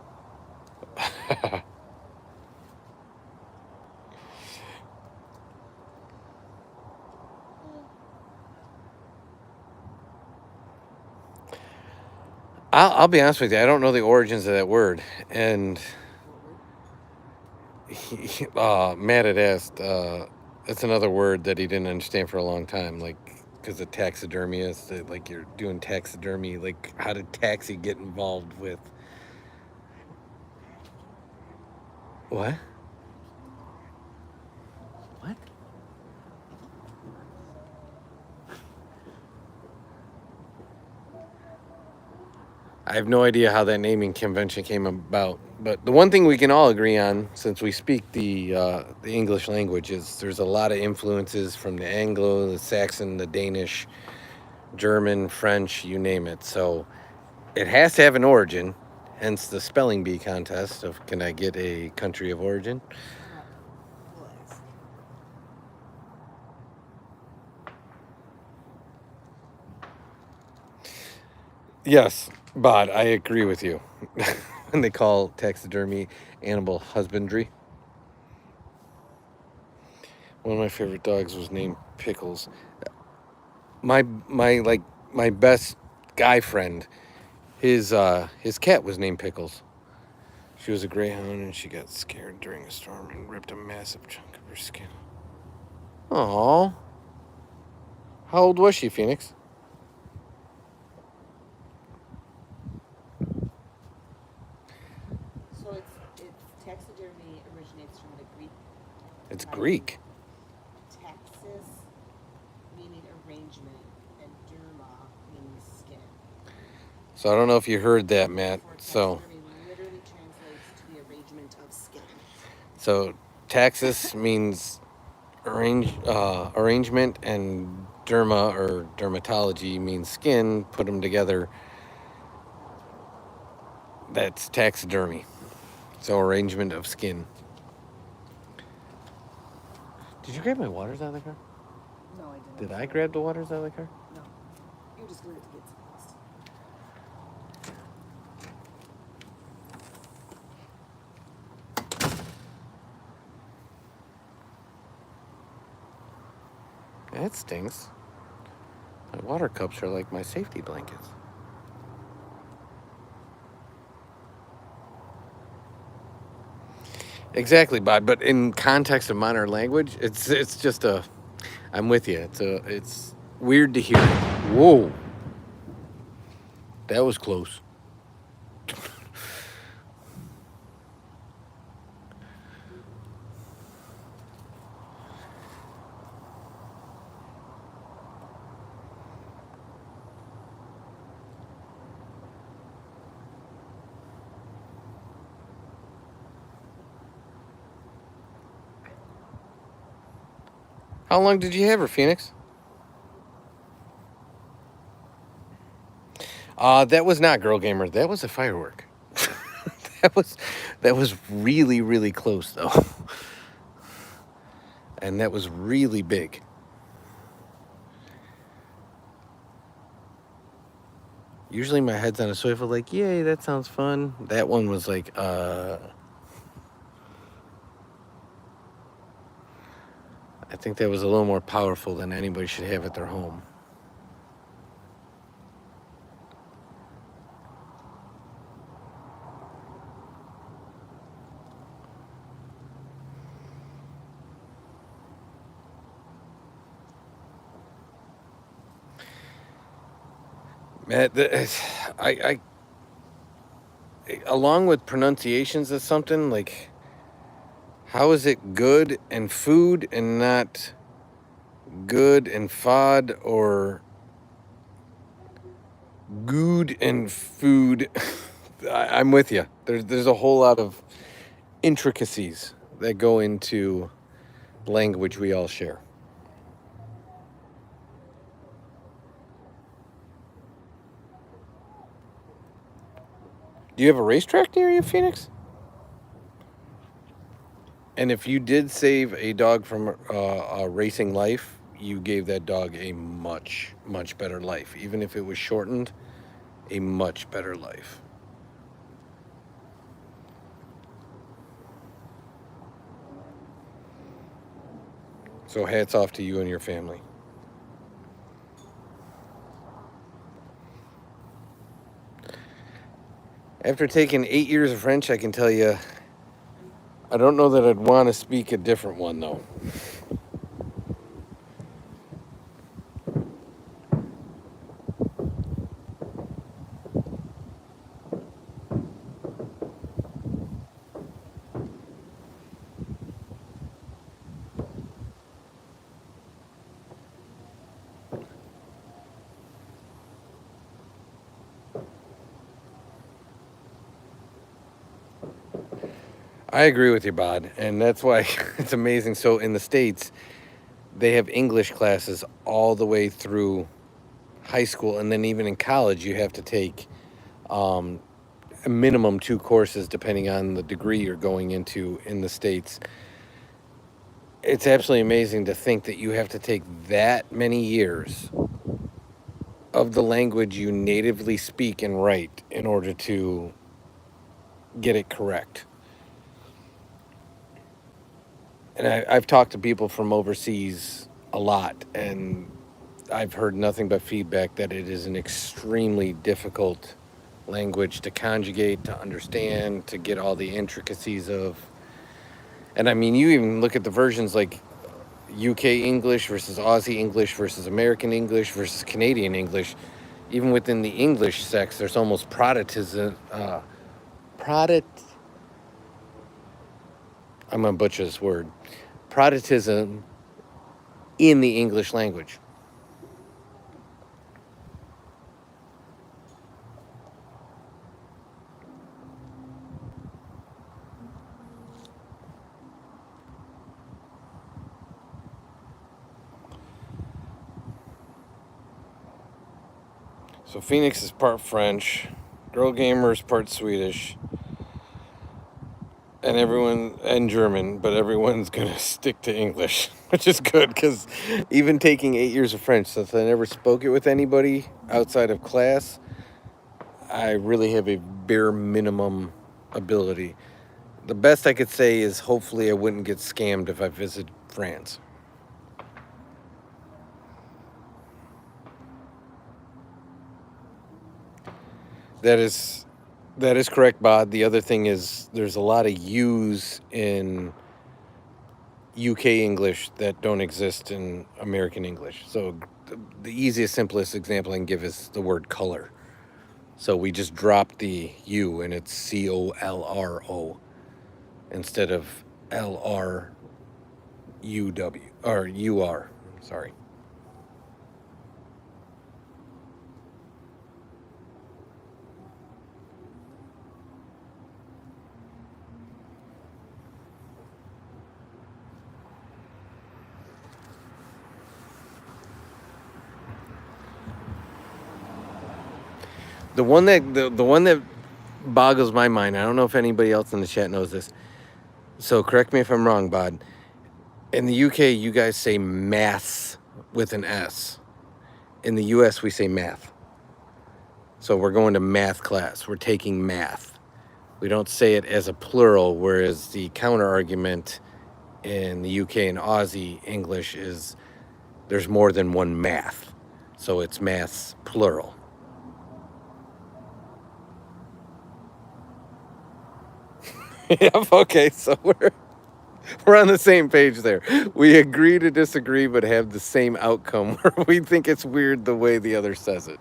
I'll be honest with you. I don't know the origins of that word, and Matt had asked. That's another word that he didn't understand for a long time, like because the taxidermist, like you're doing taxidermy. Like, how did taxi get involved with what? What? I have no idea how that naming convention came about, but the one thing we can all agree on, since we speak the English language, is there's a lot of influences from the Anglo, the Saxon, the Danish, German, French, you name it. So it has to have an origin, hence the spelling bee contest of can I get a country of origin? We'll ask. Yes, Bod, I agree with you. When they call taxidermy animal husbandry. One of my favorite dogs was named Pickles. My best guy friend, his cat was named Pickles. She was a greyhound and she got scared during a storm and ripped a massive chunk of her skin. Aww. How old was she, Phoenix? So it's taxidermy originates from the Greek. It's Greek. Taxis meaning arrangement and derma meaning skin. So I don't know if you heard that, Matt. Therefore, So taxidermy literally translates to the arrangement of skin. taxis means arrangement, and derma or dermatology means skin. Put them together. That's taxidermy. So arrangement of skin. Did you grab my waters out of the car? No, I didn't. Did I grab the waters out of the car? No. You're just going to get some. That stinks. My water cups are like my safety blankets. Exactly, Bob. But in context of modern language, it's just a. I'm with you. It's weird to hear. Whoa, that was close. How long did you have her, Phoenix? That was not Girl Gamer. That was a firework. that was really, really close though. And that was really big. Usually my head's on a swivel like, yay, that sounds fun. That one was like, I think that was a little more powerful than anybody should have at their home. Matt, I along with pronunciations of something, like, how is it good and food and not good and fod, or good and food? I'm with you. There's a whole lot of intricacies that go into language we all share. Do you have a racetrack near you, Phoenix? And if you did save a dog from a racing life, you gave that dog a much, much better life. Even if it was shortened, a much better life. So hats off to you and your family. After taking 8 years of French, I can tell you, I don't know that I'd want to speak a different one, though. I agree with you, Bod, and that's why it's amazing. So in the States, they have English classes all the way through high school, and then even in college, you have to take a minimum 2 courses depending on the degree you're going into in the States. It's absolutely amazing to think that you have to take that many years of the language you natively speak and write in order to get it correct. And I've talked to people from overseas a lot, and I've heard nothing but feedback that it is an extremely difficult language to conjugate, to understand, to get all the intricacies of. And I mean, you even look at the versions like UK English versus Aussie English versus American English versus Canadian English. Even within the English sects, there's almost Protestantism. I'm gonna butcher this word. Protestantism in the English language. So Phoenix is part French, Girl Gamer is part Swedish, and German, but everyone's gonna stick to English, which is good because even taking 8 years of French, since I never spoke it with anybody outside of class, I really have a bare minimum ability. The best I could say is hopefully I wouldn't get scammed if I visit France. That is correct, Bod. The other thing is there's a lot of U's in UK English that don't exist in American English. So the easiest, simplest example I can give is the word color. So we just dropped the U and it's COLRO instead of LRUW or UR. Sorry. The one that boggles my mind, I don't know if anybody else in the chat knows this, so correct me if I'm wrong, Bod. In the UK, you guys say maths with an S. In the US, we say math. So we're going to math class. We're taking math. We don't say it as a plural, whereas the counter argument in the UK and Aussie English is there's more than one math. So it's maths plural. Yep, okay, so we're on the same page there. We agree to disagree, but have the same outcome where we think it's weird the way the other says it.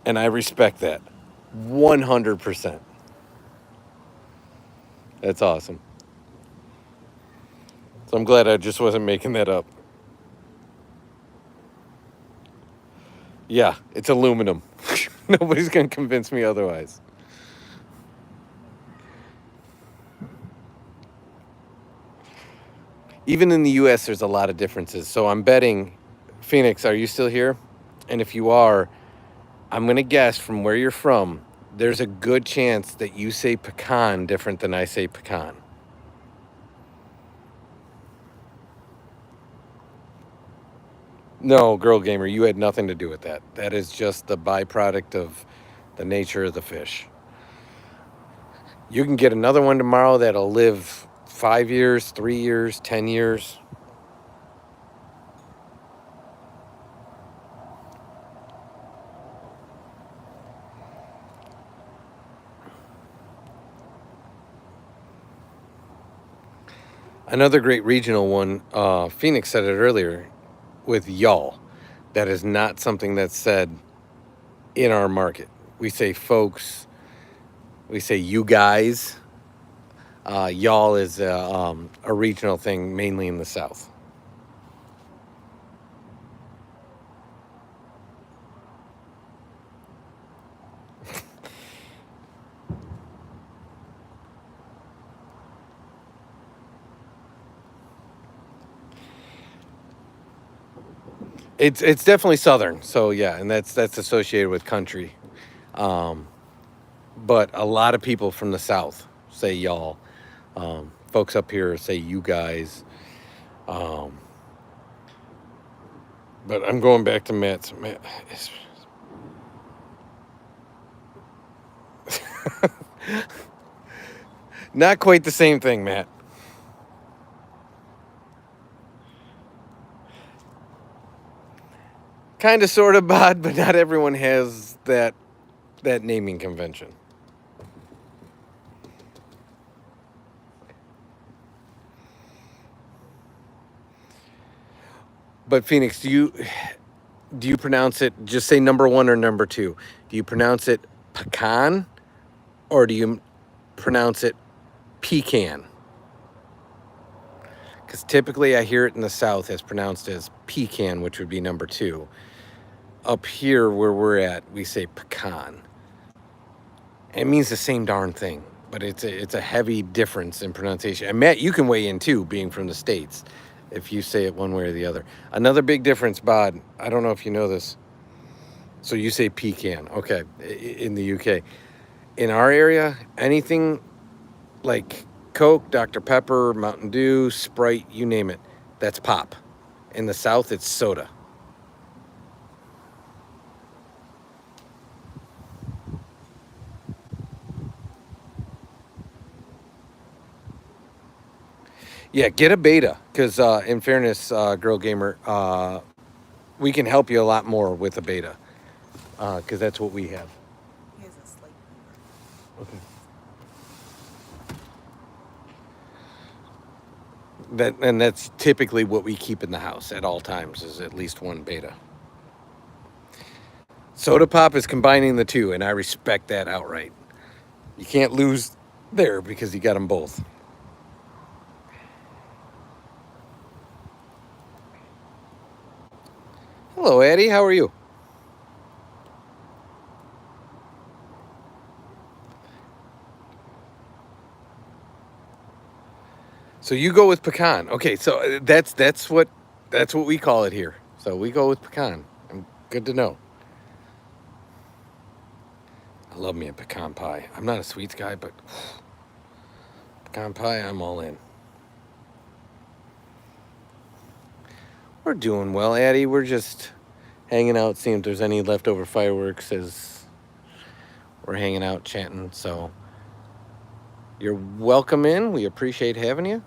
And I respect that 100%. That's awesome. So I'm glad I just wasn't making that up. Yeah, it's aluminum. Nobody's going to convince me otherwise. Even in the US, there's a lot of differences. So I'm betting, Phoenix, are you still here? And if you are, I'm going to guess from where you're from, there's a good chance that you say pecan different than I say pecan. No, Girl Gamer, you had nothing to do with that. That is just the byproduct of the nature of the fish. You can get another one tomorrow that'll live 5 years, 3 years, 10 years. Another great regional one, Phoenix said it earlier, with y'all. That is not something that's said in our market. We say folks, we say you guys. Y'all is a regional thing, mainly in the South. It's definitely southern. So yeah, and that's associated with country. But a lot of people from the south say y'all. Folks up here say you guys. Um, but I'm going back to Matt's. Matt, not quite the same thing, Matt. Kind of, sort of, bod, but not everyone has that naming convention. But Phoenix, do you pronounce it? Just say number 1 or number 2. Do you pronounce it pecan, or do you pronounce it pecan? Because typically I hear it in the South as pronounced as pecan, which would be number 2. Up here where we're at, we say pecan. And it means the same darn thing, but it's a heavy difference in pronunciation. And Matt, you can weigh in too, being from the States, if you say it one way or the other. Another big difference, Bod, I don't know if you know this. So you say pecan, okay, in the UK. In our area, anything like Coke, Dr. Pepper, Mountain Dew, Sprite, you name it, that's pop. In the South, it's soda. Yeah, get a beta, because in fairness, Girl Gamer, we can help you a lot more with a beta, because that's what we have. He has a slight Okay. That's typically what we keep in the house at all times, is at least one beta. Soda Pop is combining the two, and I respect that outright. You can't lose there because you got them both. Hello, Eddie. How are you? So you go with pecan. Okay, so that's what we call it here. So we go with pecan. Good to know. I love me a pecan pie. I'm not a sweets guy, but pecan pie, I'm all in. We're doing well, Addie. We're just hanging out, seeing if there's any leftover fireworks as we're hanging out, chatting. So you're welcome in. We appreciate having you.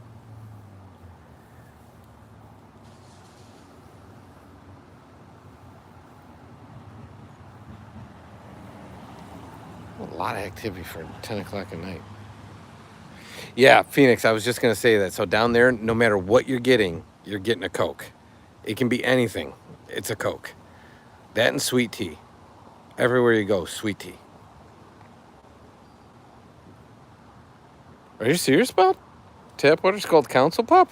A lot of activity for 10 o'clock at night. Yeah, Phoenix, I was just going to say that. So down there, no matter what you're getting a Coke. It can be anything. It's a Coke. That and sweet tea. Everywhere you go, sweet tea. Are you serious about tap water's called Council Pop?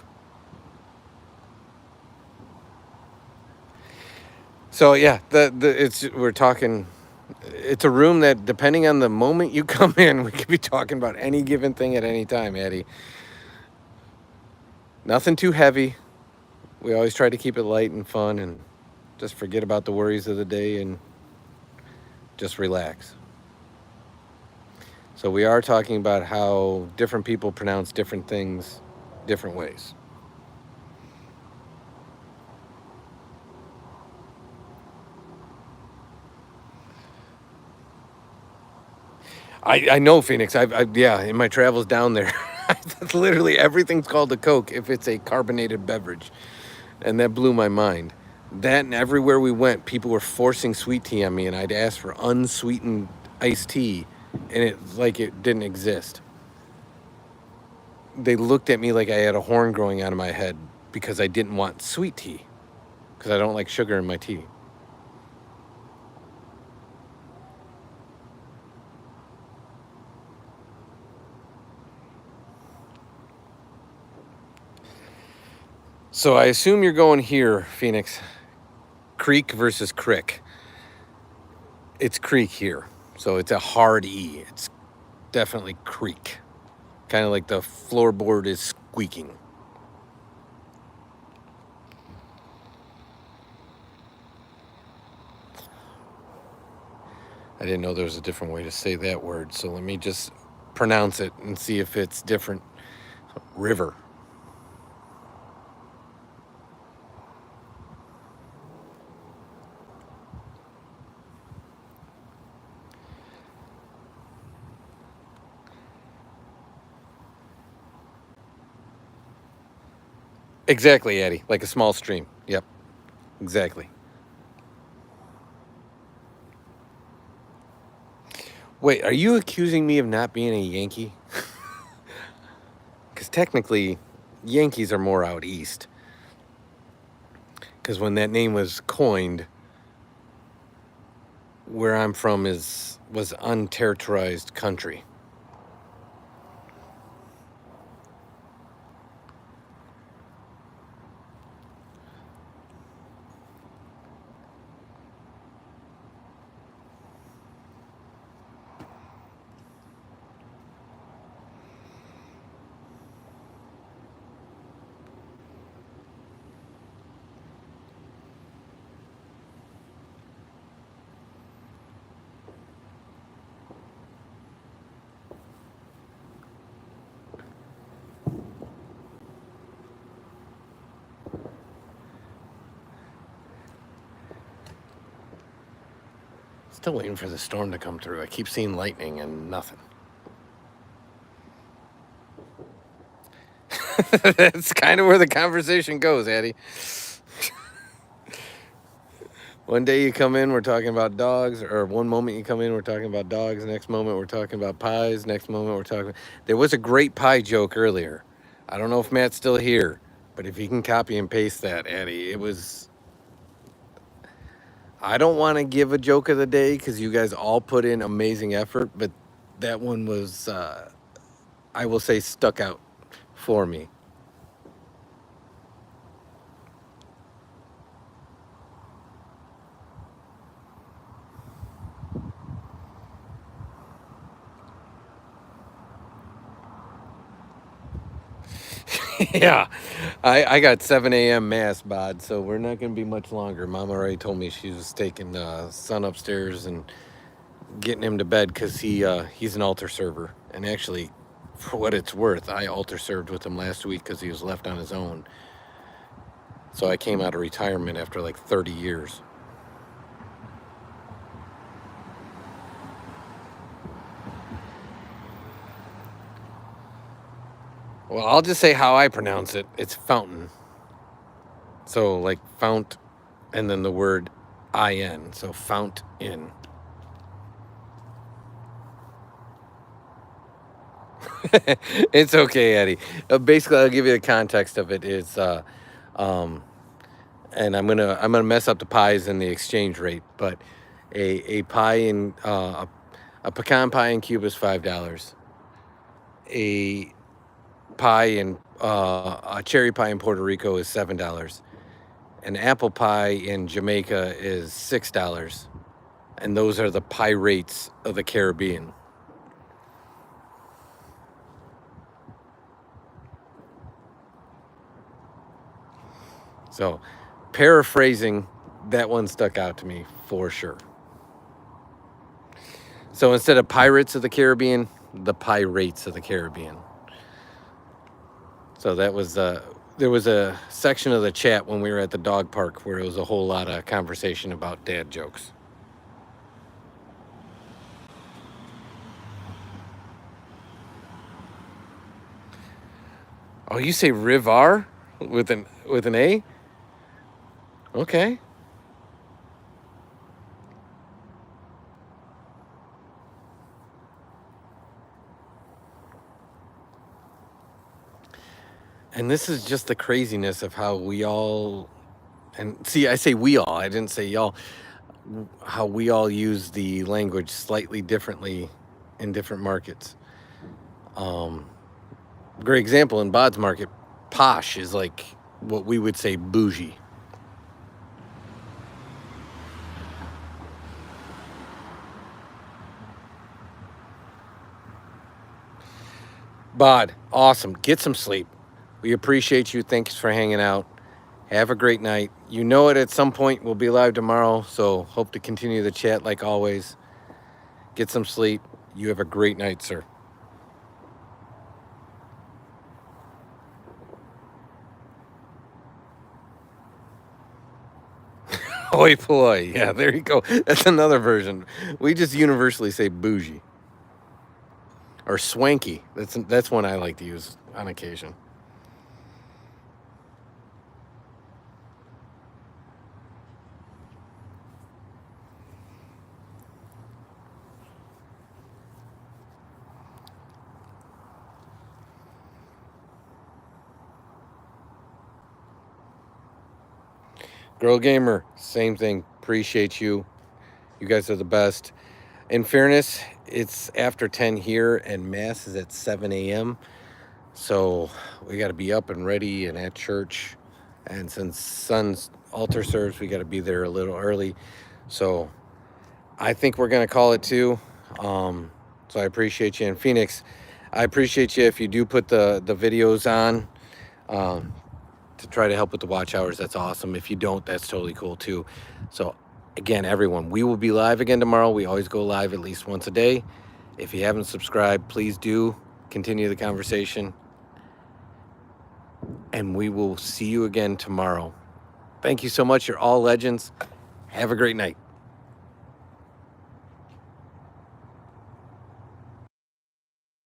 So yeah, we're talking. It's a room that, depending on the moment you come in, we could be talking about any given thing at any time, Eddie. Nothing too heavy. We always try to keep it light and fun and just forget about the worries of the day and just relax. So we are talking about how different people pronounce different things different ways. I know, Phoenix. Yeah, in my travels down there, literally everything's called a Coke if it's a carbonated beverage. And that blew my mind. That, and everywhere we went, people were forcing sweet tea on me, and I'd ask for unsweetened iced tea, and it didn't exist. They looked at me like I had a horn growing out of my head because I didn't want sweet tea, because I don't like sugar in my tea. So I assume you're going here, Phoenix. Creek versus crick. It's creek here. So it's a hard E. It's definitely creek. Kind of like the floorboard is squeaking. I didn't know there was a different way to say that word, so let me just pronounce it and see if it's different. River. Exactly, Eddie. Like a small stream. Yep, exactly. Wait, are you accusing me of not being a Yankee? Because technically, Yankees are more out east. Because when that name was coined, where I'm from was unterritorialized country. Still waiting for the storm to come through. I keep seeing lightning and nothing. That's kind of where the conversation goes, Addie. One day you come in, we're talking about dogs, or one moment you come in, we're talking about dogs. Next moment, we're talking about pies. Next moment, we're talking. There was a great pie joke earlier. I don't know if Matt's still here, but if you can copy and paste that, Addie, it was. I don't want to give a joke of the day because you guys all put in amazing effort, but that one was, I will say, stuck out for me. Yeah, I got 7 a.m. mass, bod, so we're not going to be much longer. Mom already told me she was taking son upstairs and getting him to bed because he's an altar server. And actually, for what it's worth, I altar served with him last week because he was left on his own. So I came out of retirement after like 30 years. Well, I'll just say how I pronounce it. It's fountain. So like fount and then the word in. So fount in. It's okay, Eddie. Basically, I'll give you the context of it. It's and I'm gonna mess up the pies and the exchange rate, but a pie in a pecan pie in Cuba is $5. A pie in a cherry pie in Puerto Rico is $7. An apple pie in Jamaica is $6, and those are the pie rates of the Caribbean. So, paraphrasing, that one stuck out to me for sure. So instead of Pirates of the Caribbean, the Pirates of the Caribbean. So that was there was a section of the chat when we were at the dog park where it was a whole lot of conversation about dad jokes. Oh, you say Rivar with an A? Okay. And this is just the craziness of how we all, and see, I say we all, I didn't say y'all, how we all use the language slightly differently in different markets. Great example in Bod's market, posh is like what we would say bougie. Bod, awesome. Get some sleep. We appreciate you. Thanks for hanging out. Have a great night. You know it, at some point we'll be live tomorrow, so hope to continue the chat like always. Get some sleep. You have a great night, sir. Hoi polloi. Yeah, there you go. That's another version. We just universally say bougie. Or swanky. That's one I like to use on occasion. Girl Gamer, same thing. Appreciate you. You guys are the best. In fairness, it's after 10 here and Mass is at 7 a.m. So we got to be up and ready and at church. And since Son's altar serves, we got to be there a little early. So I think we're going to call it too. So I appreciate you. And Phoenix, I appreciate you if you do put the videos on to try to help with the watch hours. That's awesome. If you don't, that's totally cool too. So again, everyone, we will be live again tomorrow. We always go live at least once a day. If you haven't subscribed, please do continue the conversation. And we will see you again tomorrow. Thank you so much. You're all legends. Have a great night.